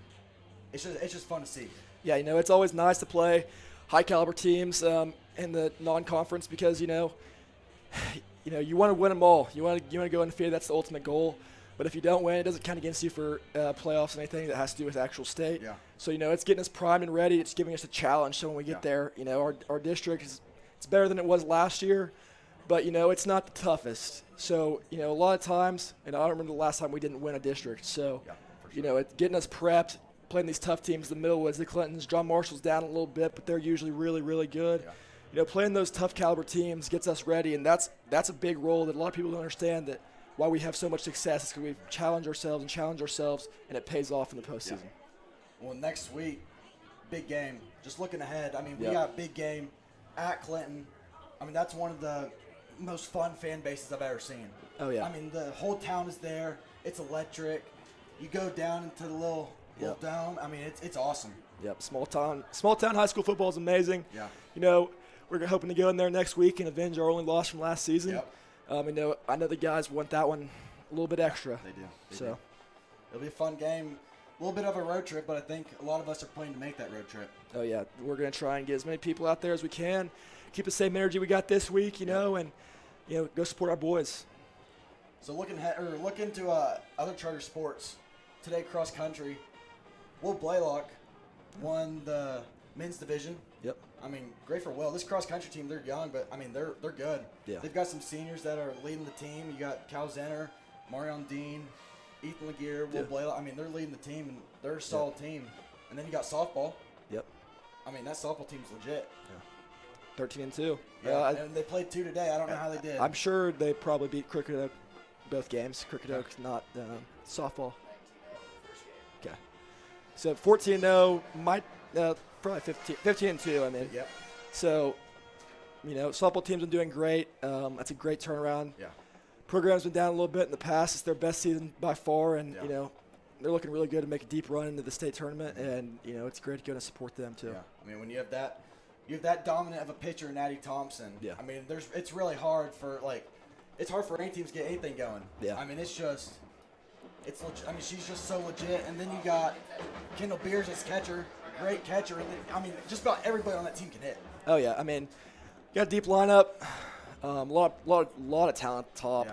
it's just fun to see. Yeah, you know, it's always nice to play high-caliber teams in the non-conference because, you know, you want to win them all. You want to go undefeated. That's the ultimate goal. But if you don't win, it doesn't count against you for playoffs and anything that has to do with actual state. Yeah. So, you know, it's getting us primed and ready. It's giving us a challenge. So when we get there, you know, our district it's better than it was last year. But, you know, it's not the toughest. So, you know, a lot of times, and I don't remember the last time we didn't win a district. So, you know, it's getting us prepped, playing these tough teams, the Millwoods, the Clintons, John Marshall's down a little bit, but they're usually really, really good. Yeah. You know, playing those tough caliber teams gets us ready, and that's a big role that a lot of people don't understand, that why we have so much success is because we challenge ourselves, and it pays off in the postseason. Yeah. Well, next week, big game. Just looking ahead, I mean, we got a big game at Clinton. I mean, that's one of the most fun fan bases I've ever seen. Oh, yeah. I mean, the whole town is there. It's electric. You go down into the little dome. I mean, it's awesome. Yep, small town high school football is amazing. Yeah. You know, we're hoping to go in there next week and avenge our only loss from last season. Yep. I know the guys want that one a little bit extra. They do. They do. It'll be a fun game. A little bit of a road trip, but I think a lot of us are planning to make that road trip. Oh, yeah. We're going to try and get as many people out there as we can. Keep the same energy we got this week, you know, and, you know, go support our boys. So look into other Charter sports. Today, cross country, Will Blaylock won the men's division. Yep. I mean, great for Will. This cross country team, they're young, but I mean, they're good. Yeah. They've got some seniors that are leading the team. You got Cal Zenner, Marion Dean, Ethan Laguerre, Will Blaylock. I mean, they're leading the team, and they're a solid team. And then you got softball. Yep. I mean, that softball team's legit. Yeah. 13-2. Yeah, and they played 2 today. I don't know how they did. I'm sure they probably beat Crooked Oak both games. Crooked Oak, not softball. Okay. So 14-0, might probably 15-2. I mean. Yep. So, you know, softball team's been doing great. That's a great turnaround. Yeah. Program's been down a little bit in the past. It's their best season by far, and you know, they're looking really good to make a deep run into the state tournament. And you know, it's great to go and support them too. Yeah. I mean, when you have that dominant of a pitcher in Addie Thompson. Yeah. I mean, it's really hard for it's hard for any teams to get anything going. Yeah. I mean, it's legit. I mean, she's just so legit. And then you got Kendall Beers as catcher, great catcher. And then, I mean, just about everybody on that team can hit. Oh yeah. I mean, got a deep lineup. A lot of talent at the top.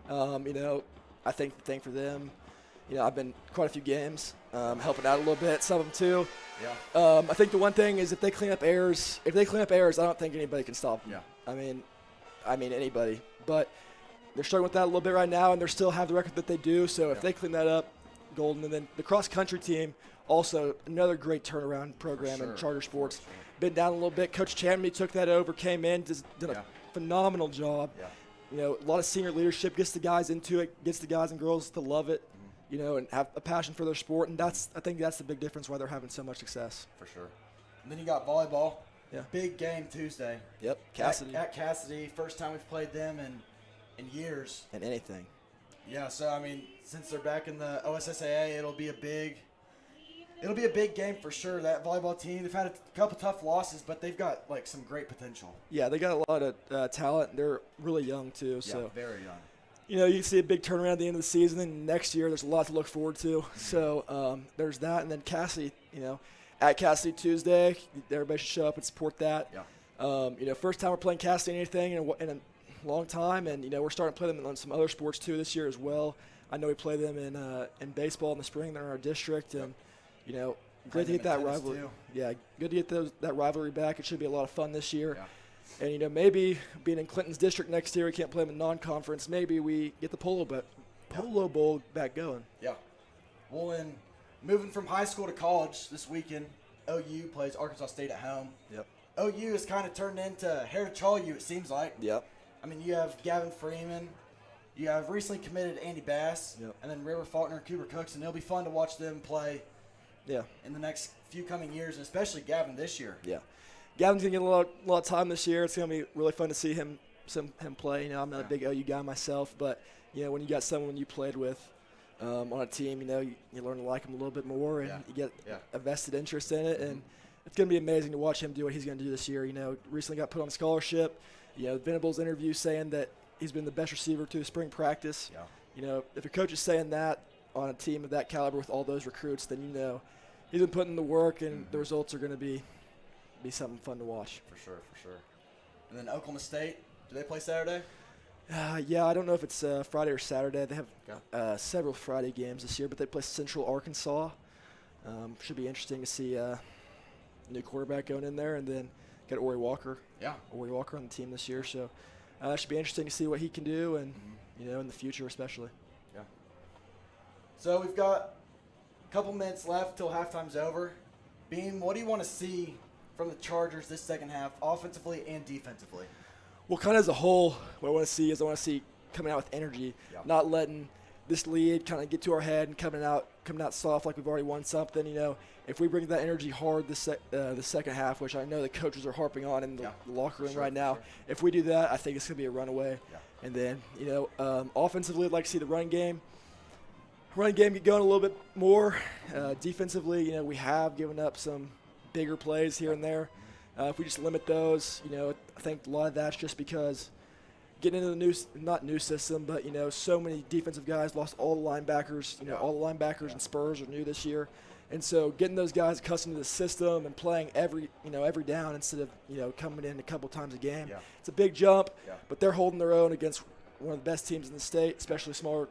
Yeah. You know, I think the thing for them, you know, I've been quite a few games, helping out a little bit, some of them too. Yeah. I think the one thing is if they clean up errors, I don't think anybody can stop them. Yeah. I mean anybody. But they're struggling with that a little bit right now, and they still have the record that they do. So if they clean that up, golden. And then the cross country team, also another great turnaround program in charter sports. Been down a little bit. Coach Chamney took that over, came in, did a phenomenal job. Yeah. You know, a lot of senior leadership, gets the guys into it, gets the guys and girls to love it, you know, and have a passion for their sport. And I think that's the big difference why they're having so much success. For sure. And then you got volleyball. Yeah. Big game Tuesday. Yep. Cassidy. At Cassidy. First time we've played them in years. And anything. Yeah, so, I mean, since they're back in the OSSAA, it'll be a big game for sure. That volleyball team, they've had a couple tough losses, but they've got, some great potential. Yeah, they got a lot of talent. They're really young, too. Yeah, so very young. You know, you see a big turnaround at the end of the season, and next year there's a lot to look forward to. So there's that. And then Cassidy, you know, at Cassidy Tuesday, everybody should show up and support that. Yeah. You know, first time we're playing Cassidy anything in a long time, and, you know, we're starting to play them on some other sports, too, this year as well. I know we play them in baseball in the spring. They're in our district, and, you know, great to get that rivalry. Yeah, good to get that rivalry back. It should be a lot of fun this year. Yeah. And, you know, maybe being in Clinton's district next year, we can't play them in non-conference. Maybe we get the polo Polo Bowl back going. Yeah. Well, in moving from high school to college this weekend, OU plays Arkansas State at home. Yep. OU has kind of turned into Heritage Hall U, it seems like. Yep. I mean, you have Gavin Freeman. You have recently committed Andy Bass. Yep. And then River Faulkner and Cooper Cooks. And it'll be fun to watch them play in the next few coming years, and especially Gavin this year. Yeah. Gavin's going to get a lot of time this year. It's going to be really fun to see him play. You know, I'm not a big OU guy myself, but, you know, when you got someone you played with on a team, you know, you learn to like him a little bit more, and you get a vested interest in it. And it's going to be amazing to watch him do what he's going to do this year. You know, recently got put on scholarship. You know, Venable's interview saying that he's been the best receiver to spring practice. Yeah. You know, if a coach is saying that on a team of that caliber with all those recruits, then you know he's been putting in the work, and the results are going to be something fun to watch. For sure. And then Oklahoma State, do they play Saturday? Yeah, I don't know if it's Friday or Saturday. They have several Friday games this year, but they play Central Arkansas. Should be interesting to see a new quarterback going in there, and then got Ori Walker. Yeah. Ori Walker on the team this year, so it should be interesting to see what he can do, and you know, in the future especially. Yeah. So we've got a couple minutes left till halftime's over. Beam, what do you want to see from the Chargers this second half, offensively and defensively? Well, kind of as a whole, what I want to see is coming out with energy, not letting this lead kind of get to our head and coming out soft like we've already won something. You know, if we bring that energy hard the second half, which I know the coaches are harping on in the locker room right now, if we do that, I think it's going to be a runaway. Yeah. And then, you know, offensively, I'd like to see the run game get going a little bit more. Defensively, you know, we have given up some bigger plays here and there. If we just limit those, you know, I think a lot of that's just because getting into the not new system, but, you know, so many defensive guys lost all the linebackers. You know, all the linebackers and Spurs are new this year. And so getting those guys accustomed to the system and playing every down instead of, you know, coming in a couple times a game. Yeah. It's a big jump, but they're holding their own against one of the best teams in the state, especially small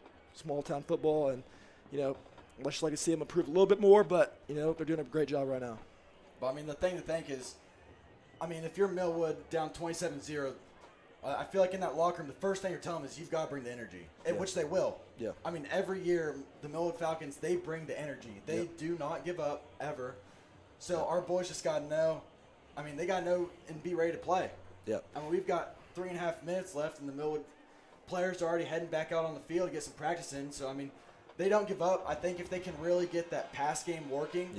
town football. And, you know, I'd just like to see them improve a little bit more, but, you know, they're doing a great job right now. But, I mean, the thing to think is, I mean, if you're Millwood down 27-0, I feel like in that locker room, the first thing you're telling them is you've got to bring the energy, which they will. Yeah. I mean, every year, the Millwood Falcons, they bring the energy. They do not give up, ever. So our boys just got to know. I mean, they got to know and be ready to play. Yeah. I mean, we've got 3.5 minutes left, and the Millwood players are already heading back out on the field to get some practice in. So, I mean, they don't give up. I think if they can really get that pass game working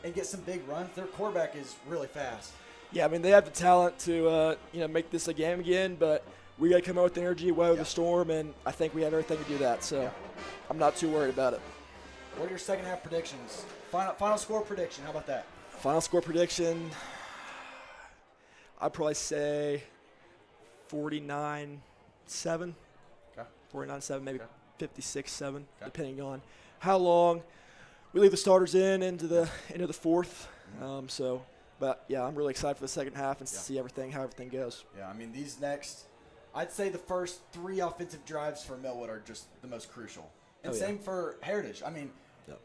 and get some big runs, their quarterback is really fast. Yeah, I mean, they have the talent to, you know, make this a game again, but we got to come out with the energy, weather the storm, and I think we have everything to do that. So I'm not too worried about it. What are your second half predictions? Final score prediction, how about that? Final score prediction, I'd probably say 49-7. Okay. 49-7, maybe 56-7, depending on how long we leave the starters into the fourth. But, yeah, I'm really excited for the second half and see how everything goes. Yeah, I mean, I'd say the first 3 offensive drives for Millwood are just the most crucial. And same for Heritage. I mean,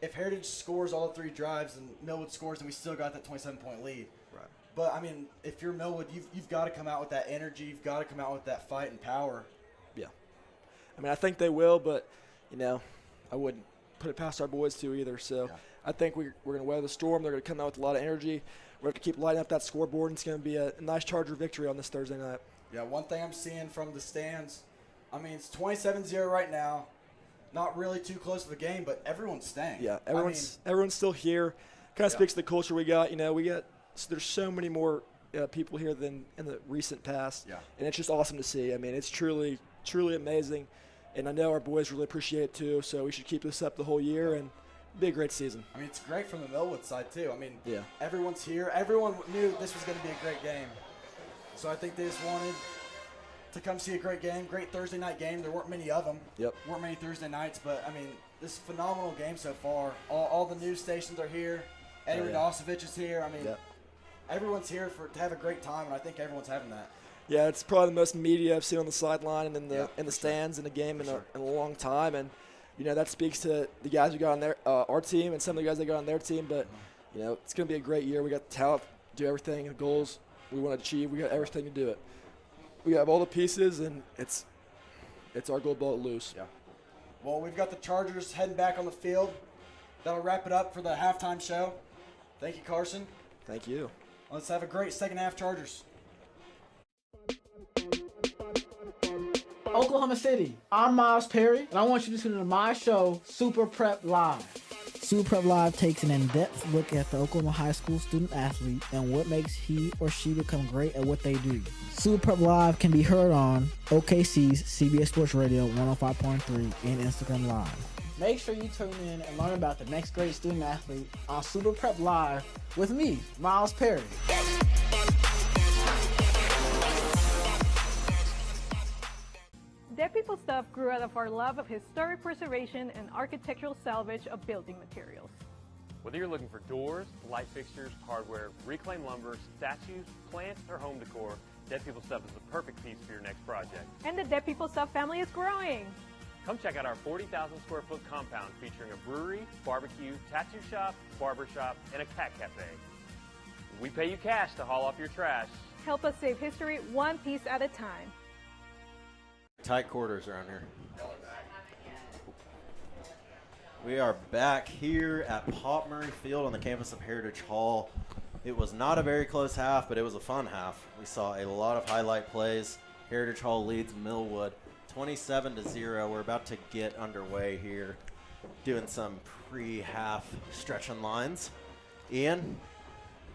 if Heritage scores all 3 drives and Millwood scores, then we still got that 27-point lead. Right. But, I mean, if you're Millwood, you've got to come out with that energy. You've got to come out with that fight and power. Yeah. I mean, I think they will, but, you know, I wouldn't put it past our boys to either. So I think we're going to weather the storm. They're going to come out with a lot of energy. We're going to keep lighting up that scoreboard, and it's going to be a nice Charger victory on this Thursday night. Yeah, one thing I'm seeing from the stands, I mean, it's 27-0 right now. Not really too close of a game, but everyone's staying. Yeah, everyone's still here. Kind of speaks to the culture we got. You know, there's so many more people here than in the recent past. Yeah. And it's just awesome to see. I mean, it's truly, truly amazing. And I know our boys really appreciate it too, so we should keep this up the whole year and be a great season. I mean, it's great from the Millwood side too. I mean, everyone's here. Everyone knew this was going to be a great game. So I think they just wanted to come see a great game, great Thursday night game. There weren't many of them. Weren't many Thursday nights, but I mean, this is a phenomenal game so far. All the news stations are here. Eddie Radosevich is here. I mean, everyone's here to have a great time, and I think everyone's having that. Yeah, it's probably the most media I've seen on the sideline and in the stands in a game in a long time, and you know that speaks to the guys who got on our team and some of the guys that got on their team. But you know, it's going to be a great year. We got the talent to do everything, the goals we want to achieve. We got everything to do it. We have all the pieces, and it's our goal ball to lose. Yeah. Well, we've got the Chargers heading back on the field. That'll wrap it up for the halftime show. Thank you, Carson. Thank you. Let's have a great second half, Chargers. Oklahoma City, I'm Miles Perry, and I want you to tune in to my show, Super Prep Live. Super Prep Live takes an in-depth look at the Oklahoma high school student athlete and what makes he or she become great at what they do. Super Prep Live can be heard on OKC's CBS Sports Radio 105.3 and Instagram Live. Make sure you tune in and learn about the next great student athlete on Super Prep Live with me, Miles Perry. Dead People Stuff grew out of our love of historic preservation and architectural salvage of building materials. Whether you're looking for doors, light fixtures, hardware, reclaimed lumber, statues, plants, or home decor, Dead People Stuff is the perfect piece for your next project. And the Dead People Stuff family is growing. Come check out our 40,000 square foot compound featuring a brewery, barbecue, tattoo shop, barber shop, and a cat cafe. We pay you cash to haul off your trash. Help us save history one piece at a time. Tight quarters around here. We are back here at Pop Murray Field on the campus of Heritage Hall. It was not a very close half, but it was a fun half. We saw a lot of highlight plays. Heritage Hall leads Millwood 27-0. We're about to get underway here, doing some pre-half stretching lines. Ian,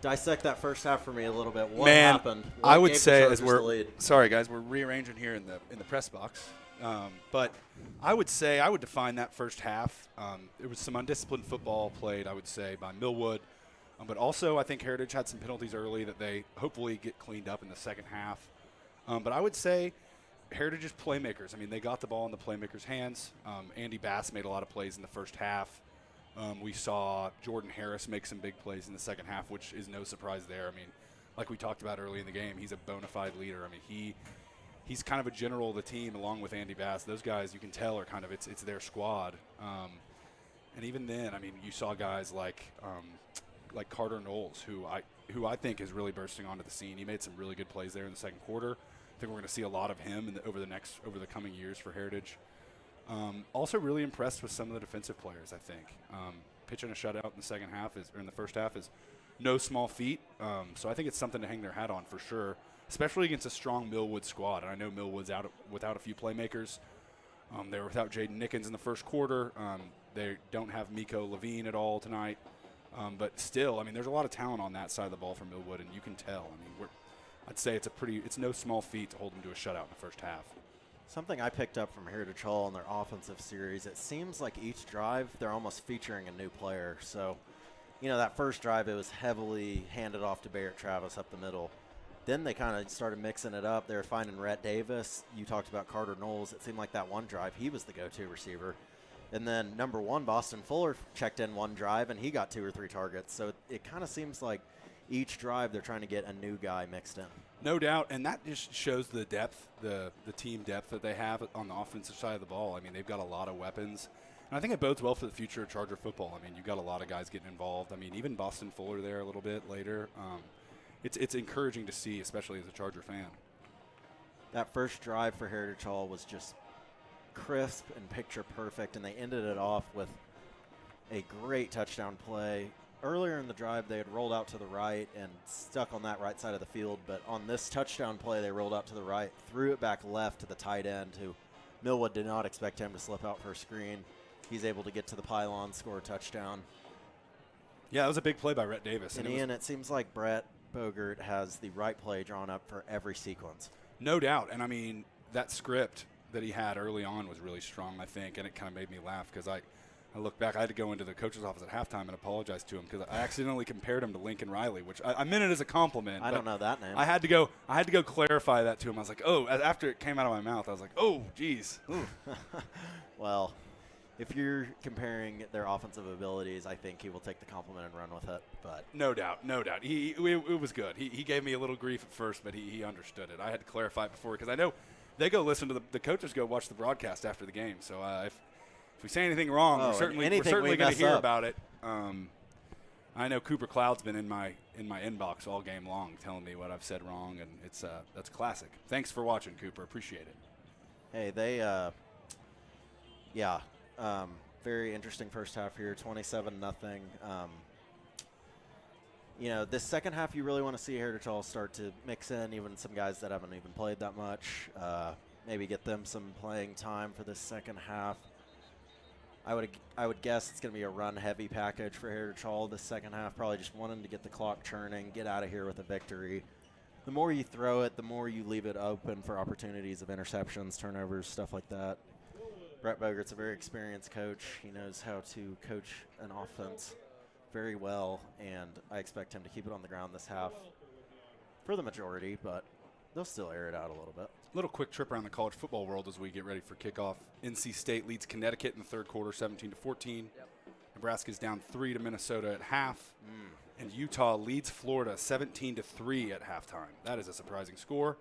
dissect that first half for me a little bit. What happened? What I would gave the say Chargers as we're the lead? sorry guys, we're rearranging here in the press box. But I would say I would define that first half. There was some undisciplined football played, I would say, by Millwood. But also I think Heritage had some penalties early that they hopefully get cleaned up in the second half. But I would say Heritage's playmakers. I mean, they got the ball in the playmakers' hands. Andy Bass made a lot of plays in the first half. We saw Jordan Harris make some big plays in the second half, which is no surprise there. I mean, like we talked about early in the game, he's a bona fide leader. I mean, he's kind of a general of the team along with Andy Bass. Those guys, you can tell, are kind of it's their squad. And even then, I mean, you saw guys like Carter Knowles, who I think is really bursting onto the scene. He made some really good plays there in the second quarter. I think we're going to see a lot of him over the coming years for Heritage. Also really impressed with some of the defensive players, I think. Pitching a shutout in the second half in the first half is no small feat. So I think it's something to hang their hat on for sure, especially against a strong Millwood squad. And I know Millwood's without a few playmakers. They were without Jaden Nickens in the first quarter. They don't have Miko Levine at all tonight. But still, I mean, there's a lot of talent on that side of the ball for Millwood, and you can tell. I mean, I'd say it's no small feat to hold them to a shutout in the first half. Something I picked up from Heritage Hall in their offensive series, it seems like each drive they're almost featuring a new player. So, that first drive, it was heavily handed off to Barrett Travis up the middle. Then they kind of started mixing it up. They were finding Rhett Davis. You talked about Carter Knowles. It seemed like that one drive, he was the go-to receiver. And then number one, Boston Fuller, checked in one drive, and he got 2 or 3 targets. So it kind of seems like each drive they're trying to get a new guy mixed in. No doubt, and that just shows the depth, the team depth that they have on the offensive side of the ball. I mean, they've got a lot of weapons, and I think it bodes well for the future of Charger football. I mean, you've got a lot of guys getting involved. I mean, even Boston Fuller there a little bit later. It's encouraging to see, especially as a Charger fan. That first drive for Heritage Hall was just crisp and picture perfect, and they ended it off with a great touchdown play. Earlier in the drive, they had rolled out to the right and stuck on that right side of the field, but on this touchdown play, they rolled out to the right, threw it back left to the tight end, who Millwood did not expect him to slip out for a screen. He's able to get to the pylon, score a touchdown. Yeah, that was a big play by Rhett Davis. And Ian, it seems like Brett Bogert has the right play drawn up for every sequence. No doubt, and I mean, that script that he had early on was really strong, I think, and it kind of made me laugh because I look back, I had to go into the coach's office at halftime and apologize to him because I accidentally compared him to Lincoln Riley, which I meant it as a compliment. I don't know that name. I had to go clarify that to him. I was like, oh, after it came out of my mouth, I was like, oh, geez. Well, if you're comparing their offensive abilities, I think he will take the compliment and run with it. But no doubt. It was good. He gave me a little grief at first, but he understood it. I had to clarify it before because I know they go listen to the coaches go watch the broadcast after the game. So if we say anything wrong, we're certainly going to hear about it. I know Cooper Cloud's been in my inbox all game long, telling me what I've said wrong, and that's classic. Thanks for watching, Cooper. Appreciate it. Hey, Very interesting first half here, 27-0. This second half you really want to see Heritage Hall start to mix in even some guys that haven't even played that much. Maybe get them some playing time for this second half. I would guess it's going to be a run-heavy package for Heritage Hall this second half, probably just wanting to get the clock churning, get out of here with a victory. The more you throw it, the more you leave it open for opportunities of interceptions, turnovers, stuff like that. Brett Bogert's a very experienced coach. He knows how to coach an offense very well, and I expect him to keep it on the ground this half for the majority, but they'll still air it out a little bit. Little quick trip around the college football world as we get ready for kickoff. NC State leads Connecticut in the third quarter, 17-14. Yep. Nebraska's down 3 to Minnesota at half. And Utah leads Florida 17-3 at halftime. That is a surprising score.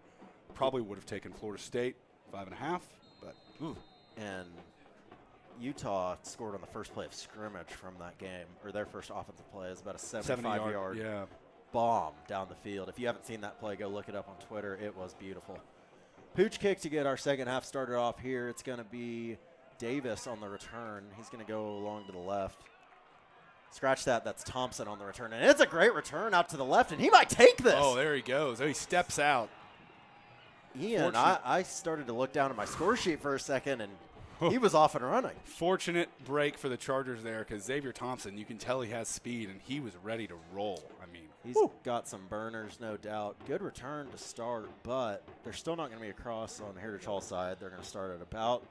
Probably would have taken Florida State 5.5, but ooh. And Utah scored on the first play of scrimmage from that game, or their first offensive play. Is about a 75-yard bomb down the field. If you haven't seen that play, go look it up on Twitter. It was beautiful. Pooch kick to get our second half started off here. It's going to be Davis on the return. He's going to go along to the left. Scratch that. That's Thompson on the return. And it's a great return out to the left, and he might take this. Oh, there he goes. Oh, he steps out. Ian, I started to look down at my score sheet for a second, and he was off and running. Fortunate break for the Chargers there because Xavier Thompson, you can tell he has speed, and he was ready to roll. I mean, he's got some burners, no doubt. Good return to start, but they're still not going to be across on the Heritage Hall side. They're going to start at about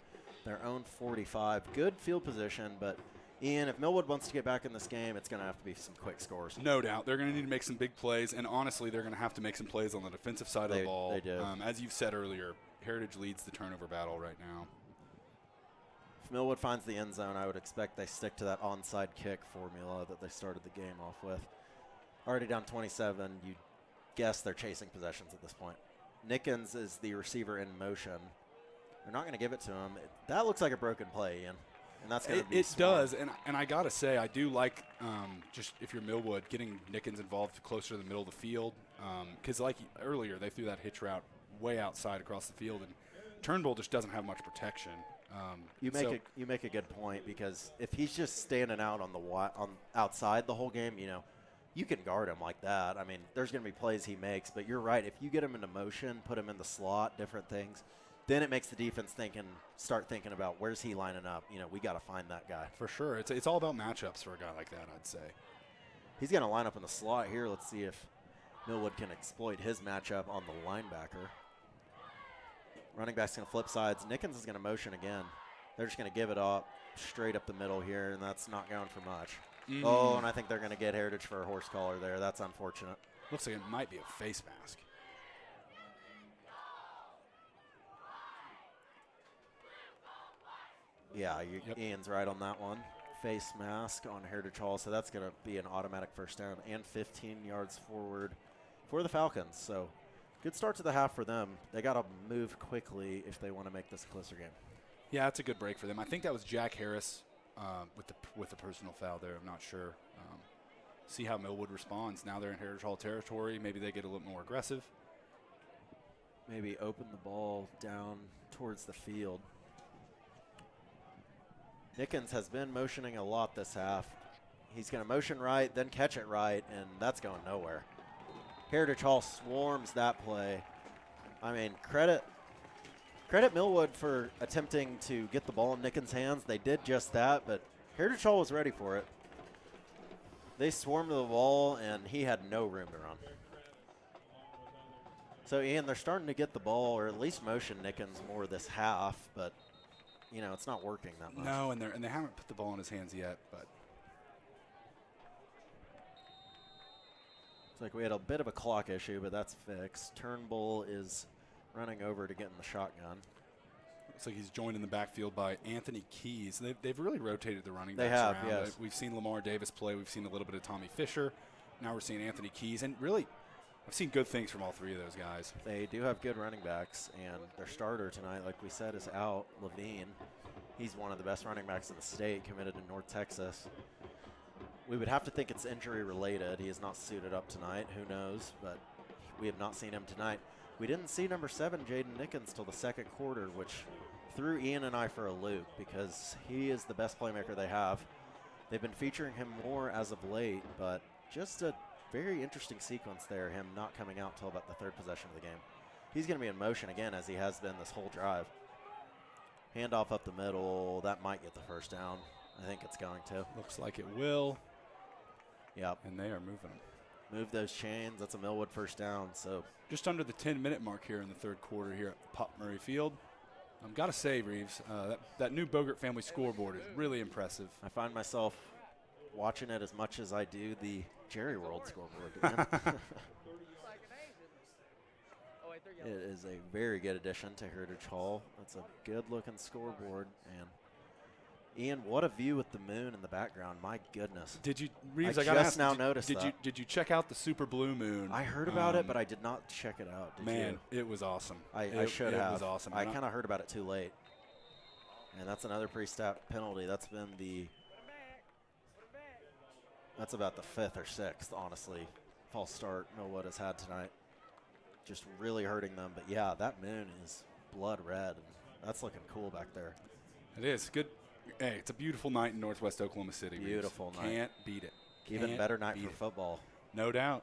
their own 45. Good field position, but Ian, if Millwood wants to get back in this game, it's going to have to be some quick scores. No doubt. They're going to need to make some big plays, and honestly, they're going to have to make some plays on the defensive side of the ball. They do. As you've said earlier, Heritage leads the turnover battle right now. If Millwood finds the end zone, I would expect they stick to that onside kick formula that they started the game off with. Already down 27, you guess they're chasing possessions at this point. Nickens is the receiver in motion. They're not going to give it to him. That looks like a broken play, Ian. And that's going to be It does, and I got to say, I do like just if you're Millwood, getting Nickens involved closer to the middle of the field. Because like earlier, they threw that hitch route way outside across the field, and Turnbull just doesn't have much protection. You make a good point, because if he's just standing out on outside the whole game, you can guard him like that. I mean, there's going to be plays he makes, but you're right. If you get him into motion, put him in the slot, different things, then it makes the defense start thinking about where's he lining up. We got to find that guy. For sure. It's all about matchups for a guy like that, I'd say. He's going to line up in the slot here. Let's see if Millwood can exploit his matchup on the linebacker. Running back's going to flip sides. Nickens is going to motion again. They're just going to give it up straight up the middle here, and that's not going for much. Oh, and I think they're going to get Heritage for a horse collar there. That's unfortunate. Looks like it might be a face mask. Yeah, Ian's right on that one. Face mask on Heritage Hall, so that's going to be an automatic first down and 15 yards forward for the Falcons. So good start to the half for them. They got to move quickly if they want to make this a closer game. Yeah, that's a good break for them. I think that was Jack Harris with the personal foul there. I'm not sure. See how Millwood responds. Now they're in Heritage Hall territory. Maybe they get a little more aggressive. Maybe open the ball down towards the field. Nickens has been motioning a lot this half. He's going to motion right, then catch it right, and that's going nowhere. Heritage Hall swarms that play. I mean, credit Millwood for attempting to get the ball in Nickens' hands. They did just that, but Heritage Hall was ready for it. They swarmed the ball, and he had no room to run. So, Ian, they're starting to get the ball, or at least motion Nickens more this half, but it's not working that much. No, and they haven't put the ball in his hands yet, but it's like we had a bit of a clock issue, but that's fixed. Turnbull is running over to get in the shotgun. Looks like he's joined in the backfield by Anthony Keys. They've really rotated the running backs around. They have, yes. We've seen Lamar Davis play. We've seen a little bit of Tommy Fisher. Now we're seeing Anthony Keys. And really, I've seen good things from all three of those guys. They do have good running backs, and their starter tonight, like we said, is out, Levine. He's one of the best running backs in the state, committed to North Texas. We would have to think it's injury-related. He is not suited up tonight. Who knows? But we have not seen him tonight. We didn't see number 7, Jaden Nickens, till the second quarter, which threw Ian and I for a loop because he is the best playmaker they have. They've been featuring him more as of late, but just a very interesting sequence there, him not coming out until about the third possession of the game. He's going to be in motion again as he has been this whole drive. Handoff up the middle. That might get the first down. I think it's going to. Looks like it will. Yep. And they are moving them. Move those chains. That's a Millwood first down. So just under the 10-minute mark here in the third quarter here at Pop Murray Field. I've got to say, Reeves, that new Bogert family scoreboard is really impressive. I find myself watching it as much as I do the Jerry World scoreboard. It is a very good addition to Heritage Hall. It's a good-looking scoreboard. And Ian, what a view with the moon in the background. My goodness. Did you, Reeves, I gotta just ask, now noticed that. Did you check out the super blue moon? I heard about it, but I did not check it out. Did man, you? It was awesome. I should have. It was awesome. I kind of heard about it too late. And that's another pre-snap penalty. That's been that's about the 5th or 6th, honestly, false start Millwood has had tonight. Just really hurting them. But, yeah, that moon is blood red. And that's looking cool back there. It is. Good. Hey, it's a beautiful night in Northwest Oklahoma City. Beautiful night. Can't beat it. Even better night for football. No doubt.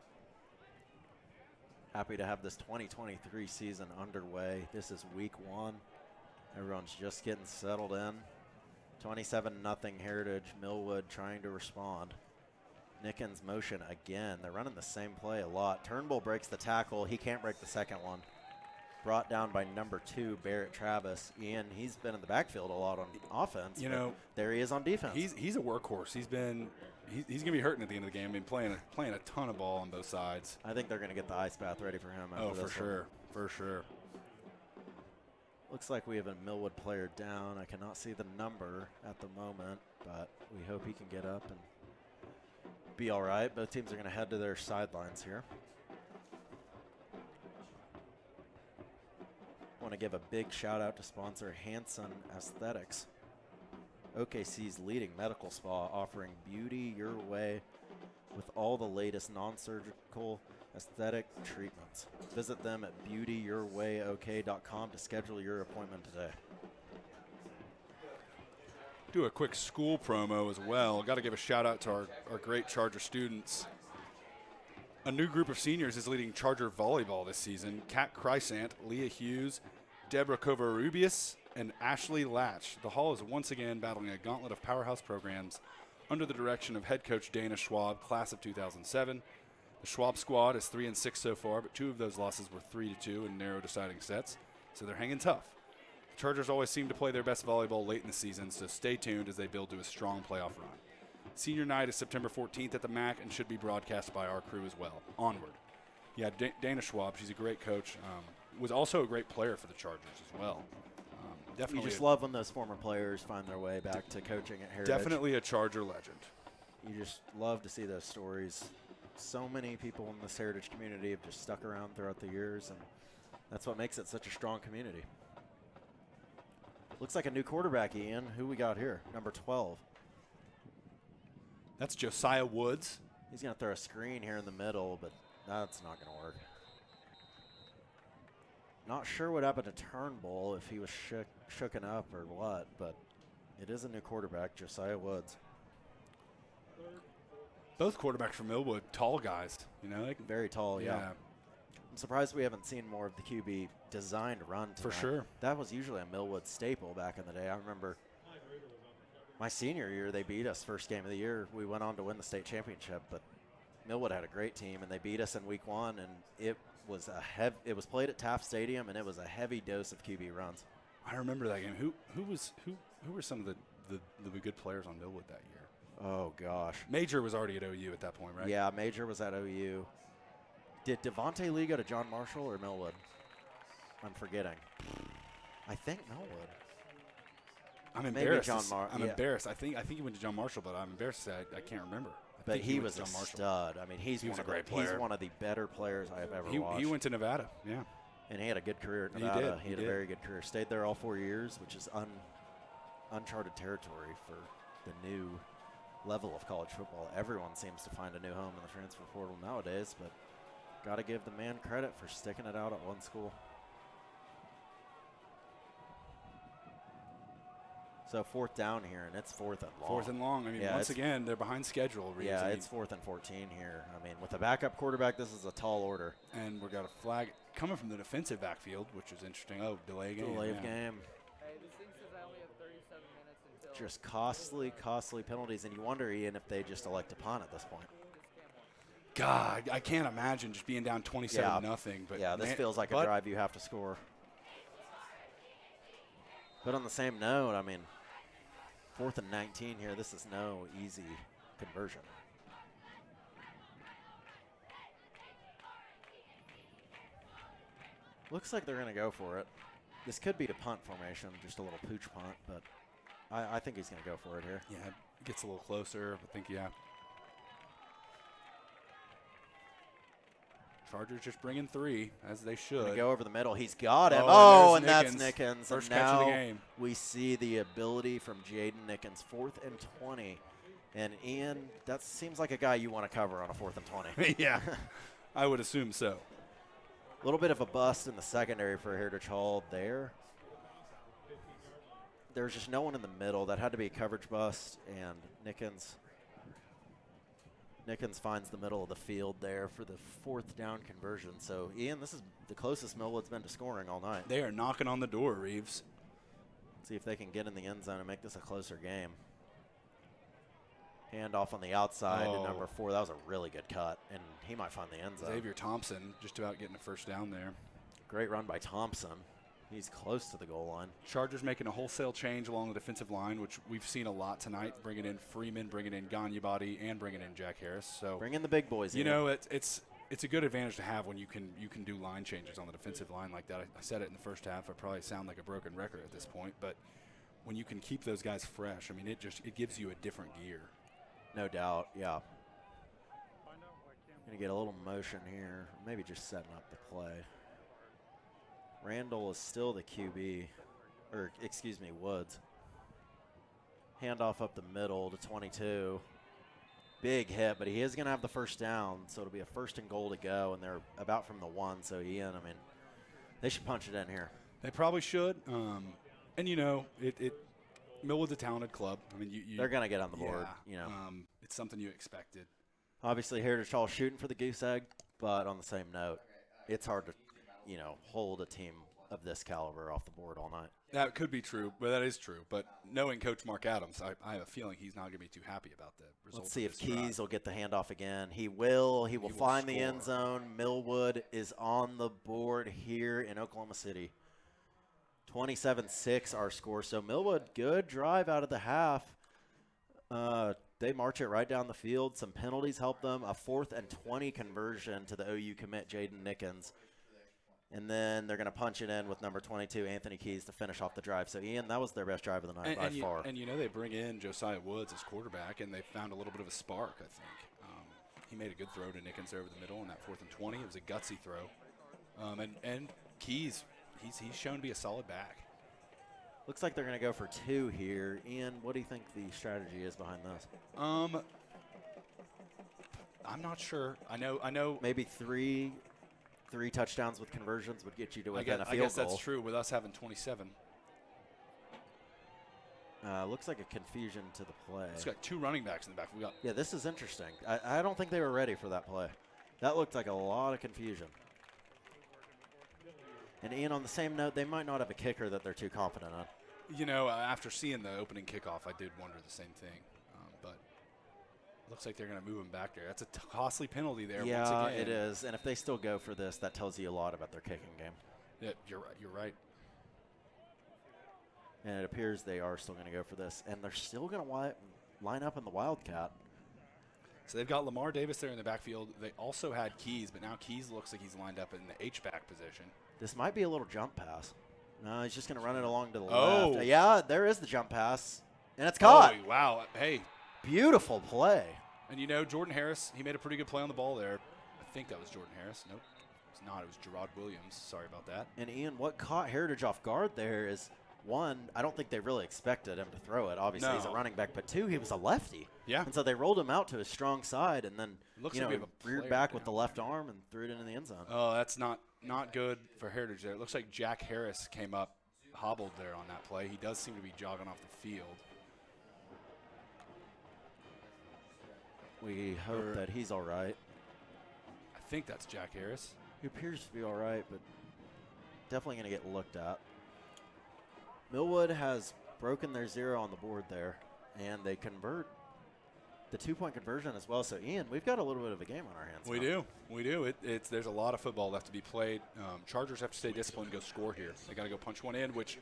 Happy to have this 2023 season underway. This is week 1. Everyone's just getting settled in. 27-0 Heritage. Millwood trying to respond. Nickens motion again. They're running the same play a lot. Turnbull breaks the tackle. He can't break the second one. Brought down by number 2, Barrett Travis. Ian, he's been in the backfield a lot on offense. You know, there he is on defense. He's a workhorse. He's going to be hurting at the end of the game. I mean, playing a ton of ball on both sides. I think they're going to get the ice bath ready for him. Oh, for sure. For sure. Looks like we have a Millwood player down. I cannot see the number at the moment, but we hope he can get up and be all right. Both teams are going to head to their sidelines here. Want to give a big shout out to sponsor Hanson Aesthetics, OKC's leading medical spa, offering beauty your way with all the latest non-surgical aesthetic treatments. Visit them at beautyyourwayok.com to schedule your appointment today. Do a quick school promo as well. Got to give a shout out to our great Charger students. A new group of seniors is leading Charger volleyball this season. Kat Chrysant, Leah Hughes, Deborah Covarrubias, and Ashley Latch. The Hall is once again battling a gauntlet of powerhouse programs under the direction of head coach Dana Schwab, class of 2007. The Schwab squad is 3-6 so far, but 2 of those losses were 3-2 in narrow deciding sets, so they're hanging tough. The Chargers always seem to play their best volleyball late in the season, so stay tuned as they build to a strong playoff run. Senior night is September 14th at the MAC and should be broadcast by our crew as well. Onward. Yeah, Dana Schwab, she's a great coach. Was also a great player for the Chargers as well. Definitely. You just love when those former players find their way back to coaching at Heritage. Definitely a Charger legend. You just love to see those stories. So many people in this Heritage community have just stuck around throughout the years, and that's what makes it such a strong community. Looks like a new quarterback, Ian. Who we got here? Number 12. That's Josiah Woods. He's going to throw a screen here in the middle, but that's not going to work. Not sure what happened to Turnbull, if he was shooken up or what, but it is a new quarterback, Josiah Woods. Both quarterbacks from Millwood, tall guys, you know. Very tall, yeah. I'm surprised we haven't seen more of the QB designed run tonight. For sure. That was usually a Millwood staple back in the day. I remember my senior year, they beat us first game of the year. We went on to win the state championship, but Millwood had a great team, and they beat us in week 1, and it was played at Taft Stadium, and it was a heavy dose of QB runs. I remember that game. Who were some of the good players on Millwood that year? Oh gosh, Major was already at OU at that point, right? Yeah, Major was at OU. Did Devontae Lee go to John Marshall or Millwood? I'm forgetting. I think Millwood. I'm embarrassed. I'm embarrassed. I think he went to John Marshall, but I'm embarrassed to say I can't remember. But he was a stud. I mean, he was a great player. He's one of the better players I have ever watched. He went to Nevada, yeah. And he had a good career at Nevada. He had a very good career. Stayed there all 4 years, which is uncharted territory for the new level of college football. Everyone seems to find a new home in the transfer portal nowadays, but got to give the man credit for sticking it out at one school. So 4th down here, and it's 4th and long. 4th and long. I mean, once again, they're behind schedule. Reeves. Yeah, I mean, it's 4th and 14 here. I mean, with a backup quarterback, this is a tall order. And we've got a flag coming from the defensive backfield, which is interesting. Oh, delay game. Delay of game. Hey, this thing says I only have 37 minutes until. Just costly penalties, and you wonder, Ian, if they just elect to punt at this point. God, I can't imagine just being down 27-0. But yeah, this feels like a drive you have to score. But on the same note, I mean, 4th and 19 here. This is no easy conversion. Looks like they're going to go for it. This could be a punt formation, just a little pooch punt, but I think he's going to go for it here. Yeah, it gets a little closer. I think, yeah. Chargers just bringing 3, as they should. Go over the middle. He's got him. Oh, and that's Nickens. First and catch now of the game. We see the ability from Jaden Nickens. 4th and 20. And Ian, that seems like a guy you want to cover on a 4th and 20. Yeah, I would assume so. A little bit of a bust in the secondary for Heritage Hall there. There's just no one in the middle. That had to be a coverage bust, and Nickens finds the middle of the field there for the 4th down conversion. So, Ian, this is the closest Millwood's been to scoring all night. They are knocking on the door, Reeves. See if they can get in the end zone and make this a closer game. Handoff on the outside to number 4. That was a really good cut, and he might find the end zone. Xavier Thompson just about getting a first down there. Great run by Thompson. He's close to the goal line. Chargers making a wholesale change along the defensive line, which we've seen a lot tonight, bringing in Freeman, bringing in Ganyabadi, and bringing in Jack Harris. So bring in the big boys. You know, it's a good advantage to have when you can do line changes on the defensive line like that. I said it in the first half. I probably sound like a broken record at this point, but when you can keep those guys fresh, I mean, it gives you a different gear. No doubt, yeah. Gonna get a little motion here, maybe just setting up the play. Randall is still the QB, or excuse me, Woods. Handoff up the middle to 22. Big hit, but he is gonna have the first down, so it'll be a 1st and goal to go, and they're about from the 1. So Ian, I mean, they should punch it in here. They probably should, and you know, Millwood's a talented club. I mean, they're gonna get on the board. Yeah, you know, it's something you expected. Obviously, Heritage Hall shooting for the goose egg, but on the same note, it's hard to, hold a team of this caliber off the board all night. That could be true, but that is true. But knowing Coach Mark Adams, I have a feeling he's not going to be too happy about the result. Let's see if Keys will get the handoff again. He will. He will find the end zone. Millwood is on the board here in Oklahoma City. 27-6 our score. So Millwood, good drive out of the half. They march it right down the field. Some penalties help them. A 4th and 20 conversion to the OU commit, Jaden Nickens. And then they're going to punch it in with number 22, Anthony Keys, to finish off the drive. So, Ian, that was their best drive of the night by far. And, they bring in Josiah Woods as quarterback, and they found a little bit of a spark, I think. He made a good throw to Nickens over the middle on that 4th and 20. It was a gutsy throw. And Keys, he's shown to be a solid back. Looks like they're going to go for 2 here. Ian, what do you think the strategy is behind this? I'm not sure. I know. Maybe three touchdowns with conversions would get you to within a field goal. I guess that's true with us having 27. Looks like a confusion to the play. It's got 2 running backs in the back. Yeah, this is interesting. I don't think they were ready for that play. That looked like a lot of confusion. And, Ian, on the same note, they might not have a kicker that they're too confident on. After seeing the opening kickoff, I did wonder the same thing. But it looks like they're going to move him back there. That's a costly penalty there once again. Yeah, it is. And if they still go for this, that tells you a lot about their kicking game. Yeah, you're right. And it appears they are still going to go for this. And they're still going to line up in the Wildcat. So they've got Lamar Davis there in the backfield. They also had Keys, but now Keys looks like he's lined up in the H-back position. This might be a little jump pass. No, he's just going to run it along to the left. Yeah, there is the jump pass. And it's caught. Oh, wow. Hey. Beautiful play. And, Jordan Harris, he made a pretty good play on the ball there. I think that was Jordan Harris. Nope. It's not. It was Gerard Williams. Sorry about that. And, Ian, what caught Heritage off guard there is, 1, I don't think they really expected him to throw it. Obviously, he's a running back. But 2, he was a lefty. Yeah. And so they rolled him out to his strong side and then, he reared back with the left arm and threw it into the end zone. Oh, that's not good for Heritage there. It looks like Jack Harris came up hobbled there on that play. He does seem to be jogging off the field. We hope that he's all right. I think that's Jack Harris. He appears to be all right, but definitely going to get looked at. Millwood has broken their 0 on the board there, and they convert the 2-point conversion as well. So, Ian, we've got a little bit of a game on our hands. We do. There's a lot of football left to be played. Chargers have to stay disciplined and go score here. They got to go punch one in, which,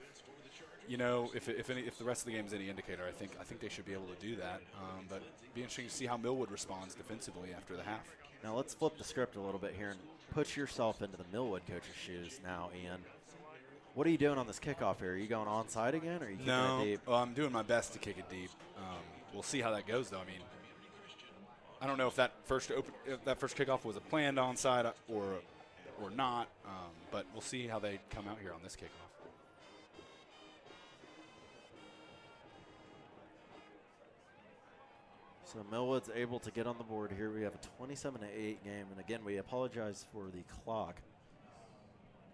you know, if the rest of the game is any indicator, I think they should be able to do that. But it'd be interesting to see how Millwood responds defensively after the half. Now let's flip the script a little bit here and put yourself into the Millwood coach's shoes now, Ian. What are you doing on this kickoff here? Are you going onside again, or are you kicking it deep? No, I'm doing my best to kick it deep. We'll see how that goes, though. I mean, I don't know if that first kickoff was a planned onside or not, but we'll see how they come out here on this kickoff. So Millwood's able to get on the board here. We have a 27-8 game, and again, we apologize for the clock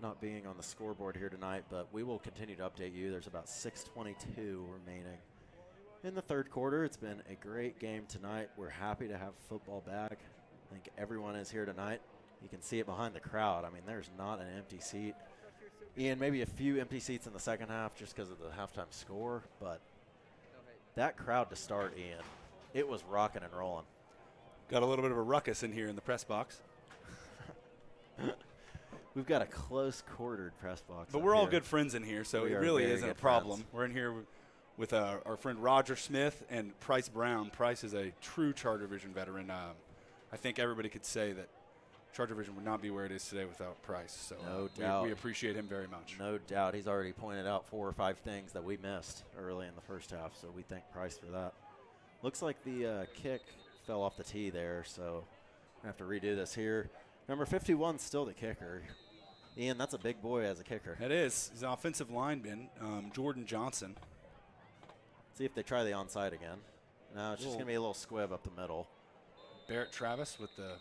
not being on the scoreboard here tonight, but we will continue to update you. There's about 6:22 remaining in the third quarter. It's been a great game tonight. We're happy to have football back. I think everyone is here tonight. You can see it behind the crowd. I mean, there's not an empty seat. Ian, maybe a few empty seats in the second half just because of the halftime score, but that crowd to start, Ian, it was rocking and rolling. Got a little bit of a ruckus in here in the press box. We've got a close-quartered press box. But we're all good friends in here, so it really isn't a problem. Friends. We're in here with our friend Roger Smith and Price Brown. Price is a true ChargerVision veteran. I think everybody could say that ChargerVision would not be where it is today without Price. So no doubt. We appreciate him very much. No doubt. He's already pointed out 4 or 5 things that we missed early in the first half, so we thank Price for that. Looks like the kick fell off the tee there, so I have to redo this here. Number 51 is still the kicker. Ian, that's a big boy as a kicker. It is. He's an offensive lineman, Jordan Johnson. See if they try the onside again. No, it's just going to be a little squib up the middle. Barrett Travis with the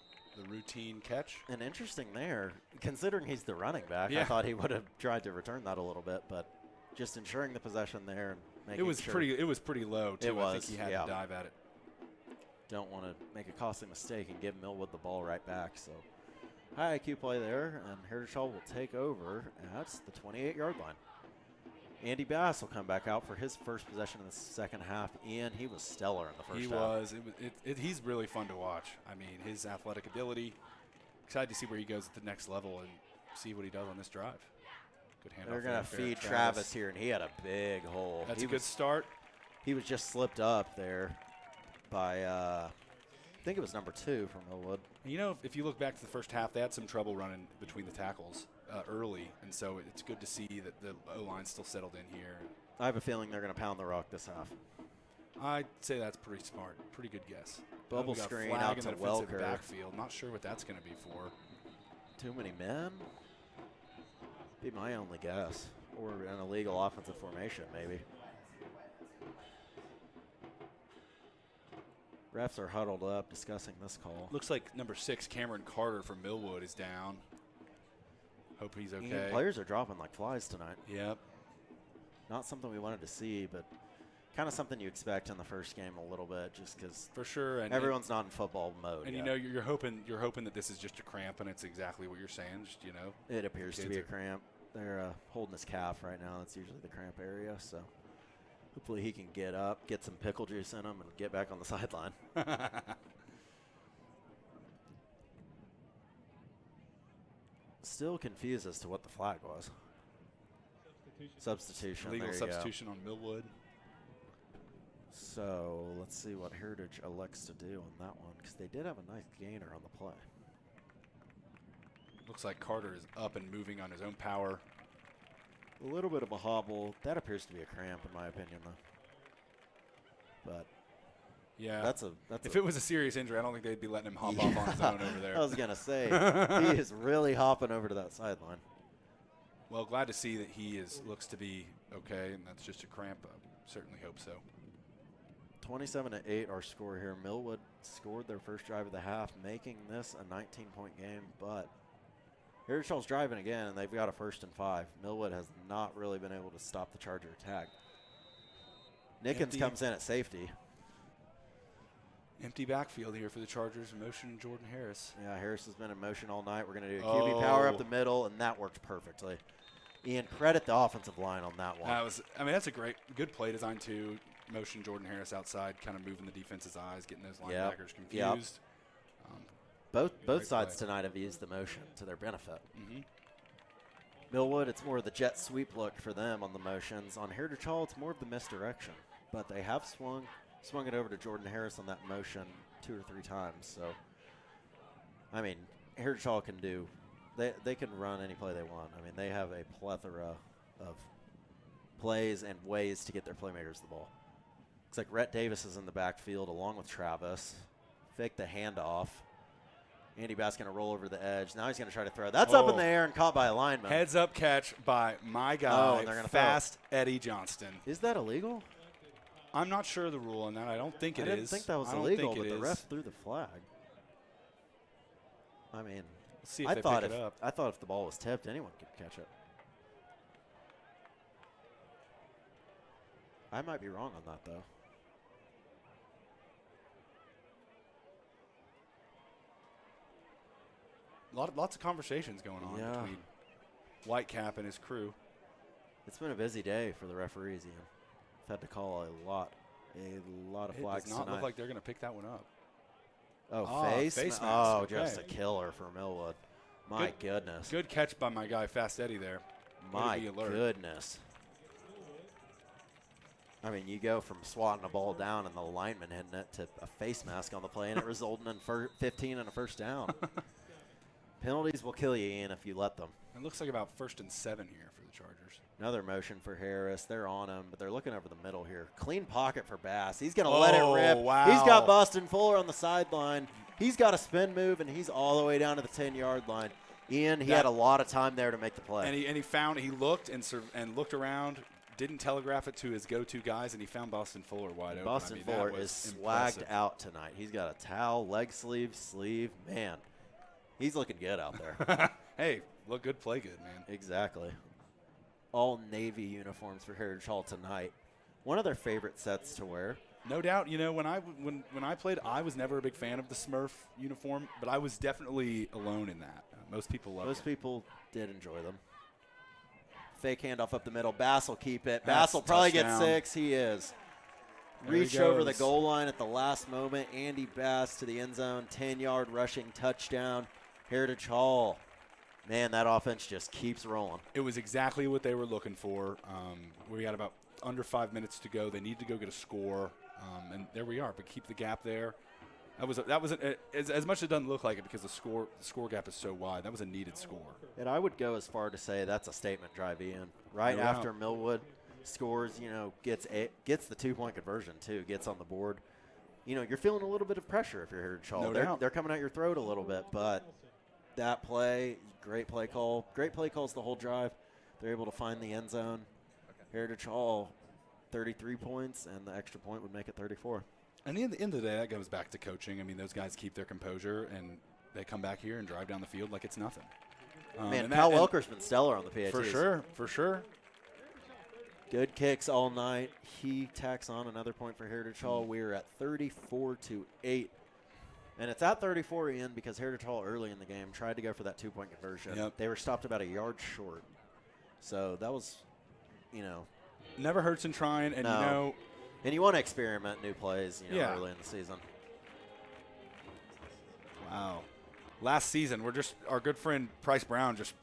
routine catch. And interesting there, considering he's the running back, yeah. I thought he would have tried to return that a little bit, but just ensuring the possession there and making sure. It was pretty low, too. It was, I think he had to dive at it. Don't want to make a costly mistake and give Millwood the ball right back. So high IQ play there, and Heritage Hall will take over at the 28-yard line. Andy Bass will come back out for his first possession in the second half. Ian, he was stellar in the first half. He was. He's really fun to watch. I mean, his athletic ability. Excited to see where he goes at the next level and see what he does on this drive. Good handoff. They're going to feed Travis here, and he had a big hole. That's a good start. He was just slipped up there by, I think it was number 2 from Millwood. You know, if you look back to the first half, they had some trouble running between the tackles early, and so it's good to see that the O-line still settled in here. I have a feeling they're going to pound the rock this half. I'd say that's pretty smart. Pretty good guess. Bubble screen out to Welker. Backfield. Not sure what that's going to be for. Too many men? Be my only guess. Or an illegal offensive formation, maybe. Refs are huddled up discussing this call. Looks like number 6, Cameron Carter from Millwood, is down. Hope he's okay. And players are dropping like flies tonight. Yep. Not something we wanted to see, but kind of something you expect in the first game a little bit, just because for sure. And everyone's not in football mode. And yet. You know, you're hoping that this is just a cramp, and it's exactly what you're saying. Just it appears to be a cramp. They're holding his calf right now. That's usually the cramp area, so hopefully he can get up, get some pickle juice in him, and get back on the sideline. Still confused as to what the flag was. Substitution. Legal substitution on Millwood. So let's see what Heritage elects to do on that one, because they did have a nice gainer on the play. Looks like Carter is up and moving on his own power. A little bit of a hobble. That appears to be a cramp, in my opinion, though. But yeah, that's if it was a serious injury, I don't think they'd be letting him hop off on his own over there. I was gonna say he is really hopping over to that sideline. Well, glad to see that he looks to be okay, and that's just a cramp. Certainly hope so. 27-8 our score here. Millwood scored their first drive of the half, making this a 19-point game, but Heritage Hall's driving again, and they've got a 1st and 5. Millwood has not really been able to stop the Charger attack. Nickens comes in at safety. Empty backfield here for the Chargers. Motion Jordan Harris. Yeah, Harris has been in motion all night. We're going to do a QB power up the middle, and that worked perfectly. Ian, credit the offensive line on that one. That's a good play design too. Motion Jordan Harris outside, kind of moving the defense's eyes, getting those linebackers confused. Yep. Both sides tonight have used the motion to their benefit. Millwood, it's more of the jet sweep look for them on the motions. On Heritage Hall, it's more of the misdirection. But they have swung it over to Jordan Harris on that motion 2 or 3 times. So, I mean, Heritage Hall can do – they can run any play they want. I mean, they have a plethora of plays and ways to get their playmakers the ball. Looks like Rhett Davis is in the backfield along with Travis. Fake the handoff. Andy Bass going to roll over the edge. Now he's going to try to throw. That's up in the air and caught by a lineman. Heads up catch by my guy, Fast Eddie Johnston. Is that illegal? I'm not sure of the rule on that. I don't think it is. I didn't think that was illegal, but the ref threw the flag. I mean, let's see if they pick it up. I thought if the ball was tipped, anyone could catch it. I might be wrong on that, though. Lots of conversations going on between Whitecap and his crew. It's been a busy day for the referees, Ian. I've had to call a lot of flags tonight. It does not look like they're going to pick that one up. Face mask. Oh, okay. Just a killer for Millwood. My goodness. Good catch by my guy, Fast Eddie there. My goodness. I mean, you go from swatting a ball down and the lineman hitting it to a face mask on the play, and it resulted in 15 and a first down. Penalties will kill you, Ian, if you let them. It looks like about 1st and 7 here for the Chargers. Another motion for Harris. They're on him, but they're looking over the middle here. Clean pocket for Bass. He's going to let it rip. Wow. He's got Boston Fuller on the sideline. He's got a spin move, and he's all the way down to the 10-yard line. Ian, he had a lot of time there to make the play. And he looked and looked around, didn't telegraph it to his go-to guys, and he found Boston Fuller wide open. Boston Fuller is swagged out tonight. He's got a towel, leg sleeve. Man, he's looking good out there. Hey, look good, play good, man. Exactly. All Navy uniforms for Heritage Hall tonight. One of their favorite sets to wear. No doubt. You know, when I played, I was never a big fan of the Smurf uniform, but I was definitely alone in that. Most people loved it. Most people did enjoy them. Fake handoff up the middle. Bass will keep it. Bass will probably get 6. He is. Reach over the goal line at the last moment. Andy Bass to the end zone. 10-yard rushing touchdown. Heritage Hall. Man, that offense just keeps rolling. It was exactly what they were looking for. We got about under 5 minutes to go. They need to go get a score, and there we are. But keep the gap there. That was as much as it doesn't look like it because the score gap is so wide. That was a needed score. And I would go as far to say that's a statement drive, Ian. Right after Millwood scores, gets the 2-point conversion too, gets on the board. You're feeling a little bit of pressure if you're Heritage Hall. No doubt. They're coming at your throat a little bit, but that play, great play call. Great play calls the whole drive. They're able to find the end zone. Heritage Hall, 33 points, and the extra point would make it 34. And at the end of the day, that goes back to coaching. I mean, those guys keep their composure, and they come back here and drive down the field like it's nothing. Man, Kyle Welker's been stellar on the PATs. For sure. Good kicks all night. He tacks on another point for Heritage Hall. We're at 34-8. And it's at 34, Ian, because Heritage Hall early in the game tried to go for that 2-point conversion. Yep. They were stopped about a yard short. So that was, Never hurts in trying, and no. And you want to experiment new plays, early in the season. Wow. Last season, our good friend Price Brown just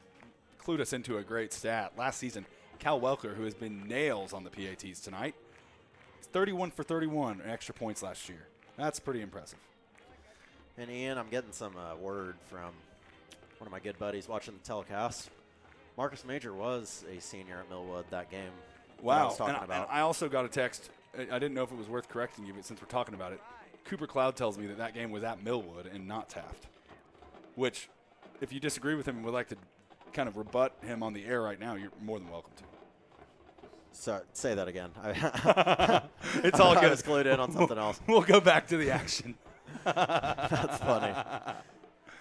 clued us into a great stat. Last season, Cal Welker, who has been nails on the PATs tonight, is 31 for 31 extra points last year. That's pretty impressive. And Ian, I'm getting some word from one of my good buddies watching the telecast. Marcus Major was a senior at Millwood that game. Wow. I was talking about. And I also got a text. I didn't know if it was worth correcting you, but since we're talking about it, Cooper Cloud tells me that game was at Millwood and not Taft, which, if you disagree with him and would like to kind of rebut him on the air right now, you're more than welcome to. Sorry, say that again. It's all good. I was glued in on something else. We'll go back to the action. That's funny.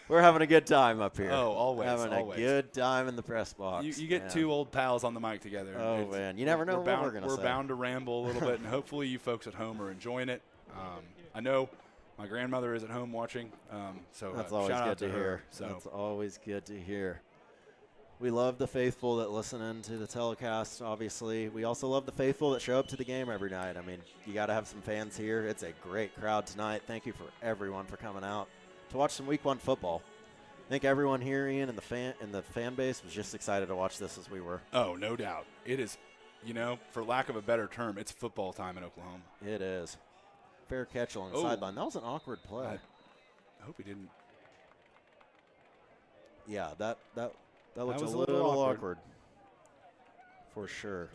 We're having a good time up here. Oh, always. Having always. a good time in the press box. You get two old pals on the mic together. Oh, man. You never know what we're going to say. We're bound to ramble a little bit, and hopefully you folks at home are enjoying it. I know my grandmother is at home watching, so that's always shout good out to her. hear. So. That's always good to hear. We love the faithful that listen in to the telecast, obviously. We also love the faithful that show up to the game every night. I mean, you got to have some fans here. It's a great crowd tonight. Thank you for everyone for coming out to watch some Week 1 football. I think everyone here, Ian, and the fan base was just excited to watch this as we were. Oh, no doubt. It is, for lack of a better term, it's football time in Oklahoma. It is. Fair catch along the sideline. That was an awkward play. I hope he didn't. Yeah, that looks was a little awkward. For sure.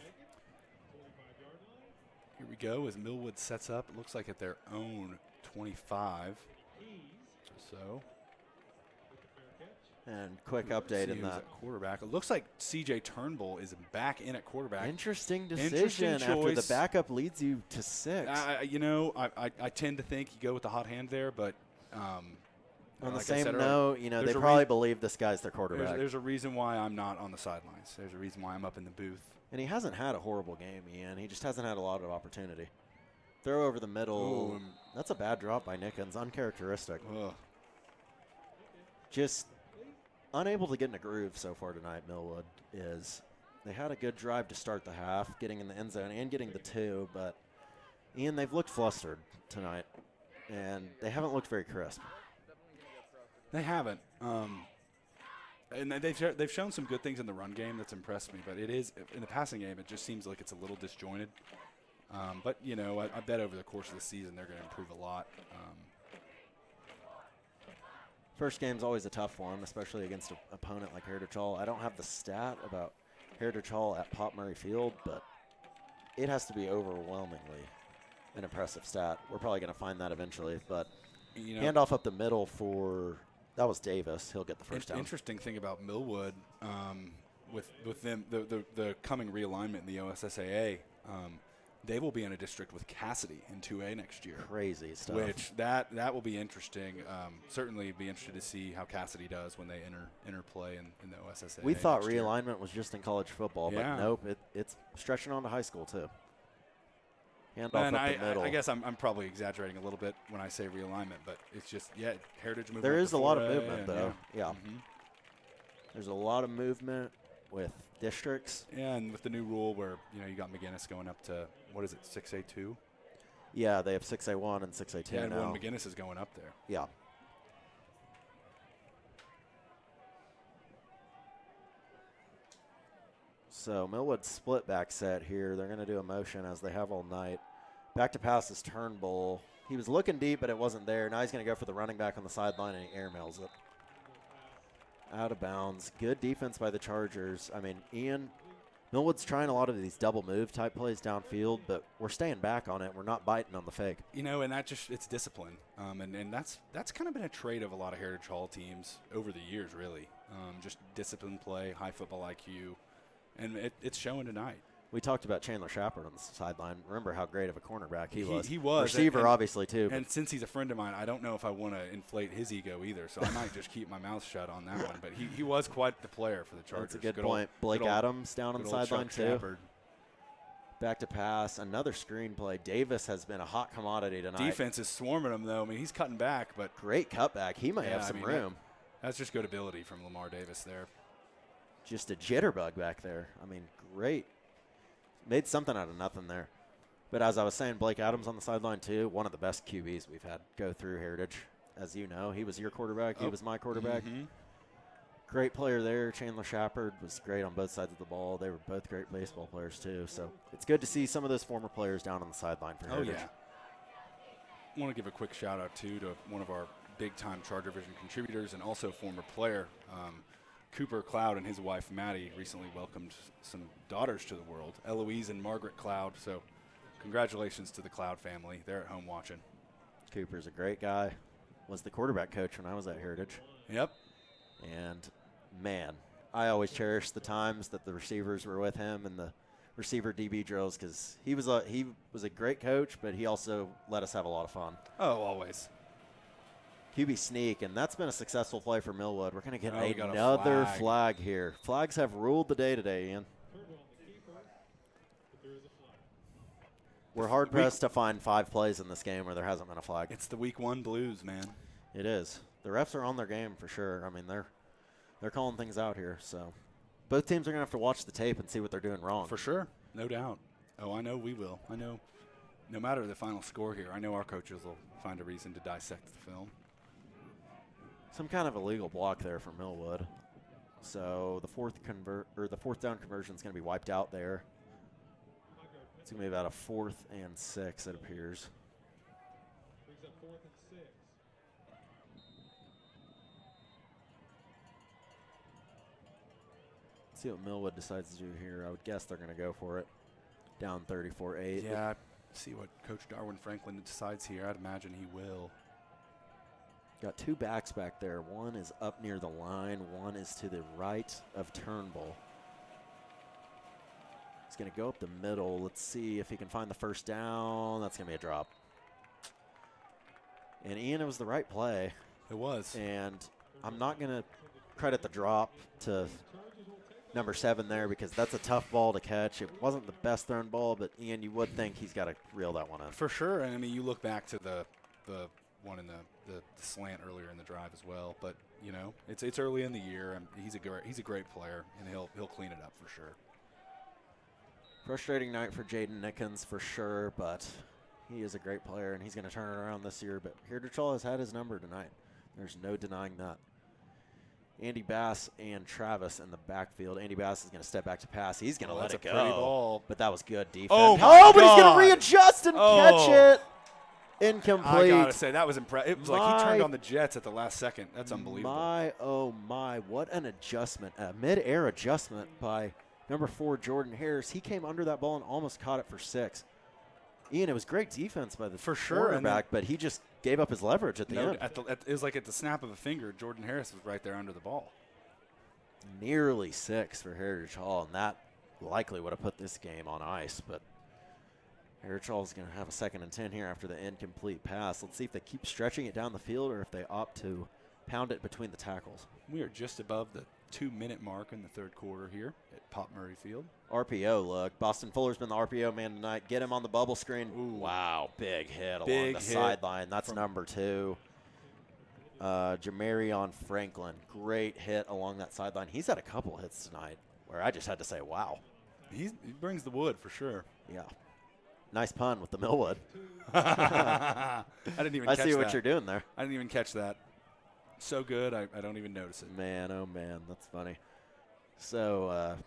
Here we go as Millwood sets up. It looks like at their own 25. So. And quick update in that. Quarterback. It looks like C.J. Turnbull is back in at quarterback. Interesting decision after the backup leads you to 6. I tend to think you go with the hot hand there, but on the same note, they probably believe this guy's their quarterback. There's a reason why I'm not on the sidelines. There's a reason why I'm up in the booth. And he hasn't had a horrible game, Ian. He just hasn't had a lot of opportunity. Throw over the middle. That's a bad drop by Nickens. Uncharacteristic. Ugh. Just unable to get in a groove so far tonight, Millwood is. They had a good drive to start the half, getting in the end zone and getting the 2, but, Ian, they've looked flustered tonight, and they haven't looked very crisp. They haven't. And they've shown some good things in the run game that's impressed me, but it is in the passing game, it just seems like it's a little disjointed. But, I bet over the course of the season they're going to improve a lot. First game's always a tough one, especially against an opponent like Heritage Hall. I don't have the stat about Heritage Hall at Pop Murray Field, but it has to be overwhelmingly an impressive stat. We're probably going to find that eventually, but handoff up the middle that was Davis. He'll get the first down. Interesting thing about Millwood with them, the coming realignment in the OSSAA, they will be in a district with Cassidy in 2A next year. Crazy stuff. Which that will be interesting. Certainly be interested to see how Cassidy does when they enter play in the OSSAA. We thought realignment was just in college football, but nope, it's stretching on to high school too. Handoff up the middle. I guess I'm probably exaggerating a little bit when I say realignment, but it's just, Heritage movement. There is a lot of movement, though. Yeah. Mm-hmm. There's a lot of movement with districts. Yeah, and with the new rule where, you got McGinnis going up to, 6A2? Yeah, they have 6A1 and 6A2 and now. McGinnis is going up there. Yeah. So Millwood split back set here. They're going to do a motion as they have all night. Back to pass is Turnbull. He was looking deep, but it wasn't there. Now he's going to go for the running back on the sideline, and he airmails it. Out of bounds. Good defense by the Chargers. I mean, Ian, Millwood's trying a lot of these double move type plays downfield, but we're staying back on it. We're not biting on the fake. And that it's discipline. And that's kind of been a trait of a lot of Heritage Hall teams over the years, really. Just discipline play, high football IQ. And it's showing tonight. We talked about Chandler Shepard on the sideline. Remember how great of a cornerback he was. He was. Receiver, obviously, too. And since he's a friend of mine, I don't know if I want to inflate his ego either, so I might just keep my mouth shut on that one. But he was quite the player for the Chargers. That's a good point. Blake Adams down on the sideline, too. Back to pass. Another screen play. Davis has been a hot commodity tonight. Defense is swarming him, though. I mean, he's cutting back. But great cutback. He might have some room. That's just good ability from Lamar Davis there. Just a jitterbug back there. I mean, great. Made something out of nothing there. But as I was saying, Blake Adams on the sideline, too. One of the best QBs we've had go through Heritage. As you know, he was your quarterback. He was my quarterback. Mm-hmm. Great player there. Chandler Shepard was great on both sides of the ball. They were both great baseball players, too. So it's good to see some of those former players down on the sideline for Heritage. Oh, yeah. I want to give a quick shout-out, too, to one of our big-time ChargerVision contributors and also former player, Cooper Cloud, and his wife Maddie recently welcomed some daughters to the world, Eloise and Margaret Cloud. So congratulations to the Cloud family. They're at home watching. Cooper's a great guy. Was the quarterback coach when I was at Heritage. Yep. And, man, I always cherish the times that the receivers were with him and the receiver DB drills because he was a great coach, but he also let us have a lot of fun. Oh, always. QB sneak, and that's been a successful play for Millwood. We're going to get we got a another flag. flag here. Flags have ruled the day today, Ian. We're hard-pressed to find 5 plays in this game where there hasn't been a flag. It's the week 1 blues, man. It is. The refs are on their game for sure. I mean, they're calling things out here. So both teams are going to have to watch the tape and see what they're doing wrong. For sure. No doubt. Oh, I know we will. I know no matter the final score here, I know our coaches will find a reason to dissect the film. Some kind of illegal block there for Millwood. So the fourth down conversion is going to be wiped out there. It's going to be about a 4th and 6, it appears. See what Millwood decides to do here. I would guess they're going to go for it. Down 34-8. Yeah, see what Coach Darwin Franklin decides here. I'd imagine he will. Got 2 backs back there. One is up near the line. One is to the right of Turnbull. He's going to go up the middle. Let's see if he can find the first down. That's going to be a drop. And Ian, it was the right play. It was. And I'm not going to credit the drop to number 7 there because that's a tough ball to catch. It wasn't the best thrown ball, but Ian, you would think he's got to reel that one in. For sure. And I mean, you look back to the one in the slant earlier in the drive as well. But you know, it's early in the year, and he's a great player, and he'll clean it up for sure. Frustrating night for Jaden Nickens for sure, but he is a great player, and he's going to turn it around this year. But Heritage Hall has had his number tonight. There's no denying that. Andy Bass and Travis in the backfield. Andy Bass is going to step back to pass. He's going to let it go. Pretty ball. But that was good defense. Oh, but he's going to readjust and catch it. Incomplete. I got to say, that was impressive. It was like he turned on the Jets at the last second. That's unbelievable. My, what an adjustment. A mid-air adjustment by number 4, Jordan Harris. He came under that ball and almost caught it for 6. Ian, it was great defense by the quarterback, but he just gave up his leverage at the end. It was like at the snap of a finger, Jordan Harris was right there under the ball. Nearly 6 for Heritage Hall, and that likely would have put this game on ice, but Heritage Hall is going to have a 2nd and 10 here after the incomplete pass. Let's see if they keep stretching it down the field or if they opt to pound it between the tackles. We are just above the 2-minute mark in the third quarter here at Pop Murray Field. RPO look. Boston Fuller's been the RPO man tonight. Get him on the bubble screen. Ooh. Wow, big hit along the sideline. That's number 2. Jamarion Franklin, great hit along that sideline. He's had a couple hits tonight where I just had to say, wow. He brings the wood for sure. Yeah. Nice pun with the Millwood. I didn't even catch that. I see what you're doing there. I didn't even catch that. So good, I don't even notice it. Man, oh man, that's funny. So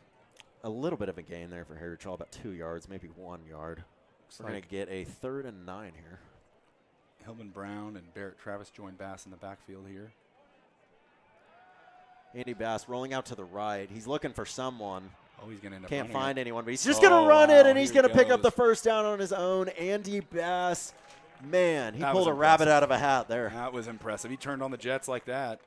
a little bit of a gain there for Heritage Hall, about 2 yards, maybe 1 yard. We're going to get a 3rd and 9 here. Hillman Brown and Barrett Travis join Bass in the backfield here. Andy Bass rolling out to the right. He's looking for someone. Oh, he's going to end up Can't running find it. anyone, but he's just going to run it, and he's going to pick up goes. the first down on his own. Andy Bass, man, he That pulled was a rabbit impressive. out of a hat there. That was impressive. He turned on the Jets like that.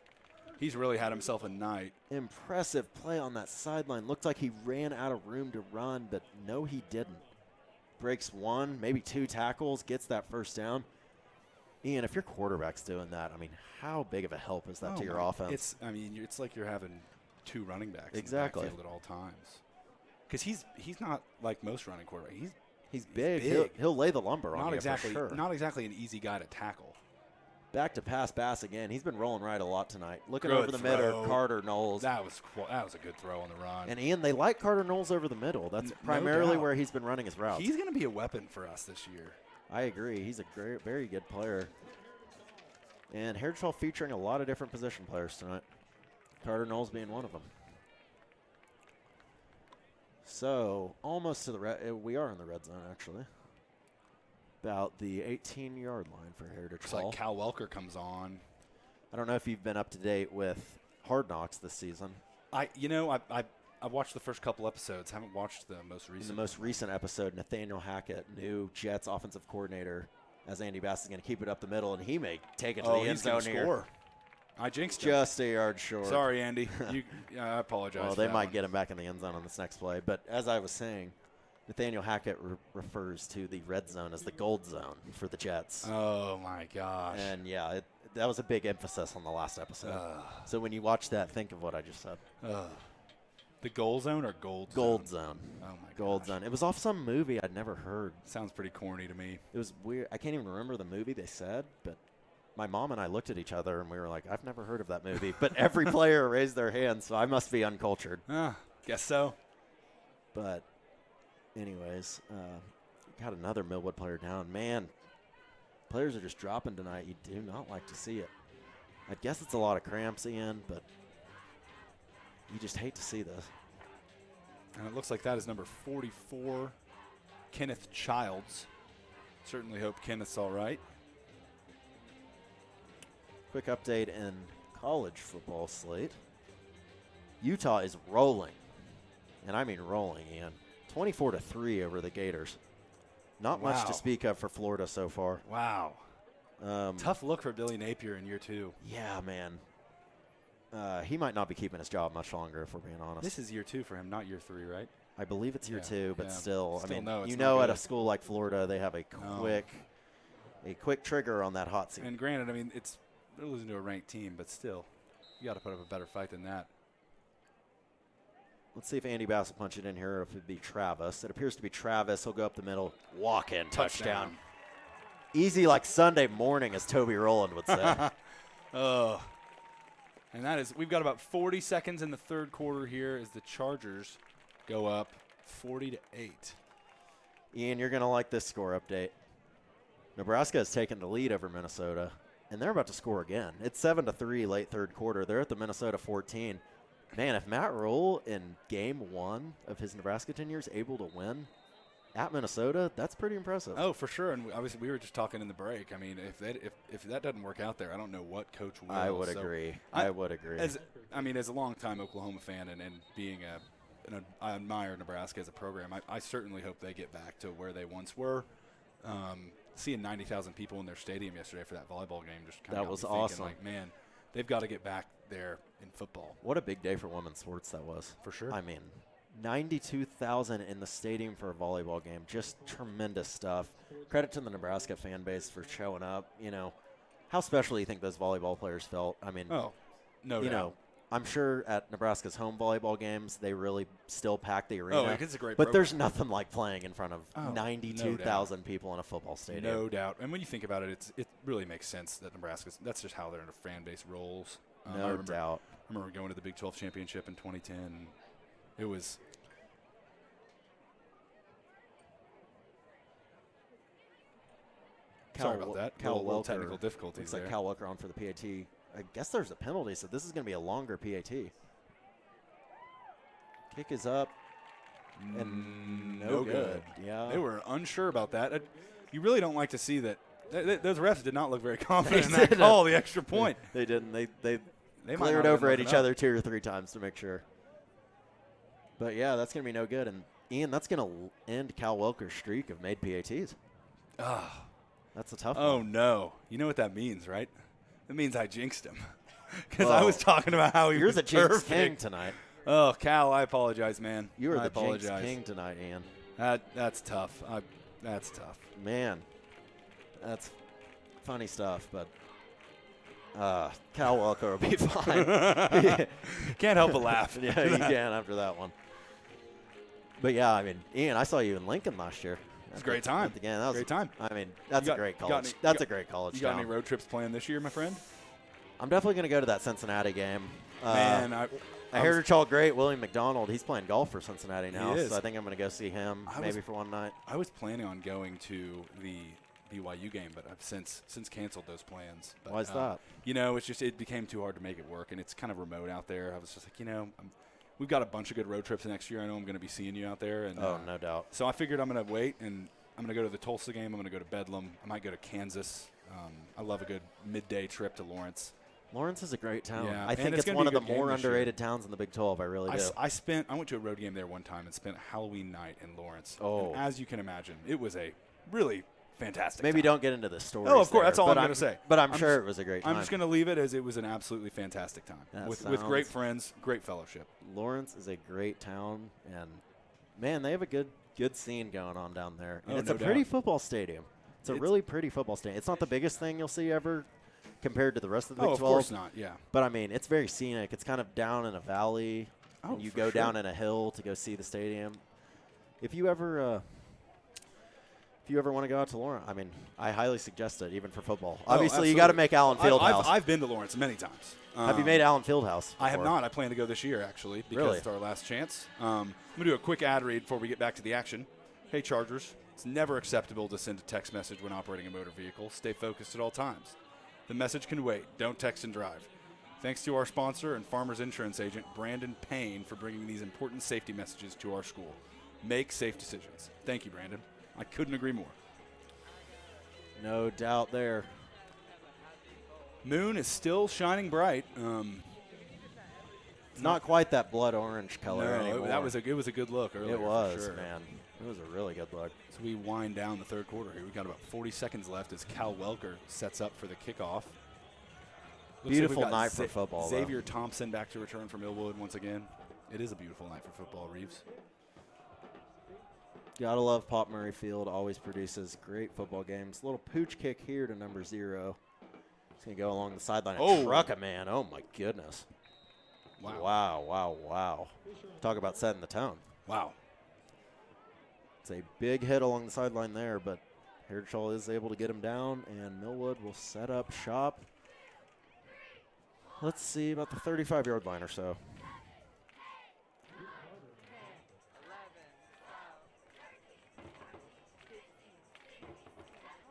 He's really had himself a night. Impressive play on that sideline. Looked like he ran out of room to run, but no, he didn't. Breaks 1, maybe 2 tackles, gets that first down. Ian, if your quarterback's doing that, I mean, how big of a help is that to your offense? It's like you're having 2 running backs exactly in the backfield at all times. Because he's not like most running quarterbacks. He's big. He'll lay the lumber on you for sure. Not exactly an easy guy to tackle. Back to pass Bass again. He's been rolling right a lot tonight. Looking Good over the throw. middle, Carter Knowles. That was a good throw on the run. And Ian, they like Carter Knowles over the middle. That's primarily doubt. where he's been running his routes. He's going to be a weapon for us this year. I agree. He's a very good player. And Heritage Hall featuring a lot of different position players tonight. Carter Knowles being one of them. So, almost to the we are in the red zone, actually. About the 18-yard line for Heritage Looks Hall. like Cal Welker comes on. I don't know if you've been up to date with Hard Knocks this season. I've watched the first couple episodes. Haven't watched the most recent. In the most recent episode, Nathaniel Hackett, new Jets offensive coordinator, as Andy Bass is going to keep it up the middle, and he may take it to the end zone here. Score. I jinxed him. Just a yard short. Sorry, Andy. I apologize. Well, for they that might one. get him back in the end zone on this next play. But as I was saying, Nathaniel Hackett refers to the red zone as the gold zone for the Jets. Oh, my gosh. And, yeah, that was a big emphasis on the last episode. So when you watch that, think of what I just said. The goal zone or gold Gold Zone. Oh, my Gold gosh. Zone. It was off some movie I'd never heard. Sounds pretty corny to me. It was weird. I can't even remember the movie they said, but my mom and I looked at each other and we were like, I've never heard of that movie. But every player raised their hand, so I must be uncultured. Guess so. But anyways, got another Millwood player down. Man, players are just dropping tonight. You do not like to see it. I guess it's a lot of cramps, Ian, but you just hate to see this. And it looks like that is number 44, Kenneth Childs. Certainly hope Kenneth's all right. Quick update in college football slate. Utah is rolling, and I mean rolling, Ian. 24-3 over the Gators. Not much to speak of for Florida so far. Wow. Tough look for Billy Napier in year 2. Yeah, man. He might not be keeping his job much longer, if we're being honest. This is year 2 for him, not year 3, right? I believe it's year 2, but still, I mean, no, you it's know, not at a good. school like Florida, they have a quick trigger on that hot seat. And granted, I mean, they're losing to a ranked team, but still, you got to put up a better fight than that. Let's see if Andy Bass will punch it in here or if it'd be Travis. It appears to be Travis. He'll go up the middle, walk in, touchdown. Easy like Sunday morning, as Toby Rowland would say. And that is, we've got about 40 seconds in the third quarter here as the Chargers go up 40-8. Ian, you're going to like this score update. Nebraska has taken the lead over Minnesota, and they're about to score again. It's 7-3 late third quarter. They're at the Minnesota 14. Man, if Matt Rule in game 1 of his Nebraska tenure is able to win at Minnesota, that's pretty impressive. Oh, for sure. And obviously, we were just talking in the break. I mean, if that doesn't work out there, I don't know what coach will. I would agree. I would agree. As a longtime Oklahoma fan and being I admire Nebraska as a program, I certainly hope they get back to where they once were. Seeing 90,000 people in their stadium yesterday for that volleyball game just kind of that was awesome. Like, man, they've got to get back there in football. What a big day for women's sports that was. For sure. I mean, 92,000 in the stadium for a volleyball game. Just tremendous stuff. Credit to the Nebraska fan base for showing up. You know, how special do you think those volleyball players felt? I mean, no doubt. You know, I'm sure at Nebraska's home volleyball games, they really still pack the arena. Oh, it's a great But program. there's nothing like playing in front of 92,000 people in a football stadium. No doubt. And when you think about it, it really makes sense that Nebraska's – that's just how their fan base rolls. No doubt. I remember going to the Big 12 championship in 2010. It was – sorry about that. Cal little Welker, technical difficulties looks there. like Cal Welker on for the PAT. I guess there's a penalty, so this is going to be a longer PAT. Kick is up. And no good. Yeah. They were unsure about that. You really don't like to see that. Those refs did not look very confident in that call, the extra point. They didn't. They might cleared not have over been at each looking other 2 or 3 times to make sure. But, yeah, that's going to be no good. And, Ian, that's going to end Cal Welker's streak of made PATs. That's a tough one. Oh, no. You know what that means, right? That means I jinxed him. Because I was talking about how he You're was the jinx perfect. king tonight. Oh, Cal, I apologize, man. You are I the apologize. jinx king tonight, Ian. That's tough. That's tough. Man, that's funny stuff, but Cal Welker will be fine. Can't help but laugh. Yeah, you can after that one. But, yeah, I mean, Ian, I saw you in Lincoln last year. It's a great time. Again, that was great time. I mean, that's a great college. That's a great college You got town. any road trips planned this year, my friend? I'm definitely going to go to that Cincinnati game. Man, I heard it's all great. William McDonald, he's playing golf for Cincinnati now, He is. so I think I'm going to go see him maybe for one night. I was planning on going to the BYU game, but I've since canceled those plans. But, Why is that? You know, it became too hard to make it work, and it's kind of remote out there. I was just like, we've got a bunch of good road trips next year. I know I'm going to be seeing you out there. And, no doubt. So I figured I'm going to wait, and I'm going to go to the Tulsa game. I'm going to go to Bedlam. I might go to Kansas. I love a good midday trip to Lawrence. Lawrence is a great town. Yeah, I think it's one of the more underrated towns in the Big 12. I really do. I went to a road game there one time and spent Halloween night in Lawrence. Oh. And as you can imagine, it was a really fantastic Maybe time. don't get into the story. Oh, of course. That's all I'm going to say. But I'm sure it was a great time. I'm just going to leave it as it was an absolutely fantastic time with great friends, great fellowship. Lawrence is a great town, and, man, they have a good scene going on down there. And it's a pretty football stadium. It's a really pretty football stadium. It's not the biggest thing you'll see ever compared to the rest of the Big 12. Of course not, yeah. But, I mean, it's very scenic. It's kind of down in a valley. Oh, and you for go sure. down in a hill to go see the stadium. If you ever want to go out to Lawrence, I mean, I highly suggest it, even for football. Obviously, you got to make Allen Fieldhouse. I've been to Lawrence many times. Have you made Allen Fieldhouse before? I have not. I plan to go this year, actually, because Really? it's our last chance. I'm going to do a quick ad read before we get back to the action. Hey, Chargers, it's never acceptable to send a text message when operating a motor vehicle. Stay focused at all times. The message can wait. Don't text and drive. Thanks to our sponsor and Farmers Insurance agent, Brandon Payne, for bringing these important safety messages to our school. Make safe decisions. Thank you, Brandon. I couldn't agree more. No doubt there. Moon is still shining bright. Not quite that blood orange color No, anymore. it was a good look earlier. It was, for sure. man. It was a really good look. So we wind down the third quarter here. We've got about 40 seconds left as Cal Welker sets up for the kickoff. Looks Beautiful like we've got night for football, though. Xavier Thompson back to return for Millwood once again. It is a beautiful night for football, Reeves. Gotta love Pop Murray Field. Always produces great football games. Little pooch kick here to number 0. He's going to go along the sideline and truck a man. Oh, my goodness. Wow. Wow. Talk about setting the tone. Wow. It's a big hit along the sideline there, but Heritage is able to get him down, and Millwood will set up shop. Let's see, about the 35-yard line or so.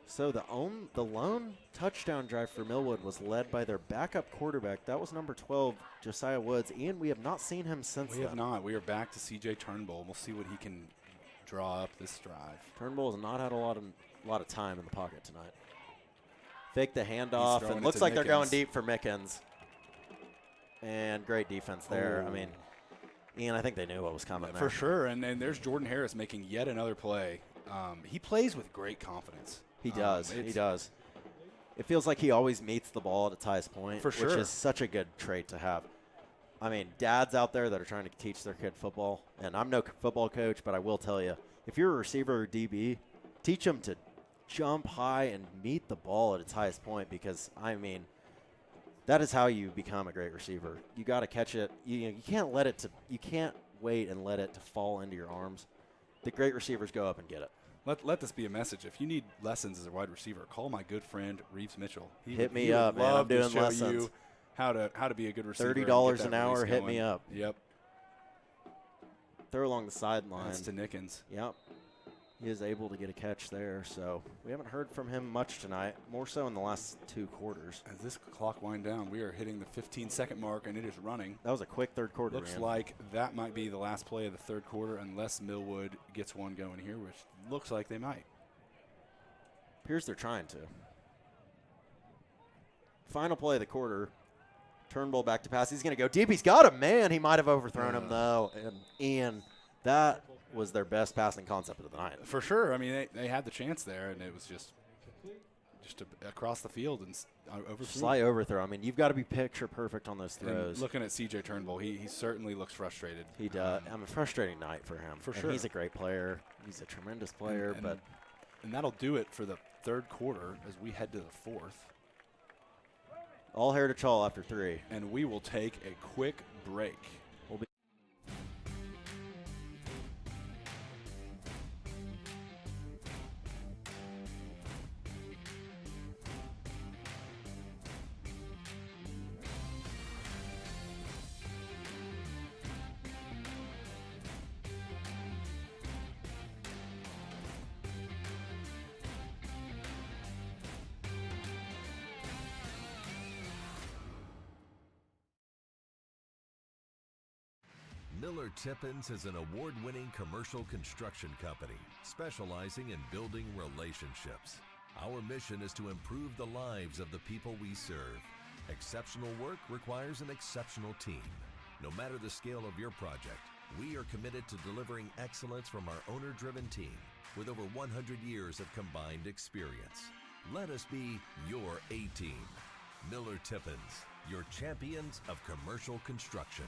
So the lone touchdown drive for Millwood was led by their backup quarterback. That was number 12, Josiah Woods, and we have not seen him since then. We have not. We are back to C.J. Turnbull. We'll see what he can draw up this drive. Turnbull has not had a lot of time in the pocket tonight. Fake the handoff, throwing and it looks to like they're going Mickens. deep for Mickens. And great defense there. I mean, Ian, I think they knew what was coming there. For sure, and there's Jordan Harris making yet another play. He plays with great confidence. He does. He does. It feels like he always meets the ball at its highest point, For sure. which is such a good trait to have. I mean, dads out there that are trying to teach their kid football, and I'm no football coach, but I will tell you, if you're a receiver or DB, teach them to jump high and meet the ball at its highest point because, I mean, that is how you become a great receiver. You got to catch it. You can't let it you can't wait and let it to fall into your arms. The great receivers go up and get it. Let this be a message. If you need lessons as a wide receiver, call my good friend Reeves Mitchell. Hit me up, man. I'm doing lessons. You how to be a good receiver. $30 an hour. Hit me up. Yep. Throw along the sideline. That's to Nickens. Yep. He is able to get a catch there. So we haven't heard from him much tonight, more so in the last 2 quarters. As this clock wind down, we are hitting the 15-second mark, and it is running. That was a quick third quarter. Looks like that might be the last play of the third quarter, unless Millwood gets one going here, which looks like they might. Appears they're trying to. Final play of the quarter. Turnbull back to pass. He's going to go deep. He's got him, man. He might have overthrown him, though. And Ian, that was their best passing concept of the night. For sure. I mean, they had the chance there, and it was just across the field and overthrown. Slight overthrow. I mean, you've got to be picture perfect on those throws. And looking at C.J. Turnbull, he certainly looks frustrated. He does. A frustrating night for him. For and sure. He's a great player. He's a tremendous player. And that'll do it for the third quarter as we head to the fourth. All Heritage Hall after 3. And we will take a quick break. We'll be Miller Tippins is an award-winning commercial construction company specializing in building relationships. Our mission is to improve the lives of the people we serve. Exceptional work requires an exceptional team. No matter the scale of your project, we are committed to delivering excellence from our owner-driven team with over 100 years of combined experience. Let us be your A-team. Miller Tippins, your champions of commercial construction.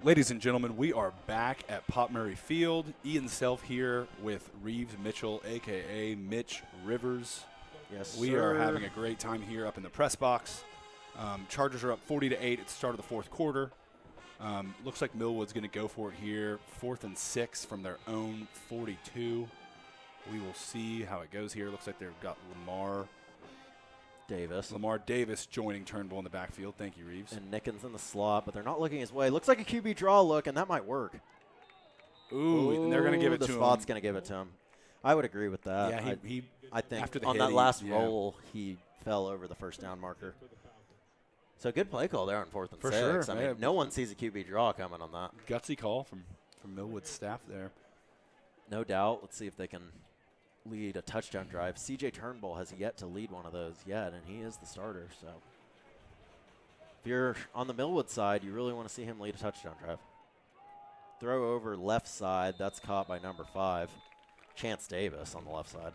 Ladies and gentlemen, we are back at Pop Murray Field. Ian Self here with Reeves Mitchell, a.k.a. Mitch Rivers. Yes, We are having a great time here up in the press box. Chargers are up 40-8 at the start of the fourth quarter. Looks like Millwood's going to go for it here. 4th and 6 from their own 42. We will see how it goes here. Looks like they've got Lamar Davis joining Turnbull in the backfield. Thank you, Reeves. And Nickens in the slot, but they're not looking his way. Looks like a QB draw look, and that might work. Ooh, and they're going to give it to him. The spot's going to give it to him. I would agree with that. Yeah, I think after the on hit, that last roll, he fell over the first down marker. So good play call there on 4th and 6. Sure. I mean, no one sees a QB draw coming on that. Gutsy call from Millwood's staff there. No doubt. Let's see if they can lead a touchdown drive. CJ Turnbull has yet to lead one of those yet, and he is the starter. So if you're on the Millwood side, you really want to see him lead a touchdown drive. Throw over left side. That's caught by number 5, Chance Davis on the left side.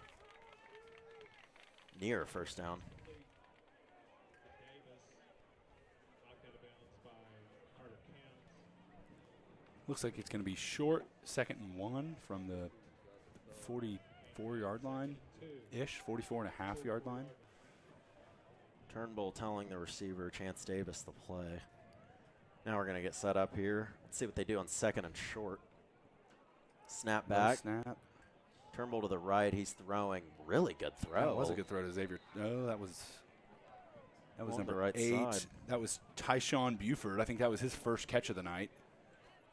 Near a first down. Looks like it's going to be short, 2nd and 1 from the 44-yard line-ish, 44.5-yard line. Turnbull telling the receiver, Chance Davis, the play. Now we're going to get set up here. Let's see what they do on 2nd and short. Snap back. No snap. Turnbull to the right. He's throwing. Really good throw. That was a good throw to Xavier. No, that was on number the right 8. side. That was Tyshawn Buford. I think that was his first catch of the night.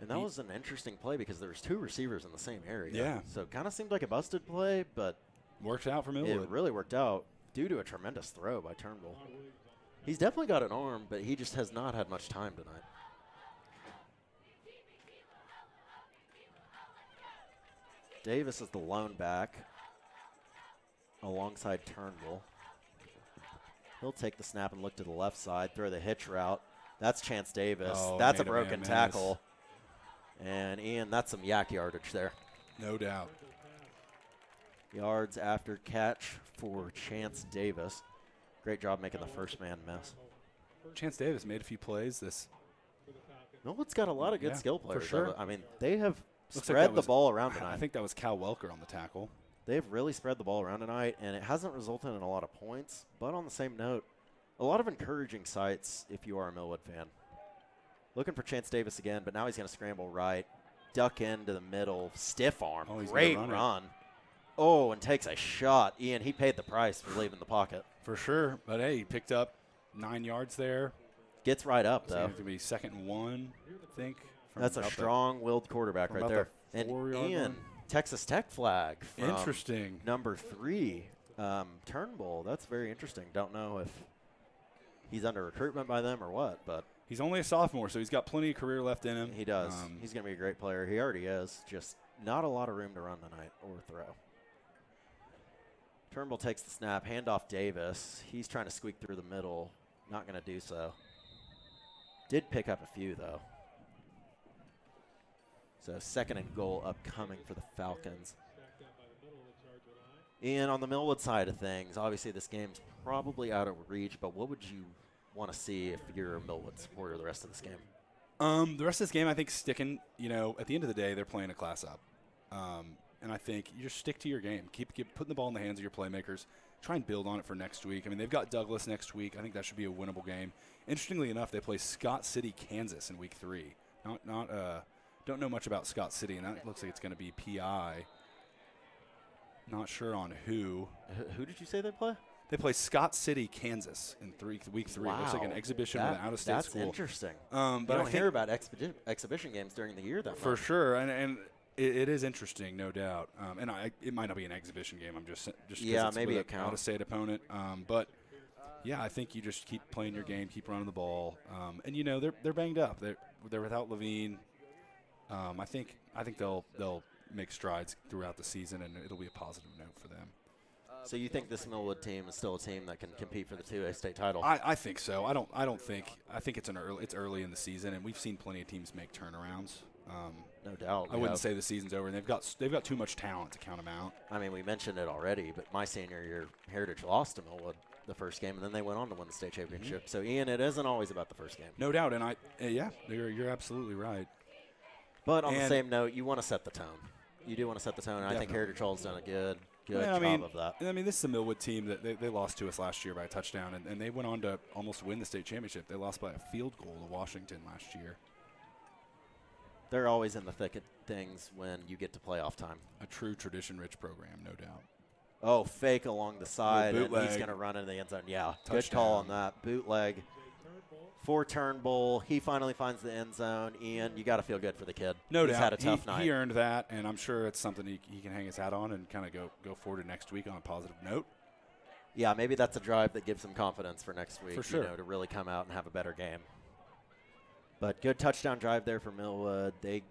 And that was an interesting play because there was 2 receivers in the same area. Yeah. So it kind of seemed like a busted play, but worked out for Millwood. It really worked out due to a tremendous throw by Turnbull. He's definitely got an arm, but he just has not had much time tonight. Davis is the lone back alongside Turnbull. He'll take the snap and look to the left side, throw the hitch route. That's Chance Davis. Oh, that's a made a broken man tackle. And Ian, that's some yak yardage there. No doubt. Yards after catch for Chance Davis. Great job making the first man miss. Chance Davis made a few plays. Millwood's got a lot of good skill players. For sure. I mean, they have Looks spread like the ball around tonight. I think that was Cal Welker on the tackle. They've really spread the ball around tonight, and it hasn't resulted in a lot of points. But on the same note, a lot of encouraging sights if you are a Millwood fan. Looking for Chance Davis again, but now he's going to scramble right, duck into the middle, stiff arm. Oh, he's great gonna run. Oh, and takes a shot. Ian, he paid the price for leaving the pocket. For sure. But, hey, he picked up 9 yards there. Gets right up, So though. it's going to be 2nd and 1, I think. That's a strong-willed quarterback right there. And Ian, Texas Tech flag from interesting. number 3, Turnbull. That's very interesting. Don't know if he's under recruitment by them or what, but he's only a sophomore, so he's got plenty of career left in him. He does. He's going to be a great player. He already is. Just not a lot of room to run tonight or throw. Turnbull takes the snap, handoff Davis. He's trying to squeak through the middle. Not going to do so. Did pick up a few, though. So 2nd and goal upcoming for the Falcons. And on the Millwood side of things, obviously this game's probably out of reach, but what would you want to see if you're a Millwood supporter the rest of this game? The rest of this game, I think, sticking, at the end of the day, they're playing a class up. And I think you just stick to your game. Keep putting the ball in the hands of your playmakers. Try and build on it for next week. I mean, they've got Douglas next week. I think that should be a winnable game. Interestingly enough, they play Scott City, Kansas in week 3. Don't know much about Scott City, and that looks like it's going to be PI. Not sure on who. Who did you say they play? They play Scott City, Kansas in week 3. Wow. Looks like an exhibition with an out-of-state school. That's interesting. But you don't hear about exhibition games during the year that much. For sure, and it is interesting, no doubt. And it might not be an exhibition game. I'm just yeah, it's maybe with it counts. Out-of-state opponent. But yeah, I think you just keep playing your game, keep running the ball, and they're banged up. They're without Levine. I think they'll make strides throughout the season, and it'll be a positive note for them. So you think this Millwood team is still a team that can compete for the 2A state title? I think so. I think it's early in the season, and we've seen plenty of teams make turnarounds. No doubt. I wouldn't say the season's over, and they've got too much talent to count them out. I mean, we mentioned it already, but my senior year, Heritage lost to Millwood the first game, and then they went on to win the state championship. So Ian, it isn't always about the first game. No doubt, and you're absolutely right. But on the same note, you want to set the tone. You do want to set the tone. And I think Definitely. Heritage Hall's done a good good Yeah, job of that. I mean, this is a Millwood team that they lost to us last year by a touchdown, and they went on to almost win the state championship. They lost by a field goal to Washington last year. They're always in the thick of things when you get to playoff time. A true tradition-rich program, no doubt. Oh, fake along the side, and he's bootleg. going to run into the end zone. Yeah, Touchdown. Good call on that. Bootleg. 4-turn bowl. He finally finds the end zone. Ian, you got to feel good for the kid. No He's doubt. had a tough night. He earned that, and I'm sure it's something he can hang his hat on and kind of go forward to next week on a positive note. Yeah, maybe that's a drive that gives him confidence for next week. For sure. To really come out and have a better game. But good touchdown drive there for Millwood. They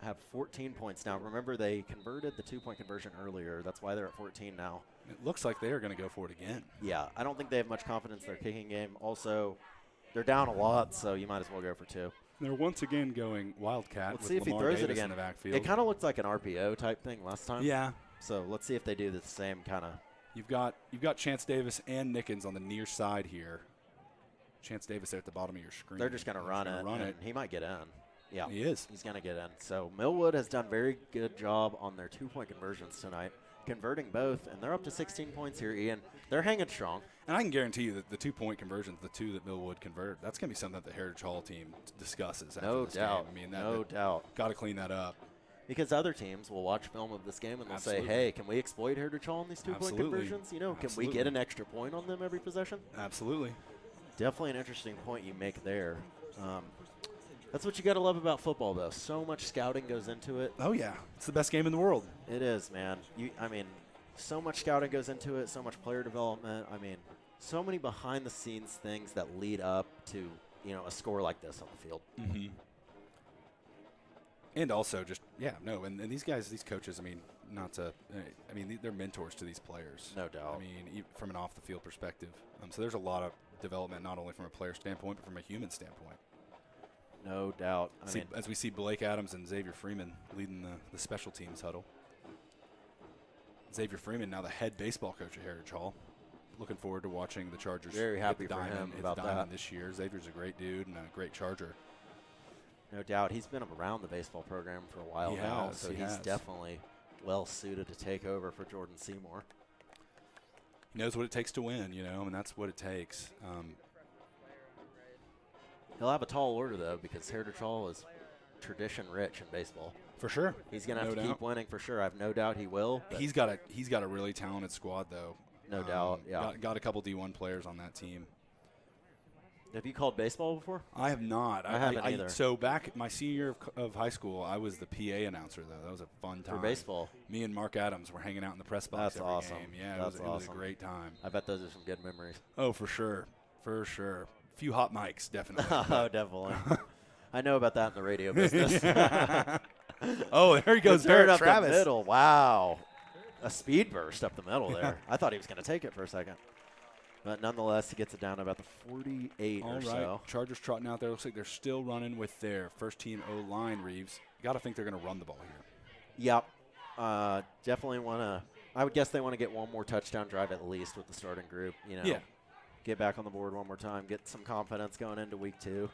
have 14 points now. Remember, they converted the 2-point conversion earlier. That's why they're at 14 now. It looks like they are going to go for it again. Yeah, I don't think they have much confidence in their kicking game. Also, they're down a lot, so you might as well go for 2. They're once again going Wildcat. Let's with see if Lamar he throws Davis it again. in the backfield. It kind of looked like an RPO type thing last time. Yeah. So let's see if they do the same kind of. You've got Chance Davis and Nickens on the near side here. Chance Davis there at the bottom of your screen. They're just going to run it. Run it. He might get in. Yeah, he is. He's going to get in. So Millwood has done very good job on their 2-point conversions tonight, converting both, and they're up to 16 points here, Ian. They're hanging strong. And I can guarantee you that the 2-point conversions, the 2 that Millwood converted, that's going to be something that the Heritage Hall team discusses after No this doubt. game. I mean, No doubt. Got to clean that up. Because other teams will watch film of this game and they'll Absolutely. say, hey, can we exploit Heritage Hall on these 2-point Absolutely. conversions? You know, can we Absolutely. get an extra point on them every possession? Absolutely. Definitely an interesting point you make there. That's what you got to love about football, though. So much scouting goes into it. Oh, yeah. It's the best game in the world. It is, man. So much scouting goes into it, so much player development. I mean, so many behind-the-scenes things that lead up to, a score like this on the field. Mm-hmm. And also just, and these guys, these coaches, they're mentors to these players. No doubt. I mean, from an off-the-field perspective. So there's a lot of development, not only from a player standpoint, but from a human standpoint. No doubt. As we see Blake Adams and Xavier Freeman leading the special teams huddle. Xavier Freeman, now the head baseball coach at Heritage Hall. Looking forward to watching the Chargers. Very happy hit the for him diamond, about hit the diamond that. this year. Xavier's a great dude and a great Charger. No doubt. He's been around the baseball program for a while now, so he's definitely well-suited to take over for Jordan Seymour. He knows what it takes to win, and that's what it takes. He'll have a tall order, though, because Heritage Hall is tradition-rich in baseball. For sure. He's going to have to keep winning for sure. I have no doubt he will. He's got a really talented squad, though. No doubt, yeah. Got a couple D1 players on that team. Have you called baseball before? I have not. I haven't either. So back my senior year of high school, I was the PA announcer, though. That was a fun time. For baseball? Me and Mark Adams were hanging out in the press box That's every awesome. game. Yeah, That's it was a great time. I bet those are some good memories. Oh, for sure. For sure. A few hot mics, definitely. Oh, definitely. I know about that in the radio business. Oh, there he goes, Barrett Barrett Travis. Up the middle. Wow. A speed burst up the middle there. I thought he was going to take it for a second. But nonetheless, he gets it down to about the 48 All or right. so. Chargers trotting out there. Looks like they're still running with their first-team O-line, Reeves. Got to think they're going to run the ball here. Yep. Definitely want to – I would guess they want to get one more touchdown drive at least with the starting group. Yeah. Get back on the board one more time. Get some confidence going into week 2.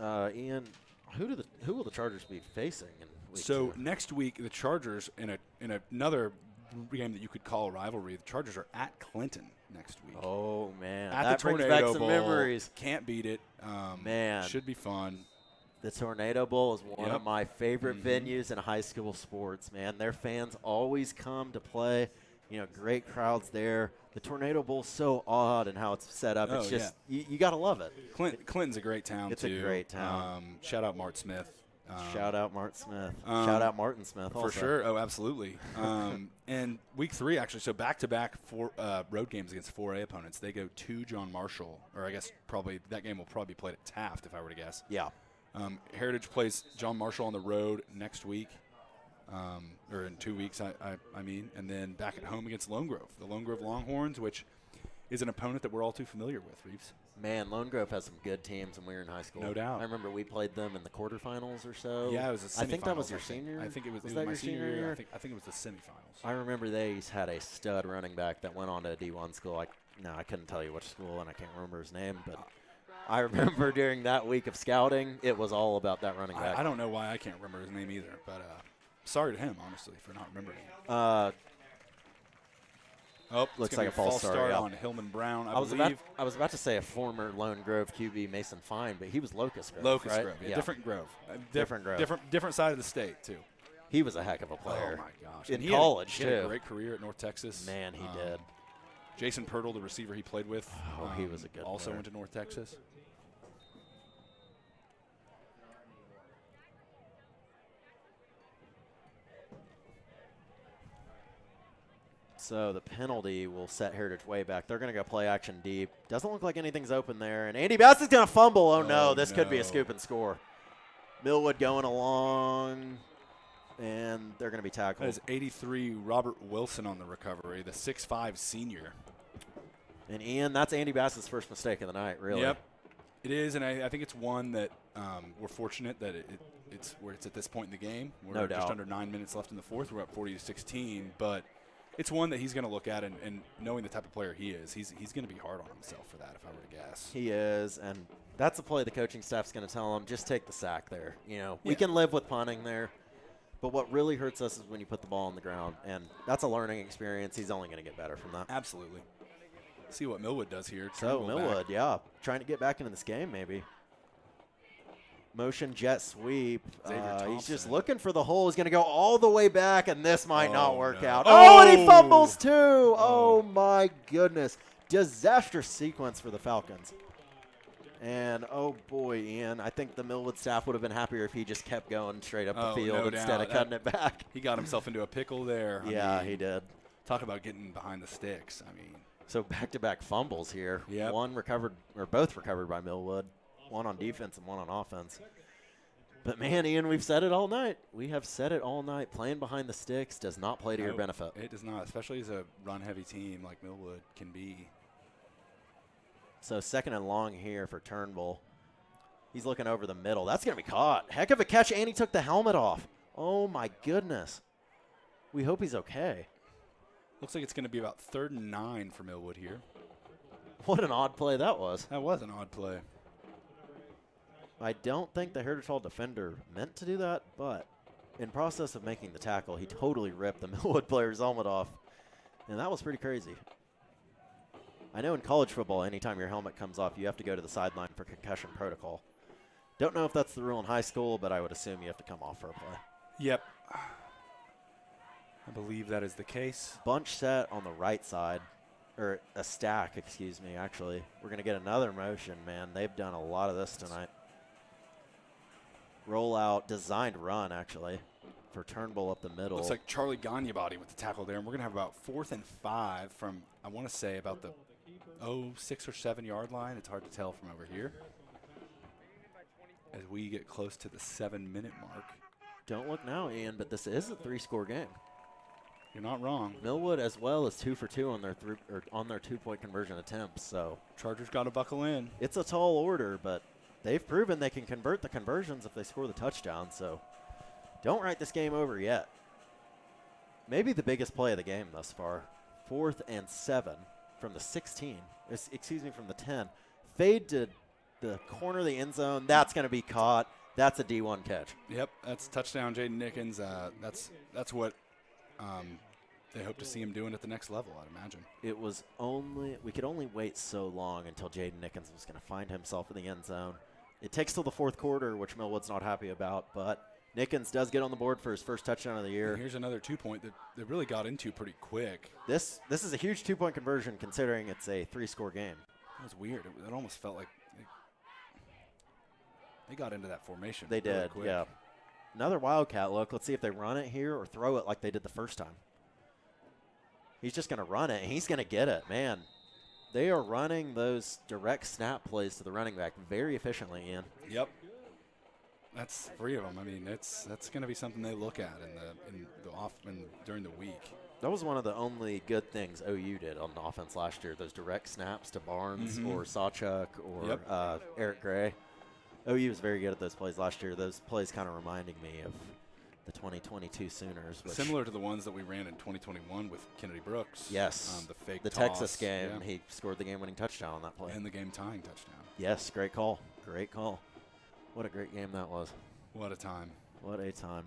Ian, who will the Chargers be facing in week 2? Next week, the Chargers in another game that you could call a rivalry. The Chargers are at Clinton next week. Oh man, at that the brings Tornado back some Bowl. memories. Can't beat it. Man, should be fun. The Tornado Bowl is one of my favorite venues in high school sports. Man, their fans always come to play. Great crowds there. The Tornado Bowl's so odd in how it's set up. It's just you got to love it. Clinton's a great town it's too. It's a great town. Shout out Mart Smith. Shout out Mart Smith. Shout out Martin Smith also. For sure. Oh, absolutely. And week 3, actually, so back-to-back road games against 4A opponents. They go to John Marshall, or I guess probably that game will probably be played at Taft if I were to guess. Yeah. Heritage plays John Marshall on the road next week, or in 2 weeks, I mean, and then back at home against Lone Grove, the Lone Grove Longhorns, which is an opponent that we're all too familiar with, Reeves. Man, Lone Grove has some good teams when we were in high school. No doubt. I remember we played them in the quarterfinals or so. Yeah, it was the semifinals. I think that was your senior. I think it was that my your senior year. I think it was the semifinals. I remember they had a stud running back that went on to a D1 school. I couldn't tell you which school, and I can't remember his name, but I remember during that week of scouting, it was all about that running back. I don't know why I can't remember his name either, but sorry to him, honestly, for not remembering. Looks like a false start on Hillman Brown, I believe. I was about to say a former Lone Grove QB, Mason Fine, but he was Locust Grove. Locust right? Grove, yeah. Different Grove. Different Grove. Different side of the state, too. He was a heck of a player. Oh, my gosh. In college, he too. had a great career at North Texas. Man, he did. Jason Pirtle, the receiver he played with, he was a good also player. went to North Texas. So the penalty will set Heritage way back. They're going to go play action deep. Doesn't look like anything's open there. And Andy Bass is going to fumble. Oh, no. This could be a scoop and score. Millwood going along, and they're going to be tackled. That is 83 Robert Wilson on the recovery, the 6'5 senior. And, Ian, that's Andy Bass's first mistake of the night, really. Yep, it is, and I think it's one that we're fortunate that it's where it's at this point in the game. We're No doubt. just under 9 minutes left in the fourth. We're up 40-16, but it's one that he's going to look at, and knowing the type of player he is, he's going to be hard on himself for that, if I were to guess. He is, and that's a play the coaching staff's going to tell him, just take the sack there. You know, we can live with punting there, but what really hurts us is when you put the ball on the ground, and that's a learning experience. He's only going to get better from that. Absolutely. See what Millwood does here. So Millwood, yeah, trying to get back into this game maybe. Motion jet sweep. He's just looking for the hole. He's going to go all the way back, and this might not work out. Oh, and he fumbles too. Oh, my goodness. Disastrous sequence for the Falcons. And, oh, boy, Ian, I think the Millwood staff would have been happier if he just kept going straight up the field instead of cutting it back. He got himself into a pickle there. Yeah, he did. Talk about getting behind the sticks. I mean. So back-to-back fumbles here. Yep. One recovered, or both recovered by Millwood. One on defense and one on offense. But, man, Ian, we've said it all night. We have said it all night. Playing behind the sticks does not play to your benefit. It does not, especially as a run-heavy team like Millwood can be. So second and long here for Turnbull. He's looking over the middle. That's going to be caught. Heck of a catch, and he took the helmet off. Oh, my goodness. We hope he's okay. Looks like it's going to be about 3rd and 9 for Millwood here. What an odd play that was. That was an odd play. I don't think the Heritage Hall defender meant to do that, but in process of making the tackle, he totally ripped the Millwood player's helmet off, and that was pretty crazy. I know in college football, anytime your helmet comes off, you have to go to the sideline for concussion protocol. Don't know if that's the rule in high school, but I would assume you have to come off for a play. Yep. I believe that is the case. Bunch set on the right side, or a stack, excuse me, actually. We're going to get another motion, man. They've done a lot of this tonight. Rollout, designed run, actually, for Turnbull up the middle. Looks like Charlie Gagnabody with the tackle there, and we're going to have about 4th and 5 from, I want to say, about the 6 or 7 yard line. It's hard to tell from over here as we get close to the 7-minute mark. Don't look now, Ian, but this is a 3-score game. You're not wrong. Millwood as well is 2 for 2 on their 2-point conversion attempts. So Chargers got to buckle in. It's a tall order, but they've proven they can convert the conversions if they score the touchdown. So don't write this game over yet. Maybe the biggest play of the game thus far. 4th and 7 from the 16. Excuse me, from the 10. Fade to the corner of the end zone. That's going to be caught. That's a D1 catch. Yep, that's touchdown, Jaden Nickens. That's what they hope to see him doing at the next level, I'd imagine. It was we could only wait so long until Jaden Nickens was going to find himself in the end zone. It takes till the 4th quarter, which Millwood's not happy about, but Nickens does get on the board for his first touchdown of the year. And here's another 2-point that they really got into pretty quick. This is a huge 2-point conversion considering it's a 3-score game. That was weird. It almost felt like they got into that formation. They really did, quick. yeah. Another Wildcat look. Let's see if they run it here or throw it like they did the first time. He's just going to run it, and he's going to get it. Man, they are running those direct snap plays to the running back very efficiently, Ian. Yep. That's 3 of them. I mean, that's going to be something they look at during the week. That was one of the only good things OU did on the offense last year, those direct snaps to Barnes or Sawchuk or Eric Gray. OU was very good at those plays last year. Those plays kind of reminding me of the 2022 Sooners. Similar to the ones that we ran in 2021 with Kennedy Brooks. Yes. The Texas game, he scored the game-winning touchdown on that play. And the game-tying touchdown. Yes, great call. Great call. What a great game that was. What a time. What a time.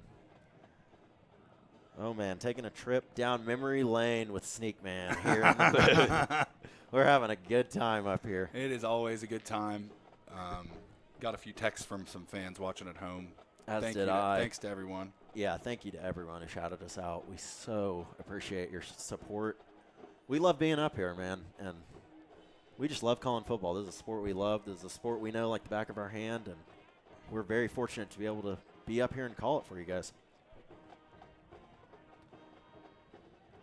Oh, man, taking a trip down memory lane with Sneak Man here in the booth. We're having a good time up here. It is always a good time. Got a few texts from some fans watching at home. As Thank did you I. Thanks to everyone. Yeah, thank you to everyone who shouted us out. We so appreciate your support. We love being up here, man, and we just love calling football. This is a sport we love. This is a sport we know like the back of our hand, and we're very fortunate to be able to be up here and call it for you guys.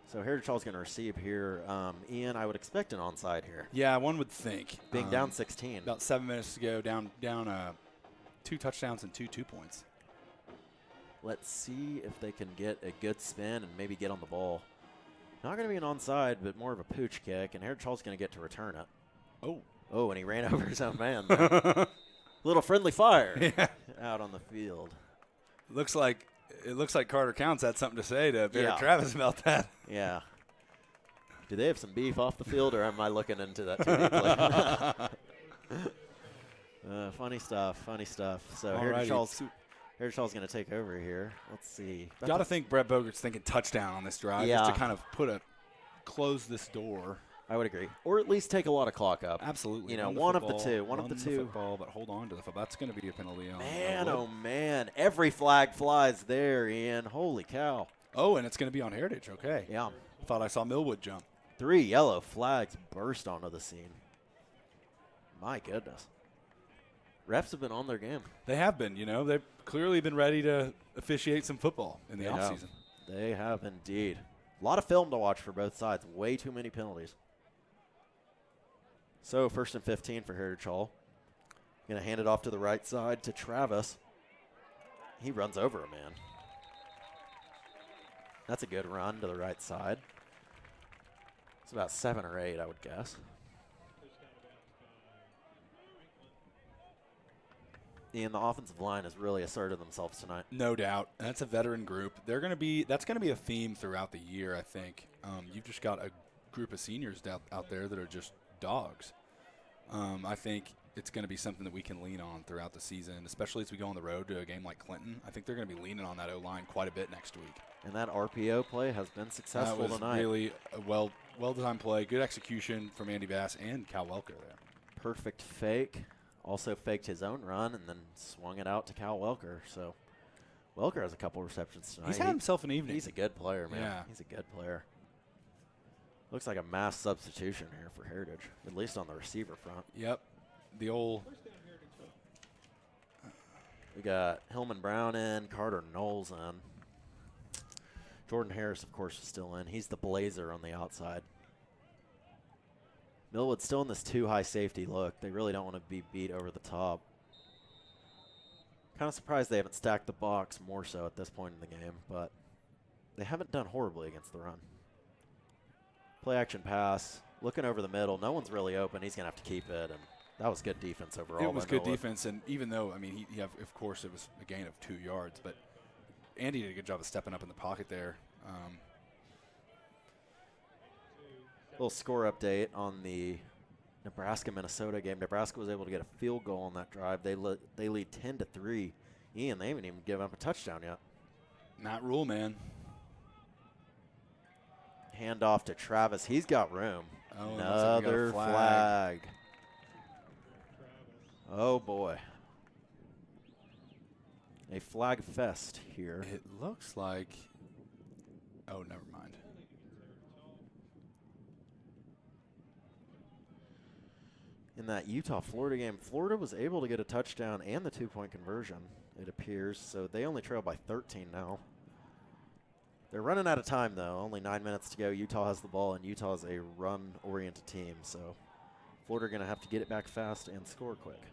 So Heritage Hall's going to receive here. Ian, I would expect an onside here. Yeah, one would think. Being down 16. About 7 minutes to go, down 2 touchdowns and 2 2-points. Let's see if they can get a good spin and maybe get on the ball. Not going to be an onside, but more of a pooch kick, and Heritage Hall's going to get to return it. Oh, and he ran over his own man there. Little friendly fire out on the field. It looks like Carter Counts had something to say to Barrett Travis about that. Yeah. Do they have some beef off the field, or am I looking into that too deeply? Funny stuff. So Heritage Hall's going to take over here. Let's see. Got to think Brett Bogert's thinking touchdown on this drive just to kind of close this door. I would agree. Or at least take a lot of clock up. Absolutely. You know, one of the two. Football, but hold on to the football. That's going to be a penalty on Man, oh, man. Every flag flies there, Ian. Holy cow. Oh, and it's going to be on Heritage. Okay. Yeah. Thought I saw Millwood jump. 3 yellow flags burst onto the scene. My goodness. Refs have been on their game. They have been. You know, they've clearly been ready to officiate some football in the offseason. They have indeed. A lot of film to watch for both sides. Way too many penalties. So 1st and 15 for Heritage Hall. Going to hand it off to the right side to Travis. He runs over a man. That's a good run to the right side. It's about 7 or 8, I would guess. Ian, the offensive line has really asserted themselves tonight. No doubt. That's a veteran group. That's going to be a theme throughout the year, I think. You've just got a group of seniors out there that are just dogs. I think it's going to be something that we can lean on throughout the season, especially as we go on the road to a game like Clinton. I think they're going to be leaning on that O-line quite a bit next week. And that RPO play has been successful tonight. That was really a well-designed play. Good execution from Andy Bass and Cal Welker there. Perfect fake. Also faked his own run and then swung it out to Cal Welker. So Welker has a couple receptions tonight. He's had himself an evening. He's a good player, man. Yeah. He's a good player. Looks like a mass substitution here for Heritage, at least on the receiver front. Yep. The old. We got Hillman Brown in, Carter Knowles in. Jordan Harris, of course, is still in. He's the blazer on the outside. Millwood's still in this too high safety look. They really don't want to be beat over the top. Kind of surprised they haven't stacked the box more so at this point in the game, but they haven't done horribly against the run. Play action pass, looking over the middle. No one's really open. He's going to have to keep it, and that was good defense overall. It was good defense, and even though, I mean, of course, it was a gain of 2 yards, but Andy did a good job of stepping up in the pocket there. Little score update on the Nebraska-Minnesota game. Nebraska was able to get a field goal on that drive. They lead 10-3. Ian, they haven't even given up a touchdown yet. Matt Rule, man. Hand off to Travis. He's got room. Oh, another flag. Oh, boy. A flag fest here. It looks like. Oh, never mind. In that Utah-Florida game, Florida was able to get a touchdown and the 2-point conversion, it appears. So they only trail by 13 now. They're running out of time, though. Only 9 minutes to go. Utah has the ball, and Utah is a run-oriented team. So Florida going to have to get it back fast and score quick.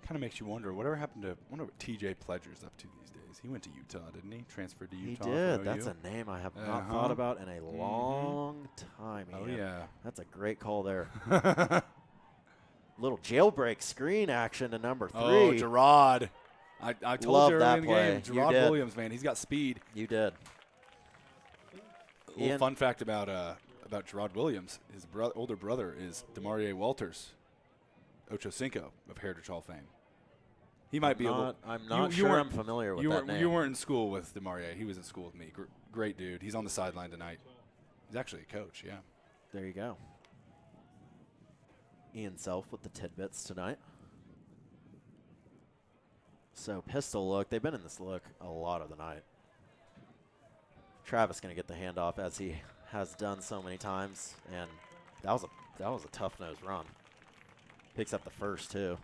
Kind of makes you wonder, whatever happened to, I wonder what TJ Pledger's up to these days. He went to Utah, didn't he? Transferred to Utah. He did. That's a name I have not thought about in a long time. Oh, Ian. yeah. That's a great call there. Little jailbreak screen action to number 3. Oh, Gerard. I told you early in the game, Gerard did. Williams, man, he's got speed. You did. A little fun fact about Gerard Williams, his older brother is Demarie Walters, Ocho Cinco of Heritage Hall fame. He might be able. I'm not sure I'm familiar with that name. You weren't in school with DeMaria. He was in school with me. Great dude. He's on the sideline tonight. He's actually a coach, yeah. There you go. Ian Self with the tidbits tonight. So pistol look. They've been in this look a lot of the night. Travis going to get the handoff as he has done so many times, and that was a tough nose run. Picks up the first too.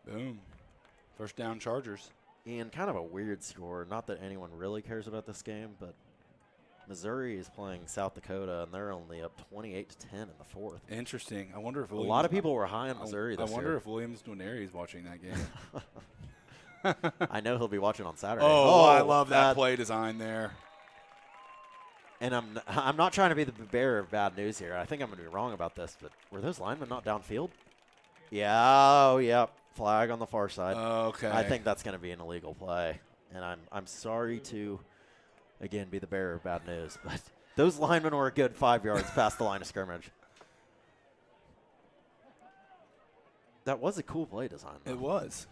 Boom. First down, Chargers. Ian, kind of a weird score. Not that anyone really cares about this game, but Missouri is playing South Dakota, and they're only up 28-10 in the fourth. Interesting. I wonder if a lot of people were high on Missouri this year. I wonder if Williams Nwaneri is watching that game. I know he'll be watching on Saturday. Oh, I love that play design there. And I'm not trying to be the bearer of bad news here. I think I'm going to be wrong about this, but were those linemen not downfield? Yeah. Oh, yep. Flag on the far side. Okay. I think that's going to be an illegal play, and I'm sorry to, again, be the bearer of bad news, but those linemen were a good 5 yards past the line of scrimmage. That was a cool play design, though. It was.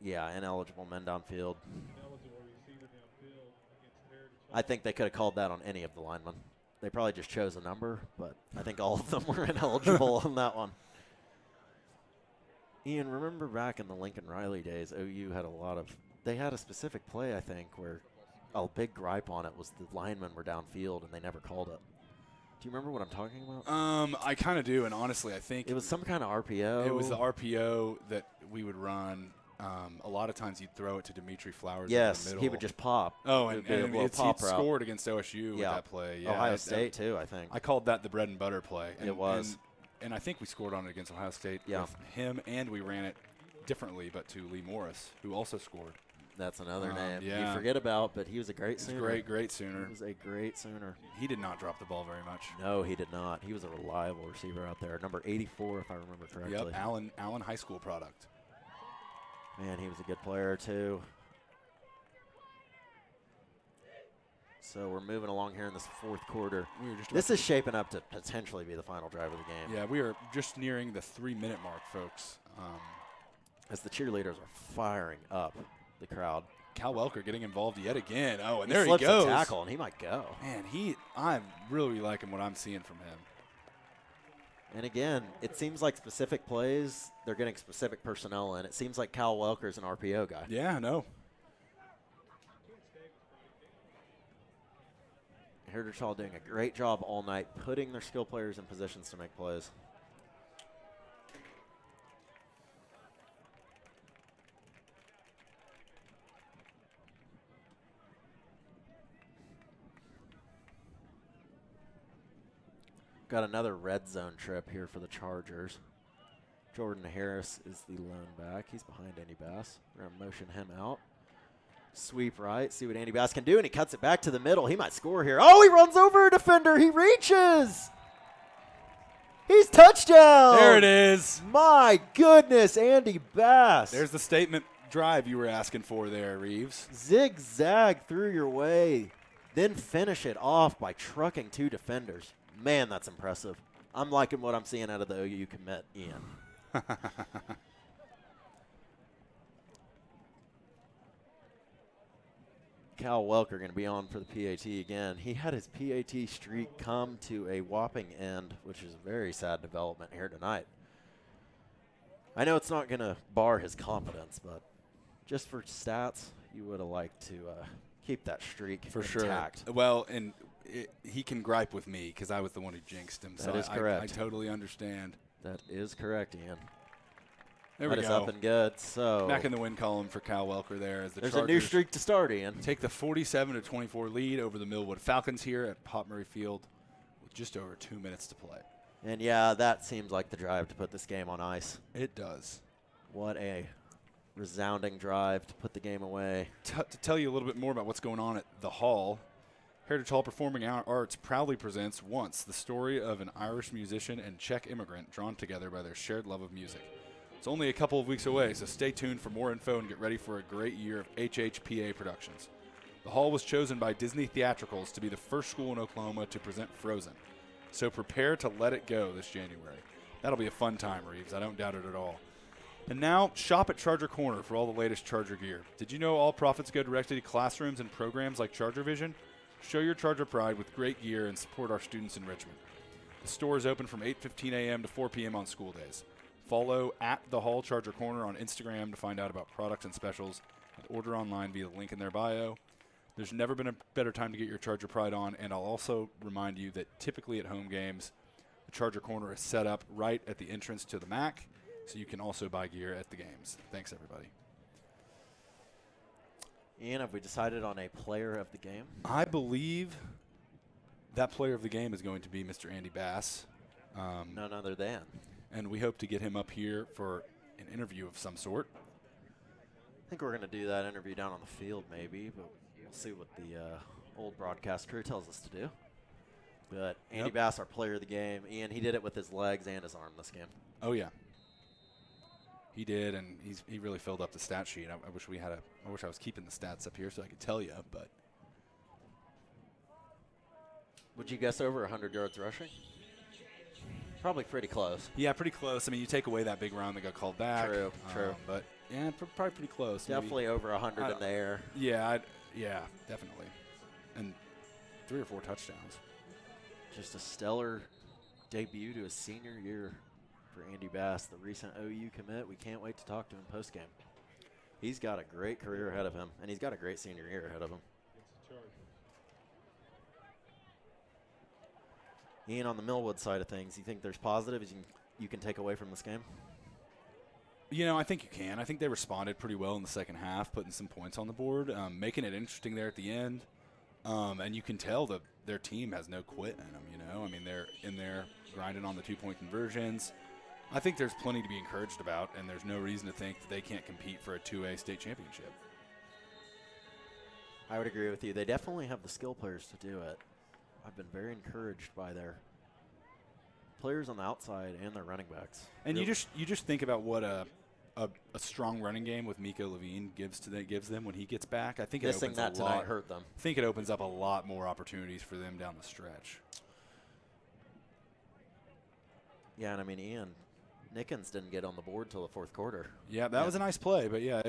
Yeah, ineligible men downfield. I think they could have called that on any of the linemen. They probably just chose a number, but I think all of them were ineligible on that one. Ian, remember back in the Lincoln Riley days, OU had they had a specific play, I think, where a big gripe on it was the linemen were downfield and they never called it. Do you remember what I'm talking about? I kind of do, and honestly, I think it was some kind of RPO. It was the RPO that we would run. A lot of times you'd throw it to Dimitri Flowers. Yes, in the middle. he would just pop. Oh, and he scored against OSU with Yeah. that play. Yeah, Ohio State, too, I think. I called that the bread and butter play. And, it was. And I think we scored on it against Ohio State with him, and we ran it differently, but to Lee Morris, who also scored. That's another name yeah. you forget about, but he was a great Sooner. Great Sooner. He was a great Sooner. He did not drop the ball very much. No, he did not. He was a reliable receiver out there. Number 84, if I remember correctly. Yep, Allen High School product. Man, he was a good player, too. So we're moving along here in this fourth quarter. This is shaping up to potentially be the final drive of the game. Yeah, we are just nearing the 3-minute mark, folks. As the cheerleaders are firing up the crowd. Cal Welker getting involved yet again. Oh, and he there he slips goes. A tackle, and he might go. Man, I'm really liking what I'm seeing from him. And again, it seems like specific plays, they're getting specific personnel in. It seems like Cal Welker's an RPO guy. Yeah, no. Heritage Hall doing a great job all night putting their skill players in positions to make plays. Got another red zone trip here for the Chargers. Jordan Harris is the lone back. He's behind Andy Bass. We're going to motion him out. Sweep right, see what Andy Bass can do, and he cuts it back to the middle. He might score here. Oh, he runs over a defender. He reaches. He's touchdown. There it is. My goodness, Andy Bass. There's the statement drive you were asking for there, Reeves. Zigzag through your way, then finish it off by trucking two defenders. Man, that's impressive. I'm liking what I'm seeing out of the OU commit, Ian. Cal Welker going to be on for the PAT again. He had his PAT streak come to a whopping end, which is a very sad development here tonight. I know it's not going to bar his confidence, but just for stats, you would have liked to keep that streak for intact. Sure. Well, and he can gripe with me because I was the one who jinxed him. That is correct. I totally understand. That is correct, Ian. There we go. That is up and good. So back in the win column for Cal Welker there. As there's Chargers a new streak to start, Ian. Take the 47-24 lead over the Millwood Falcons here at Pop Murray Field with just over 2 minutes to play. And, yeah, that seems like the drive to put this game on ice. It does. What a resounding drive to put the game away. To tell you a little bit more about what's going on at the Hall, Heritage Hall Performing Arts proudly presents Once, the story of an Irish musician and Czech immigrant drawn together by their shared love of music. It's only a couple of weeks away, so stay tuned for more info and get ready for a great year of HHPA productions. The hall was chosen by Disney Theatricals to be the first school in Oklahoma to present Frozen. So prepare to let it go this January. That'll be a fun time, Reeves. I don't doubt it at all. And now, shop at Charger Corner for all the latest Charger gear. Did you know all profits go directly to classrooms and programs like ChargerVision? Show your Charger pride with great gear and support our students in Richmond. The store is open from 8:15 a.m. to 4 p.m. on school days. Follow at the Hall Charger Corner on Instagram to find out about products and specials, and order online via the link in their bio. There's never been a better time to get your Charger pride on, and I'll also remind you that typically at home games, the Charger Corner is set up right at the entrance to the MAC, so you can also buy gear at the games. Thanks, everybody. Ian, have we decided on a player of the game? I believe that player of the game is going to be Mr. Andy Bass. None other than. And we hope to get him up here for an interview of some sort. I think we're going to do that interview down on the field maybe, but we'll see what the old broadcast crew tells us to do. But Andy Bass, our player of the game. Ian, he did it with his legs and his arm this game. Oh, yeah. He did, and he really filled up the stat sheet. I wish I was keeping the stats up here so I could tell you, but. Would you guess over 100 yards rushing? Probably pretty close. Yeah, pretty close. I mean, you take away that big round that got called back. True. But, yeah, probably pretty close. Definitely maybe. Over 100 in the air. Yeah, definitely. And 3 or 4 touchdowns. Just a stellar debut to his senior year for Andy Bass, the recent OU commit. We can't wait to talk to him post-game. He's got a great career ahead of him, and he's got a great senior year ahead of him. Ian, on the Millwood side of things, you think there's positives you can take away from this game? You know, I think you can. I think they responded pretty well in the second half, putting some points on the board, making it interesting there at the end. And you can tell that their team has no quit in them, you know. I mean, they're in there grinding on the 2-point conversions. I think there's plenty to be encouraged about, and there's no reason to think that they can't compete for a 2A state championship. I would agree with you. They definitely have the skill players to do it. I've been very encouraged by their players on the outside and their running backs. And you just think about what a strong running game with Miko Levine gives them when he gets back. I think missing that tonight hurt them. I think it opens up a lot more opportunities for them down the stretch. Yeah, and I mean, Ian, Nickens didn't get on the board till the fourth quarter. Yeah, that was a nice play, but yeah.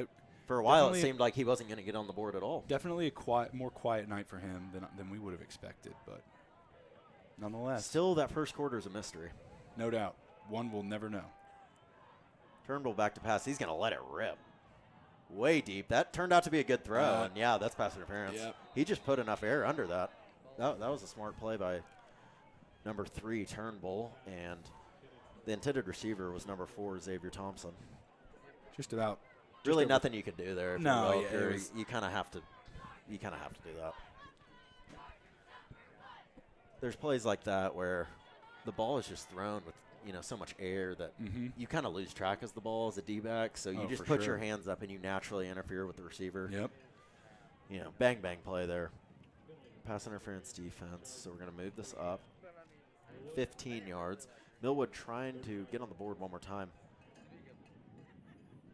For a while, it seemed like he wasn't going to get on the board at all. Definitely a more quiet night for him than we would have expected, but nonetheless. Still, that first quarter is a mystery. No doubt. One will never know. Turnbull back to pass. He's going to let it rip. Way deep. That turned out to be a good throw, and yeah, that's pass interference. Yep. He just put enough air under that. That was a smart play by number 3, Turnbull, and the intended receiver was number 4, Xavier Thompson. Just about. Really nothing you could do there. No, you kind of have to do that. There's plays like that where the ball is just thrown with so much air that you kind of lose track as the ball as a D-back. So you just put your hands up and you naturally interfere with the receiver. Yep. Bang play there. Pass interference defense. So we're going to move this up 15 yards. Millwood trying to get on the board one more time.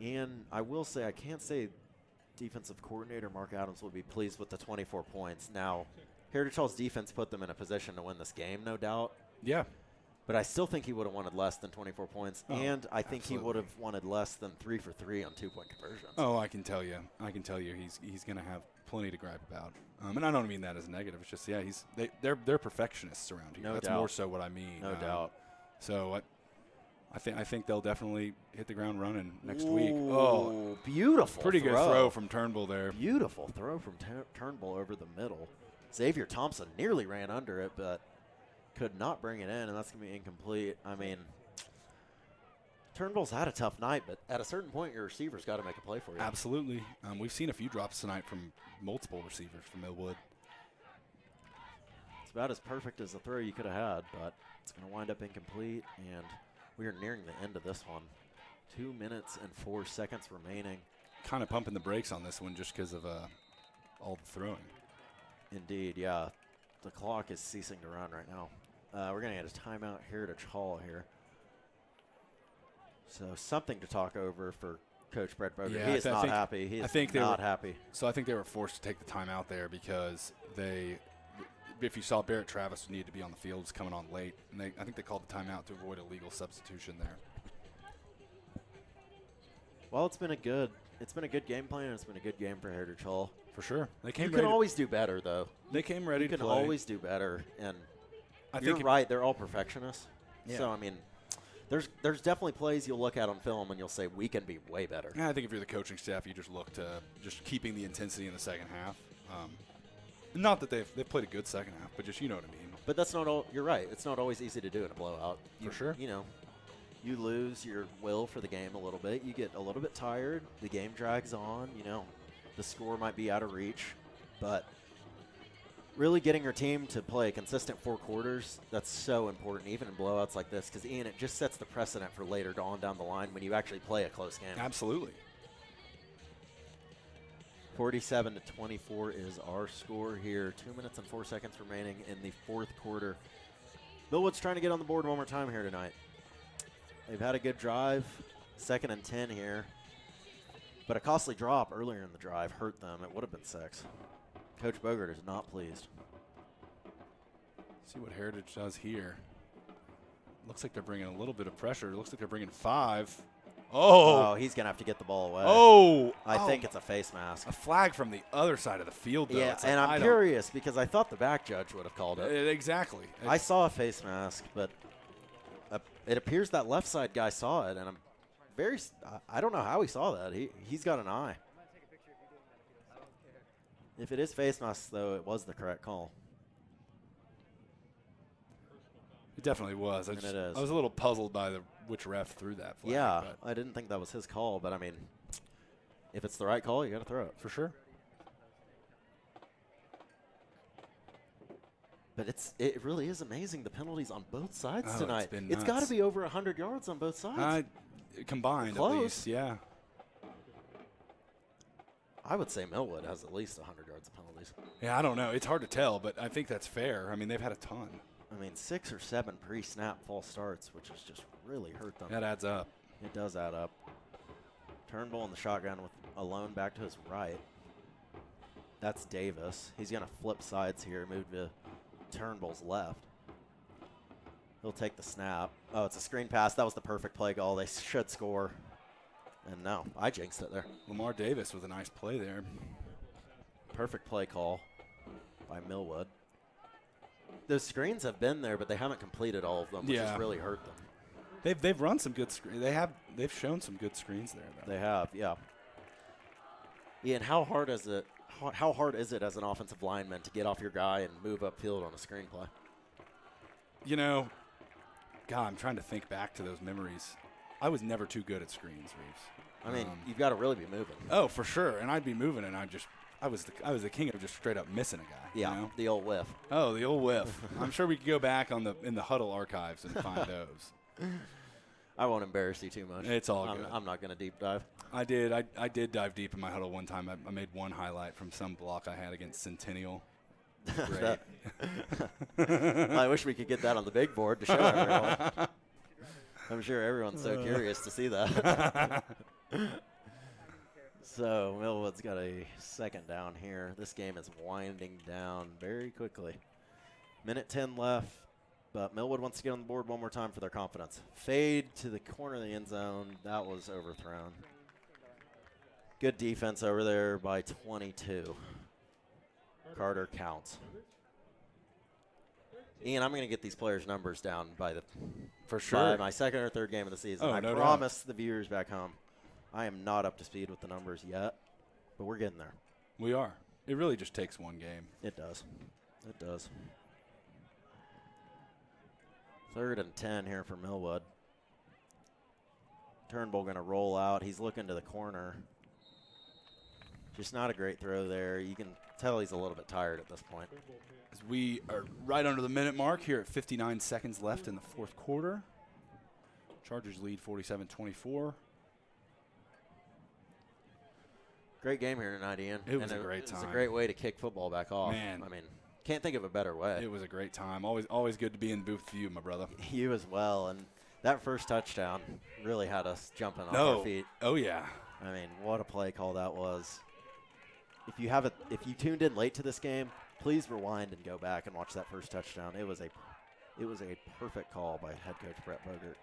And I will say, I can't say defensive coordinator Mark Adams will be pleased with the 24 points. Now, Heritage Hall's defense put them in a position to win this game, no doubt. Yeah. But I still think he would have wanted less than 24 points, and I think he would have wanted less than 3 for 3 on 2-point conversions. Oh, I can tell you. He's going to have plenty to gripe about. And I don't mean that as a negative. It's just, they're perfectionists around here. No That's doubt. more so what I mean. No doubt. So I think they'll definitely hit the ground running next Ooh, week. Oh, beautiful pretty throw. Good throw from Turnbull there. Beautiful throw from Turnbull over the middle. Xavier Thompson nearly ran under it, but could not bring it in, and that's going to be incomplete. I mean, Turnbull's had a tough night, but at a certain point, your receiver's got to make a play for you. Absolutely. We've seen a few drops tonight from multiple receivers from Millwood. It's about as perfect as the throw you could have had, but it's going to wind up incomplete, and we are nearing the end of this one. 2 minutes and 4 seconds remaining. Kind of pumping the brakes on this one just because of all the throwing. Indeed, yeah. The clock is ceasing to run right now. We're going to get a timeout, Heritage Hall here. So something to talk over for Coach Brett Bogert. Yeah, he is not happy. He is not happy. So I think they were forced to take the timeout there because if you saw Barrett Travis needed to be on the field, was coming on late, and I think they called the timeout to avoid a legal substitution there. Well, it's been a good game plan, and it's been a good game for Heritage Hall. For sure. You can always do better, though. They came ready to play. You can always do better, and you're right. They're all perfectionists. Yeah. So, I mean, there's definitely plays you'll look at on film and you'll say, we can be way better. Yeah, I think if you're the coaching staff, you just look to just keeping the intensity in the second half. Not that they've played a good second half, but just you know what I mean. But that's not all. You're right. It's not always easy to do in a blowout. For sure. You know, you lose your will for the game a little bit. You get a little bit tired. The game drags on. You know, the score might be out of reach. But really getting your team to play a consistent 4 quarters, that's so important, even in blowouts like this. Because, Ian, it just sets the precedent for later on down the line when you actually play a close game. Absolutely. 47-24 is our score here. 2 minutes and 4 seconds remaining in the 4th quarter. Millwood's trying to get on the board one more time here tonight. They've had a good drive, 2nd and 10 here. But a costly drop earlier in the drive hurt them. It would have been 6. Coach Bogert is not pleased. See what Heritage does here. Looks like they're bringing a little bit of pressure. Looks like they're bringing 5. Oh, he's going to have to get the ball away. I think it's a face mask. A flag from the other side of the field, though. Yeah, like, and I'm curious because I thought the back judge would have called it. Exactly. I saw a face mask, but it appears that left side guy saw it, and I don't know how he saw that. He's got an eye. If it is face mask, though, it was the correct call. It definitely was. I was a little puzzled by which ref threw that flag. Yeah, I didn't think that was his call, but I mean, if it's the right call, you got to throw it. For sure. But it really is amazing the penalties on both sides tonight. It's got to be over 100 yards on both sides. Combined, Close. at least, yeah. I would say Millwood has at least 100 yards of penalties. Yeah, I don't know. It's hard to tell, but I think that's fair. I mean, they've had a ton. I mean, 6 or 7 pre-snap false starts, which has just really hurt them. That adds up. It does add up. Turnbull in the shotgun with Alone back to his right. That's Davis. He's going to flip sides here, move to Turnbull's left. He'll take the snap. Oh, it's a screen pass. That was the perfect play call. They should score. And no, I jinxed it there. Lamar Davis with a nice play there. Perfect play call by Millwood. Those screens have been there, but they haven't completed all of them, which has really hurt them. They've run some good screens. They've shown some good screens there, though. They have, yeah. Ian, how hard is it? How hard is it as an offensive lineman to get off your guy and move upfield on a screen play? You know, God, I'm trying to think back to those memories. I was never too good at screens, Reeves. I mean, you've got to really be moving. Oh, for sure. And I'd be moving, and I was the king of just straight up missing a guy. Yeah, you know? the old whiff. Oh, the old whiff. I'm sure we could go back in the Huddle archives and find those. I won't embarrass you too much. It's all good. I'm not going to deep dive. I did dive deep in my Huddle one time. I made one highlight from some block I had against Centennial. Great. I wish we could get that on the big board to show everyone. I'm sure everyone's so curious to see that. So Millwood's got a 2nd down here. This game is winding down very quickly. 1:10 left, but Millwood wants to get on the board one more time for their confidence. Fade to the corner of the end zone. That was overthrown. Good defense over there by 22. Carter counts. Ian, I'm going to get these players' numbers down by my 2nd or 3rd game of the season. I promise the viewers back home. I am not up to speed with the numbers yet, but we're getting there. We are. It really just takes one game. It does. It does. 3rd and 10 here for Millwood. Turnbull going to roll out. He's looking to the corner. Just not a great throw there. You can tell he's a little bit tired at this point. As we are right under the minute mark here at 59 seconds left in the 4th quarter. Chargers lead 47-24. Great game here tonight, Ian. It was a great time. It was a great way to kick football back off. Man. I mean, can't think of a better way. It was a great time. Always good to be in the booth with you, my brother. You as well. And That first touchdown really had us jumping off our feet. Oh, yeah. I mean, what a play call that was. If you tuned in late to this game, please rewind and go back and watch that first touchdown. It was a perfect call by head coach Brett Bogert.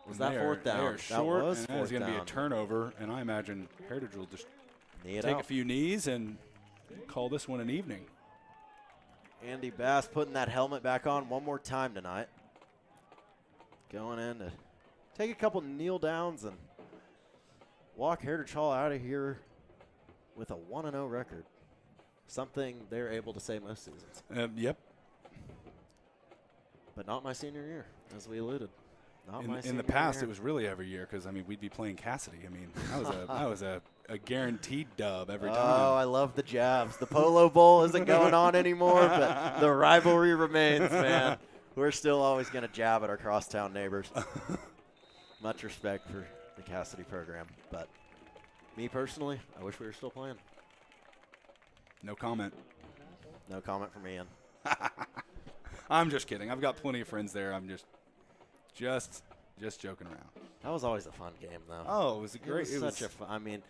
Was that fourth down? They are short, that was and fourth that is going to be a down. turnover, and I imagine Heritage will just Knee it take out. a few knees and call this one an evening. Andy Bass putting that helmet back on one more time tonight. Going in to take a couple kneel downs and walk Heritage Hall out of here with a 1-0 record. Something they're able to say most seasons. Yep. But not my senior year, as we alluded. In the past, it was really every year because, I mean, we'd be playing Cassidy. I mean, that was a guaranteed dub every time. Oh, I love the jabs. The Polo Bowl isn't going on anymore, but the rivalry remains, man. We're still always going to jab at our crosstown neighbors. Much respect for the Cassidy program. But me personally, I wish we were still playing. No comment. No comment from Ian. I'm just kidding. I've got plenty of friends there. I'm just joking around. That was always a fun game, though. Oh, it was a great. It was such a fun. I mean,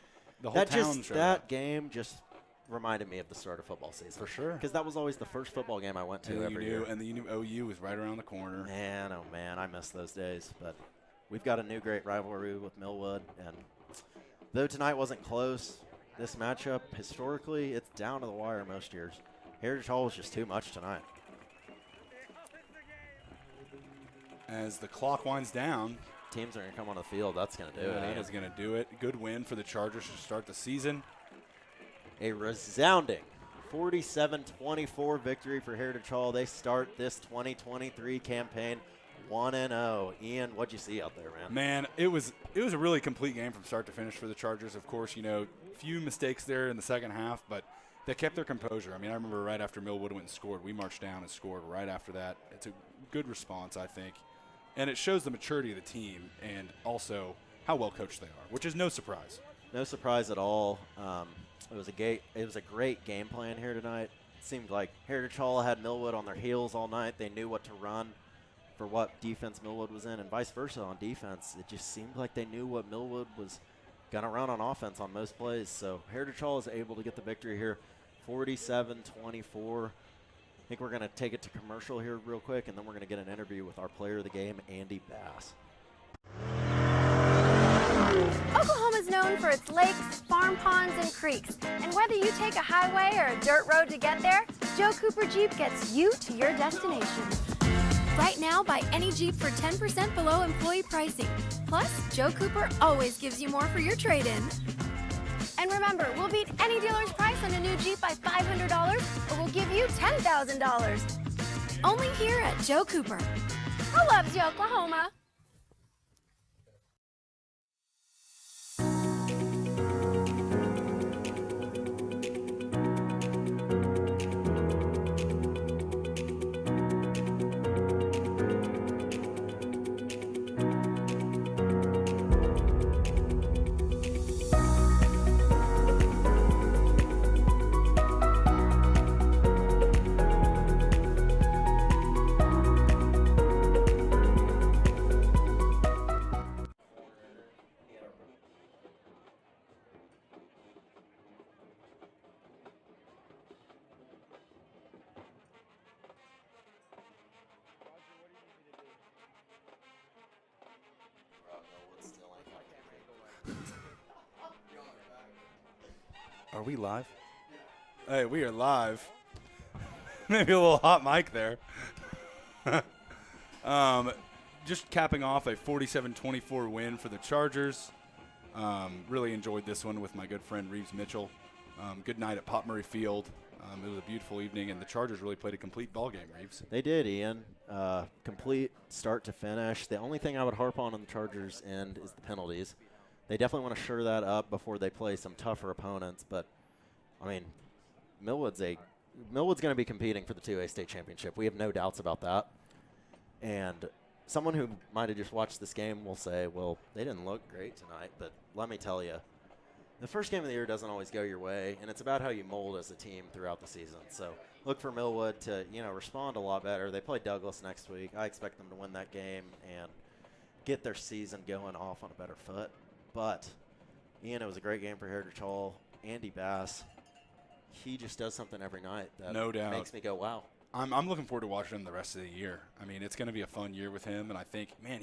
the whole town just showed that up. game just reminded me of the start of football season. For sure. Because that was always the first football game I went to every year. And you knew OU was right around the corner. Man, oh man, I miss those days. But we've got a new great rivalry with Millwood, and though tonight wasn't close, this matchup historically it's down to the wire most years. Heritage Hall was just too much tonight. As the clock winds down, teams are going to come on the field. That's going to do it. That is going to do it. Good win for the Chargers to start the season. A resounding 47-24 victory for Heritage Hall. They start this 2023 campaign 1-0. Ian, what'd you see out there, man? Man, it was a really complete game from start to finish for the Chargers. Of course, few mistakes there in the second half, but they kept their composure. I mean, I remember right after Millwood went and scored, we marched down and scored right after that. It's a good response, I think. And it shows the maturity of the team and also how well coached they are, which is no surprise. No surprise at all. It was a great game plan here tonight. It seemed like Heritage Hall had Millwood on their heels all night. They knew what to run for what defense Millwood was in, and vice versa on defense. It just seemed like they knew what Millwood was going to run on offense on most plays. So Heritage Hall is able to get the victory here, 47-24. I think we're going to take it to commercial here real quick, and then we're going to get an interview with our player of the game, Andy Bass. Oklahoma is known for its lakes, farm ponds, and creeks. And whether you take a highway or a dirt road to get there, Joe Cooper Jeep gets you to your destination. Right now, buy any Jeep for 10% below employee pricing. Plus, Joe Cooper always gives you more for your trade-in. And remember, we'll beat any dealer's price on a new Jeep by $500, or we'll give you $10,000. Only here at Joe Cooper. Who loves you, Oklahoma? Are we live? Hey, we are live. Maybe a little hot mic there. Just capping off a 47-24 win for the Chargers. Really enjoyed this one with my good friend Reeves Mitchell. Good night at Pop Murray Field. It was a beautiful evening, and the Chargers really played a complete ball game, Reeves. They did, Ian. Complete start to finish. The only thing I would harp on the Chargers' end is the penalties. They definitely want to shore that up before they play some tougher opponents. But, I mean, Millwood's going to be competing for the 2A state championship. We have no doubts about that. And someone who might have just watched this game will say, well, they didn't look great tonight. But let me tell you, the first game of the year doesn't always go your way, and it's about how you mold as a team throughout the season. So look for Millwood to, respond a lot better. They play Douglas next week. I expect them to win that game and get their season going off on a better foot. But, Ian, it was a great game for Heritage Hall. Andy Bass, he just does something every night that no doubt makes me go, wow. I'm looking forward to watching him the rest of the year. I mean, it's going to be a fun year with him, and I think, man,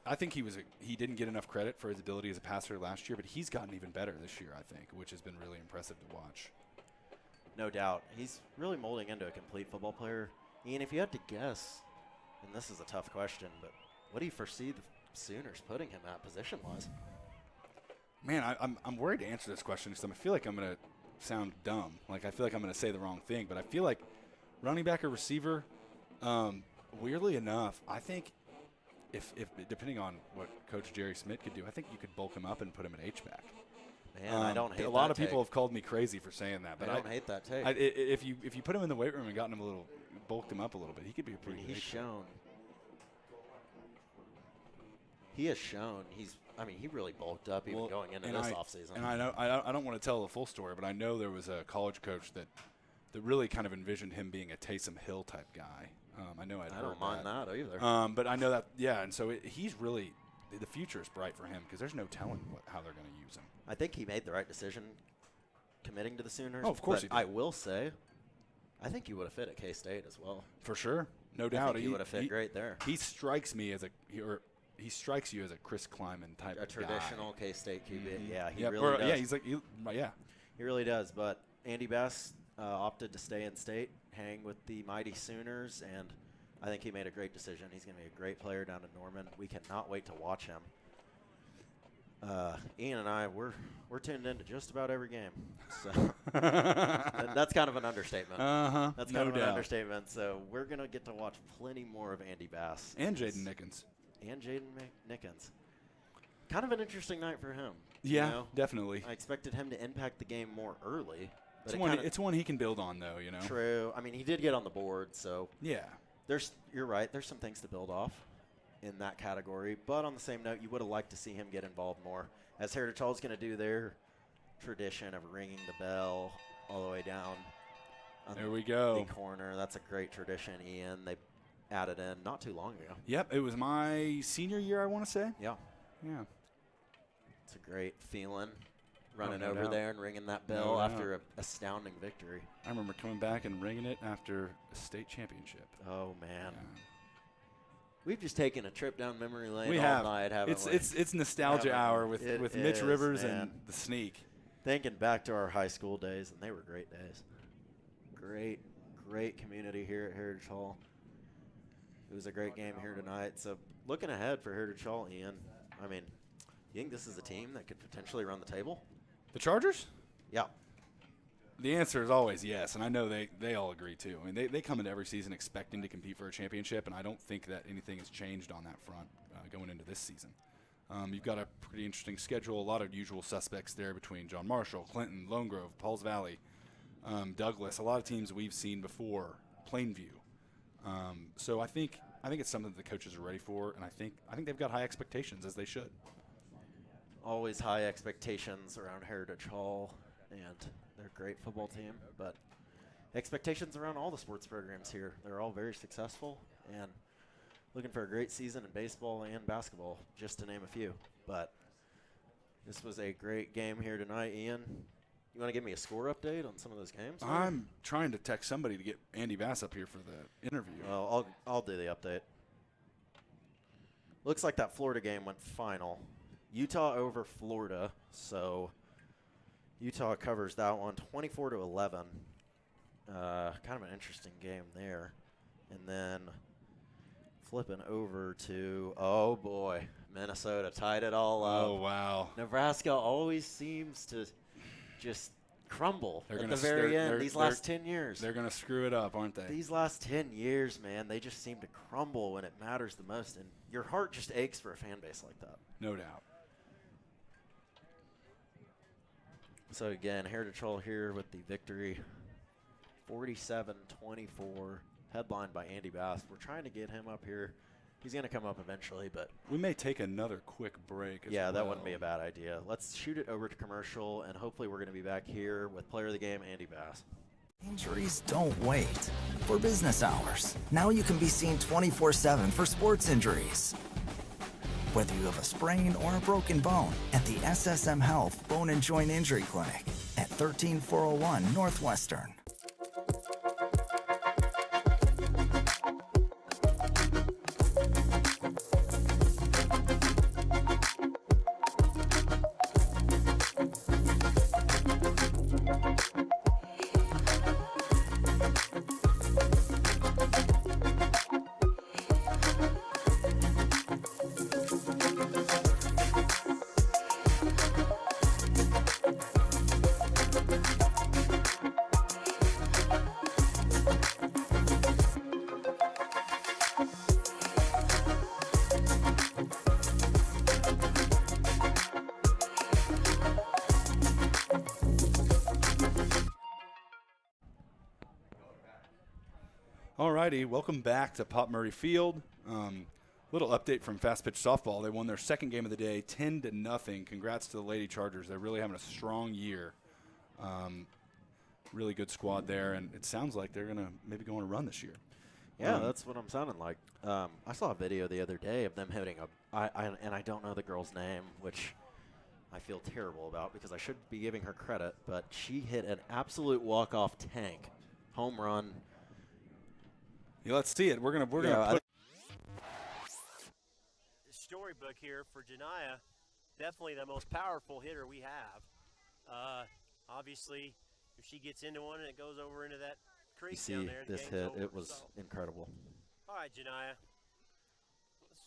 I think he didn't get enough credit for his ability as a passer last year, but he's gotten even better this year, I think, which has been really impressive to watch. No doubt. He's really molding into a complete football player. Ian, if you had to guess, and this is a tough question, but what do you foresee the Sooners putting him at position-wise? Man, I'm worried to answer this question because I feel like I'm going to sound dumb. Like, I feel like I'm going to say the wrong thing, but I feel like running back or receiver, weirdly enough, I think if depending on what Coach Jerry Smith could do, I think you could bulk him up and put him at H-back. Man, I don't hate that. A lot of take. people have called me crazy for saying that, but I don't hate that take. If you put him in the weight room and gotten him bulked him up a little bit, he could be a pretty. He's shown. He has shown he really bulked up even going into this offseason. And I know I don't want to tell the full story, but I know there was a college coach that really kind of envisioned him being a Taysom Hill type guy. I know I don't mind that either. But I know that, yeah, and so he's really the future is bright for him because there's no telling how they're going to use him. I think he made the right decision committing to the Sooners. Oh, of course he did. I will say, I think he would have fit at K-State as well. For sure, no doubt. He would have fit great there. He strikes me as he strikes you as a Chris Kleiman type a traditional guy. K-State QB. Mm-hmm. Yeah, he really does. Yeah, he's like, he really does. But Andy Bass opted to stay in state, hang with the mighty Sooners, and I think he made a great decision. He's going to be a great player down in Norman. We cannot wait to watch him. Ian and I, we're tuned into just about every game. So that's kind of an understatement. Uh-huh. That's kind of an understatement. So we're going to get to watch plenty more of Andy Bass. And Jaden Nickens. Kind of an interesting night for him. Yeah, definitely. I expected him to impact the game more early. But it's one he can build on, though, True. I mean, he did get on the board, so. Yeah. You're right. There's some things to build off in that category. But on the same note, you would have liked to see him get involved more. As Heritage Hall is going to do their tradition of ringing the bell all the way down. There we go. The corner. That's a great tradition, Ian. They added in not too long ago. Yep. It was my senior year, I want to say. Yeah. Yeah. It's a great feeling. Running over there and ringing that bell after an astounding victory. I remember coming back and ringing it after a state championship. Oh, man. Yeah. We've just taken a trip down memory lane night, haven't we? It's nostalgia hour with Mitch Rivers and the Sneak. Thinking back to our high school days, and they were great days. Great community here at Heritage Hall. It was a great game here tonight. So looking ahead for Heritage Hall, Ian, I mean, you think this is a team that could potentially run the table? The Chargers? Yeah. The answer is always yes, and I know they all agree too. I mean, they come into every season expecting to compete for a championship, and I don't think that anything has changed on that front going into this season. You've got a pretty interesting schedule, a lot of usual suspects there between John Marshall, Clinton, Lone Grove, Pauls Valley, Douglas, a lot of teams we've seen before, Plainview. So I think it's something that the coaches are ready for, and I think they've got high expectations, as they should. Always high expectations around Heritage Hall, and they're a great football team, but expectations around all the sports programs here. They're all very successful and looking for a great season in baseball and basketball, just to name a few. But this was a great game here tonight. Ian, you want to give me a score update on some of those games? I'm trying to text somebody to get Andy Bass up here for the interview. Well, I'll do the update. Looks like that Florida game went final. Utah over Florida, so Utah covers that one 24-11. Kind of an interesting game there. And then flipping over to, oh boy, Minnesota tied it all up. Oh, wow. Nebraska always seems to just crumble at the very end these last 10 years. They're going to screw it up, aren't they? These last 10 years, man, they just seem to crumble when it matters the most. And your heart just aches for a fan base like that. No doubt. So, again, Heritage Hall here with the victory, 47-24, headlined by Andy Bass. We're trying to get him up here He's going to come up eventually, but we may take another quick break. Yeah, that wouldn't be a bad idea. Let's shoot it over to commercial, and hopefully we're going to be back here with player of the game, Andy Bass. Injuries don't wait. For business hours, now you can be seen 24/7 for sports injuries. Whether you have a sprain or a broken bone, at the SSM Health Bone and Joint Injury Clinic at 13401 Northwestern. Alrighty, welcome back to Pop Murray Field. Little update from Fast Pitch Softball. They won their second game of the day, 10-0. Congrats to the Lady Chargers. They're really having a strong year. Really good squad there, and it sounds like they're gonna maybe go on a run this year. Yeah, that's what I'm sounding like. I saw a video the other day of them hitting and I don't know the girl's name, which I feel terrible about because I should be giving her credit, but she hit an absolute walk-off tank, home run. Yeah, let's see it. We're gonna put storybook here for Janiyah. Definitely the most powerful hitter we have. Obviously, if she gets into one and it goes over into that creek down there, this hit, it was incredible. All right, Janiyah.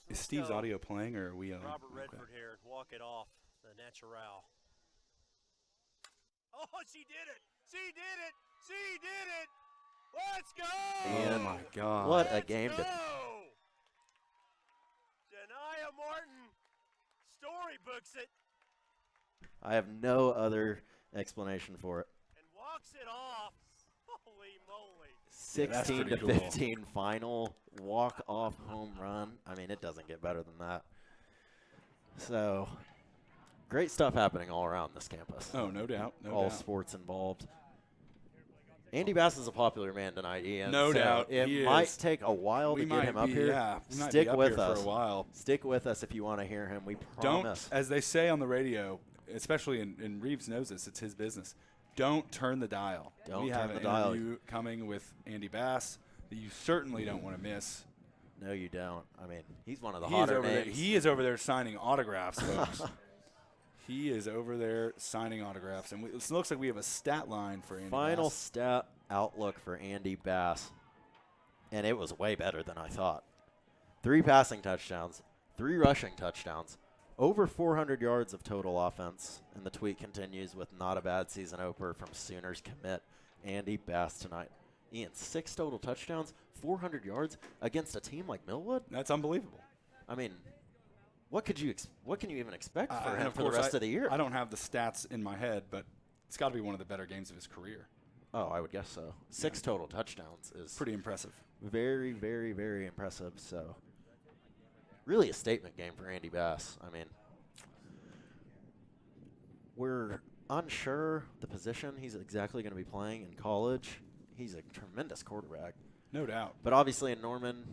Is Steve's audio playing, or are we? Robert Redford here, walk it off the natural. Oh, she did it! She did it! She did it! Let's go! And oh my God! What a game! Janiyah Martin storybooks it. I have no other explanation for it. And walks it off. Holy moly! 16-15 cool. Final walk-off home run. I mean, it doesn't get better than that. So, great stuff happening all around this campus. Oh, no doubt. All sports involved. Andy Bass is a popular man tonight, Ian. No doubt. It might take a while to get him up here. Yeah, stick with us for a while. Stick with us if you want to hear him. We promise. Don't, as they say on the radio, especially in Reeves knows this, it's his business. Don't turn the dial. Don't we turn have the an dial. interview coming with Andy Bass that you certainly don't want to miss. No, you don't. I mean, he's one of the hotter names. He is over there signing autographs, folks. He is over there signing autographs. And it looks like we have a stat line for Andy Final Bass. stat outlook for Andy Bass. And it was way better than I thought. 3 passing touchdowns, 3 rushing touchdowns, over 400 yards of total offense. And the tweet continues with not a bad season opener from Sooners commit Andy Bass tonight. Ian, 6 total touchdowns, 400 yards against a team like Millwood? That's unbelievable. I mean, what can you even expect for him for the rest of the year? I don't have the stats in my head, but it's got to be one of the better games of his career. Oh, I would guess so. 6 total touchdowns is pretty impressive. Very, very, very impressive. So, really a statement game for Andy Bass. I mean, we're unsure the position he's exactly going to be playing in college. He's a tremendous quarterback. No doubt. But obviously in Norman,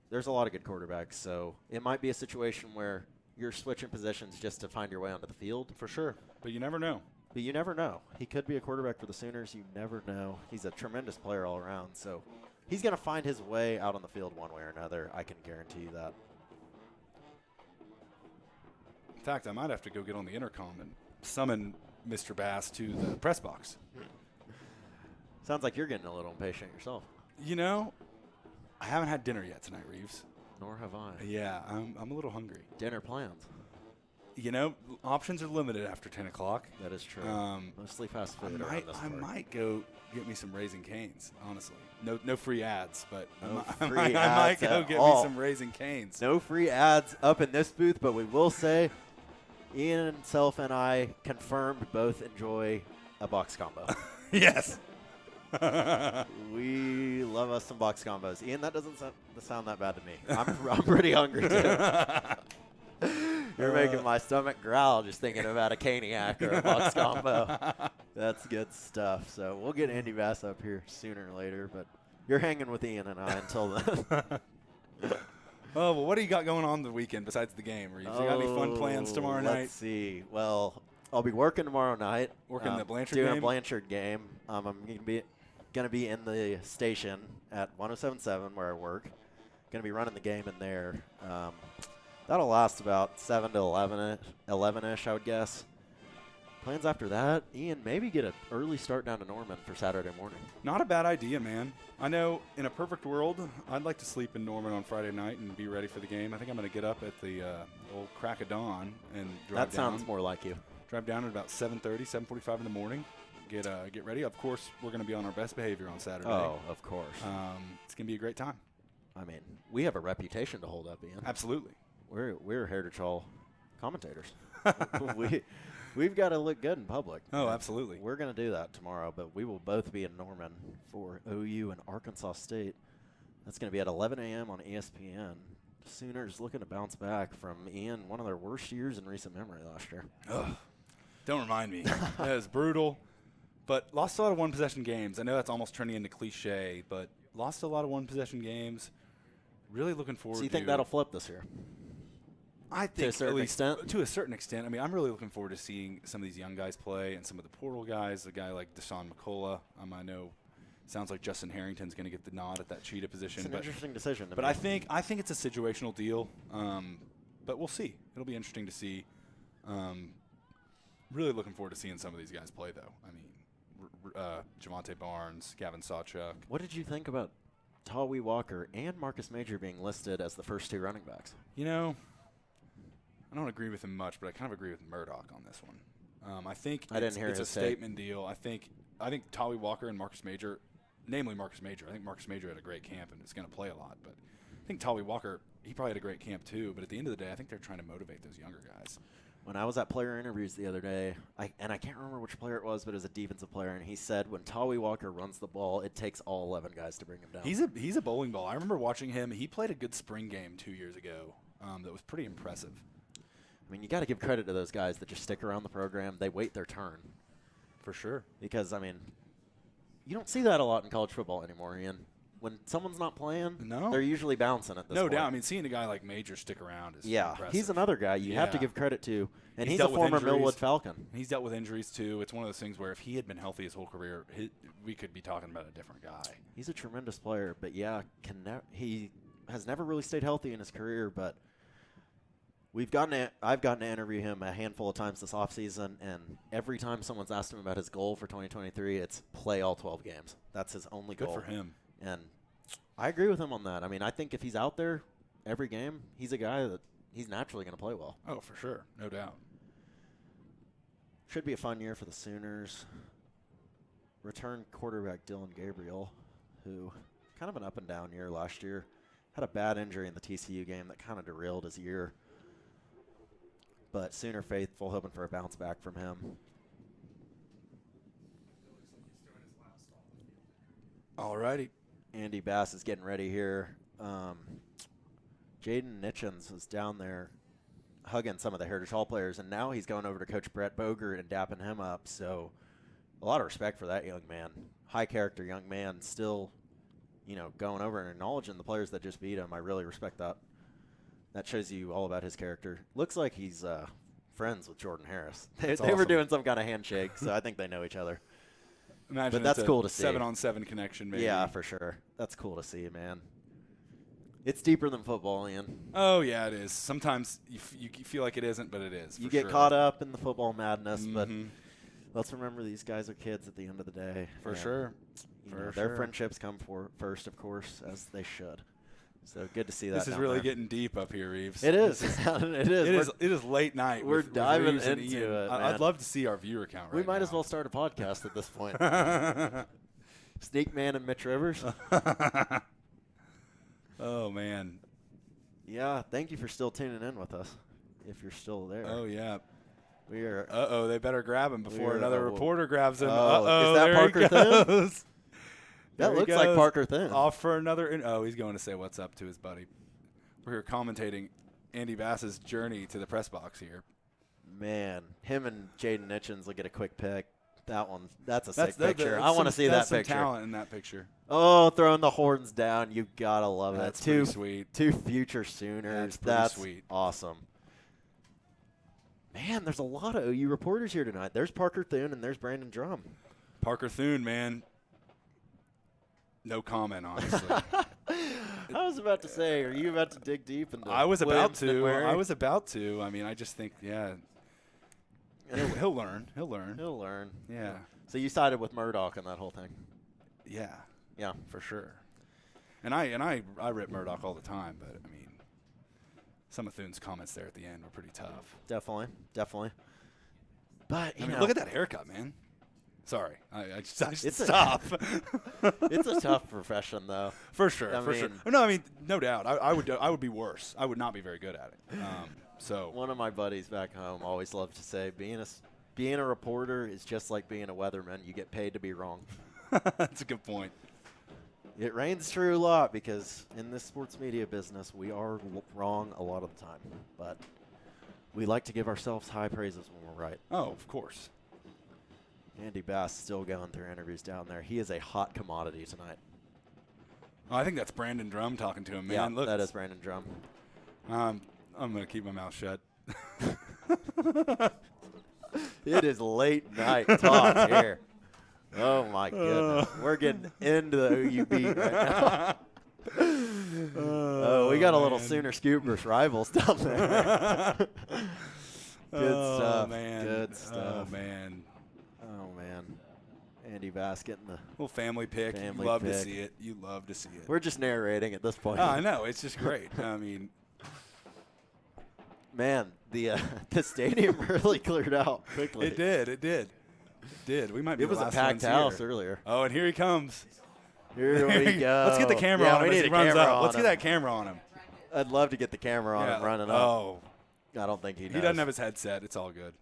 there's a lot of good quarterbacks, so it might be a situation where you're switching positions just to find your way onto the field. For sure. But you never know. But you never know. He could be a quarterback for the Sooners. You never know. He's a tremendous player all around, so he's going to find his way out on the field one way or another. I can guarantee you that. In fact, I might have to go get on the intercom and summon Mr. Bass to the press box. Sounds like you're getting a little impatient yourself. You know, I haven't had dinner yet tonight, Reeves. Nor have I. Yeah, I'm a little hungry. Dinner plans. You know, options are limited after 10 o'clock. That is true. Mostly fast food. I might go get me some Raising Cane's, honestly. No free ads, but I might go get me some Raising Cane's. No free ads up in this booth, but we will say Ian himself and I confirmed both enjoy a box combo. Yes. We love us some box combos. Ian, that doesn't sound that bad to me. I'm pretty hungry, too. You're making my stomach growl just thinking about a Caniac or a box combo. That's good stuff. So we'll get Andy Bass up here sooner or later, but you're hanging with Ian and I until then. Oh, well, what do you got going on the weekend besides the game? Reeves? You got any fun plans tomorrow night? Let's see. Well, I'll be working tomorrow night. Working the Blanchard doing game? a Blanchard game. I'm going to be in the station at 107.7 where I work. Going to be running the game in there. That'll last about 7 to 11-ish, I would guess. Plans after that, Ian, maybe get an early start down to Norman for Saturday morning. Not a bad idea, man. I know in a perfect world, I'd like to sleep in Norman on Friday night and be ready for the game. I think I'm going to get up at the old crack of dawn and drive down. That sounds more like you. Drive down at about 7:30, 7:45 in the morning. Get ready. Of course, we're going to be on our best behavior on Saturday. Oh, of course. It's going to be a great time. I mean, we have a reputation to hold up, Ian. Absolutely. We're Heritage Hall commentators. We've got to look good in public. Oh, absolutely. We're going to do that tomorrow, but we will both be in Norman for OU and Arkansas State. That's going to be at 11 a.m. on ESPN. Sooners looking to bounce back from, Ian, one of their worst years in recent memory last year. Ugh. Don't remind me. That was brutal. But lost a lot of one-possession games. I know that's almost turning into cliche, but lost a lot of one-possession games. Really looking forward to. So you think that'll flip this year? I think to a certain extent. To a certain extent. I mean, I'm really looking forward to seeing some of these young guys play and some of the portal guys. A guy like Deshaun McCullough, I know, sounds like Justin Harrington's going to get the nod at that cheetah position. It's an interesting decision. But I think it's a situational deal. But we'll see. It'll be interesting to see. Really looking forward to seeing some of these guys play, though. I mean, Javonte Barnes, Gavin Sawchuk. What did you think about Tawi Walker and Marcus Major being listed as the first two running backs? You know, I don't agree with him much, but I kind of agree with Murdoch on this one. I think it's a statement deal. I think Tawi Walker and Marcus Major, namely Marcus Major. I think Marcus Major had a great camp and is going to play a lot. But I think Tawi Walker, he probably had a great camp too. But at the end of the day, I think they're trying to motivate those younger guys. When I was at player interviews the other day, I can't remember which player it was, but it was a defensive player, and he said when Tawi Walker runs the ball, it takes all 11 guys to bring him down. He's a bowling ball. I remember watching him. He played a good spring game 2 years ago that was pretty impressive. I mean, you got to give credit to those guys that just stick around the program. They wait their turn. For sure. Because, I mean, you don't see that a lot in college football anymore, Ian. When someone's not playing, they're usually bouncing at this point. No doubt. I mean, seeing a guy like Major stick around is impressive. He's another guy you have to give credit to. And he's a former Millwood Falcon. He's dealt with injuries, too. It's one of those things where if he had been healthy his whole career, we could be talking about a different guy. He's a tremendous player. But, yeah, he has never really stayed healthy in his career. But I've gotten to interview him a handful of times this offseason, and every time someone's asked him about his goal for 2023, it's play all 12 games. That's his only goal. Good for him. And I agree with him on that. I mean, I think if he's out there every game, he's a guy that he's naturally going to play well. Oh, for sure. No doubt. Should be a fun year for the Sooners. Return quarterback Dylan Gabriel, who kind of an up-and-down year last year. Had a bad injury in the TCU game that kind of derailed his year. But Sooner faithful, hoping for a bounce back from him. All righty. Andy Bass is getting ready here. Jaden Nitchens was down there hugging some of the Heritage Hall players, and now he's going over to Coach Brett Bogert and dapping him up. So a lot of respect for that young man. High character young man, still, going over and acknowledging the players that just beat him. I really respect that. That shows you all about his character. Looks like he's friends with Jordan Harris. They were doing some kind of handshake, so I think they know each other. Imagine but that's cool to see. 7-on-7 connection, maybe. Yeah, for sure. That's cool to see, man. It's deeper than football, Ian. Oh, yeah, it is. Sometimes you feel like it isn't, but it is. You get caught up in the football madness, but let's remember these guys are kids at the end of the day. For sure. Their friendships come first, of course, as they should. So good to see that. This is really getting deep up here, Reeves. It is. It is late night. We're diving into it. I'd love to see our viewer count right now. We might as well start a podcast at this point. Sneak Man and Mitch Rivers. Oh, man. Yeah, thank you for still tuning in with us, if you're still there. Oh, yeah. We are. They better grab him before another reporter grabs him. Is that Parker Thune? That There he looks like goes. Parker Thune. Off for another. Oh, he's going to say what's up to his buddy. We're here commentating Andy Bass's journey to the press box here. Man, him and Jaden Nichens will get a quick pick. That's a sick That's picture. I want to see that some picture. Talent in that picture. Oh, throwing the horns down. You got to love it. That's pretty sweet. Two future Sooners. That's pretty sweet. Awesome. Man, there's a lot of OU reporters here tonight. There's Parker Thune and there's Brandon Drum. Parker Thune, man. No comment, honestly. I was about to say, are you about to dig deep into I was about to. Williams-McMurray? I was about to. I mean, I just think, yeah. He'll learn. He'll learn. He'll learn. Yeah. So you sided with Murdoch on that whole thing. Yeah. Yeah. For sure. And I rip Murdoch all the time, but I mean, some of Thune's comments there at the end were pretty tough. Definitely. But I mean, look at that haircut, man. Sorry, I just stop. It's a tough profession, though. For sure, I mean, No, I mean, no doubt. I would be worse. I would not be very good at it. So one of my buddies back home always loved to say, being a reporter is just like being a weatherman. You get paid to be wrong. That's a good point. It reigns true a lot because in this sports media business, we are wrong a lot of the time. But we like to give ourselves high praises when we're right. Oh, of course. Andy Bass still going through interviews down there. He is a hot commodity tonight. Oh, I think that's Brandon Drum talking to him, man. Yeah, Look, that is Brandon Drum. I'm going to keep my mouth shut. It is late night talk here. Oh, my goodness. We're getting into the OU beat right now. We got a little Sooner Scoopers rivals down there. Good stuff. Man. Good stuff. Oh, man. Oh, man. Andy Bass getting the little family pick. You love to see it. You love to see it. We're just narrating at this point. Oh, I know. It's just great. I mean, man, the stadium really cleared out quickly. It did. We might be It was the a last packed ones house here. earlier. Oh, and here he comes. Here we go. Let's get the camera on him as he runs up. Let's get that that camera on him. I'd love to get the camera on him running up. Oh. I don't think he does. He doesn't have his headset. It's all good.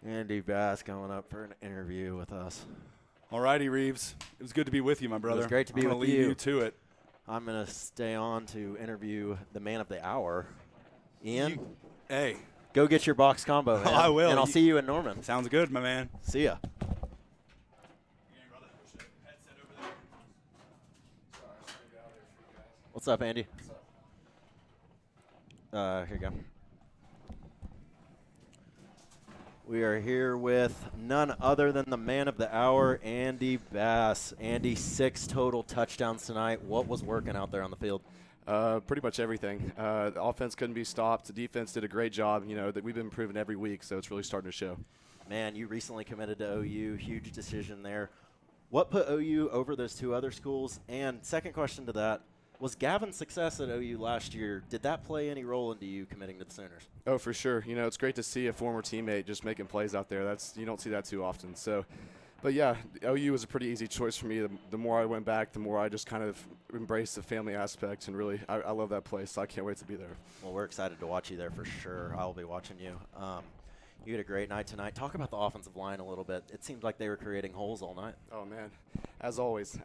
Andy Bass going up for an interview with us. All righty, Reeves. It was good to be with you, my brother. It was great to be I'm with gonna leave you to it. I'm going to stay on to interview the man of the hour, Ian. Hey. Go get your box combo, man. I will. And I'll see you in Norman. Sounds good, my man. See ya. What's up, Andy? Here you go. We are here with none other than the man of the hour, Andy Bass. Andy, 6 total touchdowns tonight. What was working out there on the field? Pretty much everything. The offense couldn't be stopped. The defense did a great job. You know, that we've been improving every week, so it's really starting to show. Man, you recently committed to OU. Huge decision there. What put OU over those 2 other schools? And second question to that, was Gavin's success at OU last year, did that play any role into you committing to the Sooners? Oh, for sure. You know, it's great to see a former teammate just making plays out there. You don't see that too often. So, but yeah, OU was a pretty easy choice for me. The more I went back, the more I just kind of embraced the family aspect, and really, I love that place, so I can't wait to be there. Well, we're excited to watch you there for sure. I'll be watching you. You had a great night tonight. Talk about the offensive line a little bit. It seemed like they were creating holes all night. Oh, man. As always,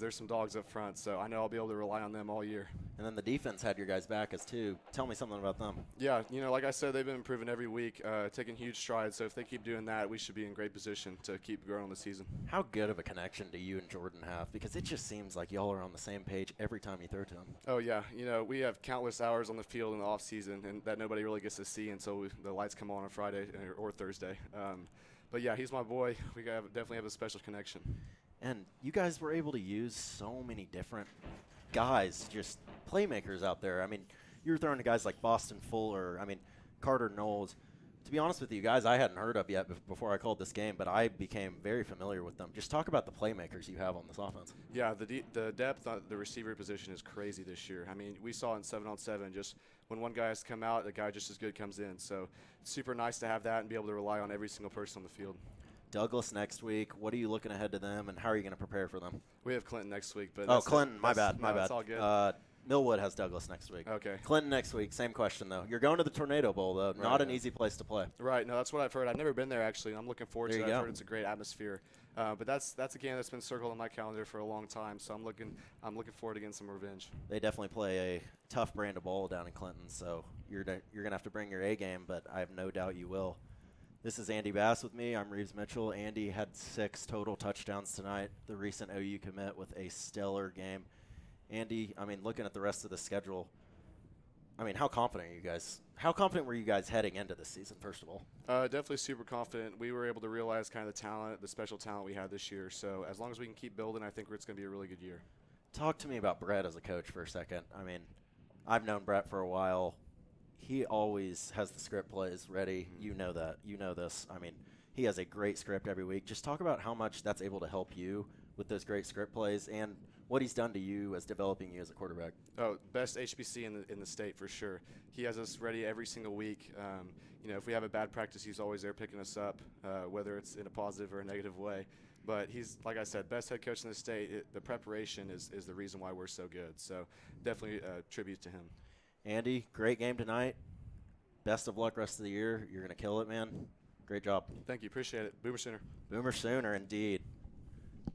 there's some dogs up front, so I know I'll be able to rely on them all year. And then the defense had your guys back as too. Tell me something about them. Yeah, you know, like I said, they've been improving every week, taking huge strides. So if they keep doing that, we should be in great position to keep growing the season. How good of a connection do you and Jordan have? Because it just seems like y'all are on the same page every time you throw to him. Oh, yeah. You know, we have countless hours on the field in the off season, and that nobody really gets to see until the lights come on Friday or Thursday. But, yeah, he's my boy. We definitely have a special connection. And you guys were able to use so many different guys, just playmakers out there. I mean, you were throwing to guys like Boston Fuller, Carter Knowles. To be honest with you, guys I hadn't heard of yet before I called this game, but I became very familiar with them. Just talk about the playmakers you have on this offense. Yeah, the depth on the receiver position is crazy this year. I mean, we saw in 7-on-7 just when one guy has to come out, the guy just as good comes in. So it's super nice to have that and be able to rely on every single person on the field. Douglas next week. What are you looking ahead to them, and how are you going to prepare for them? We have Clinton next week. But Clinton, my bad. It's all good. Millwood has Douglas next week. Okay. Clinton next week. Same question, though. You're going to the Tornado Bowl, though. Right, Not an easy place to play. Right. No, that's what I've heard. I've never been there, actually. I'm looking forward There to you it. I've go. heard it's a great atmosphere. But that's a game that's been circled on my calendar for a long time, so I'm looking forward to getting some revenge. They definitely play a tough brand of bowl down in Clinton, so you're going to have to bring your A game, but I have no doubt you will. This is Andy Bass with me. I'm Reeves Mitchell. Andy had 6 total touchdowns tonight, the recent OU commit with a stellar game. Andy, I mean, looking at the rest of the schedule, I mean, how confident are you guys? How confident were you guys heading into this season, first of all? Definitely super confident. We were able to realize kind of the talent, the special talent we had this year. So as long as we can keep building, I think it's going to be a really good year. Talk to me about Brett as a coach for a second. I mean, I've known Brett for a while. He always has the script plays ready. Mm-hmm. You know that. You know this. I mean, he has a great script every week. Just talk about how much that's able to help you with those great script plays and what he's done to you as developing you as a quarterback. Oh, best HBC in the state for sure. He has us ready every single week. If we have a bad practice, he's always there picking us up, whether it's in a positive or a negative way. But he's, like I said, best head coach in the state. The preparation is the reason why we're so good. So definitely a tribute to him. Andy, great game tonight. Best of luck rest of the year. You're going to kill it, man. Great job. Thank you. Appreciate it. Boomer Sooner. Boomer Sooner, indeed.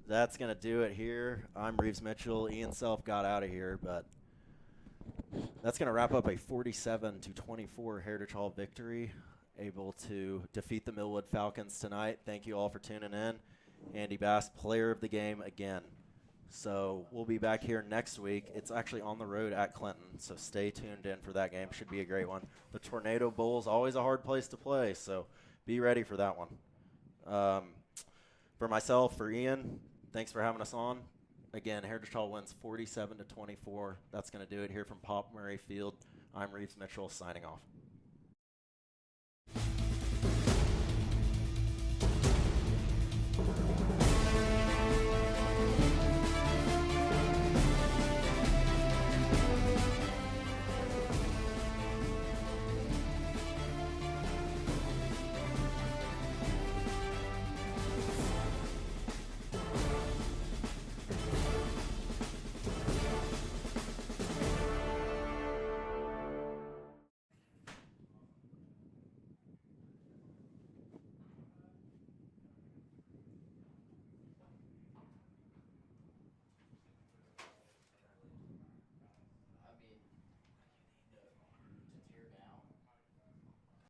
That's going to do it here. I'm Reeves Mitchell. Ian Self got out of here, but that's going to wrap up a 47-24 Heritage Hall victory, able to defeat the Millwood Falcons tonight. Thank you all for tuning in. Andy Bass, player of the game again. So we'll be back here next week. It's actually on the road at Clinton, so stay tuned in for that game. Should be a great one. The Tornado Bowl is always a hard place to play, so be ready for that one. For myself, for Ian, thanks for having us on. Again, Heritage Hall wins 47-24. That's going to do it here from Pop Murray Field. I'm Reeves Mitchell signing off.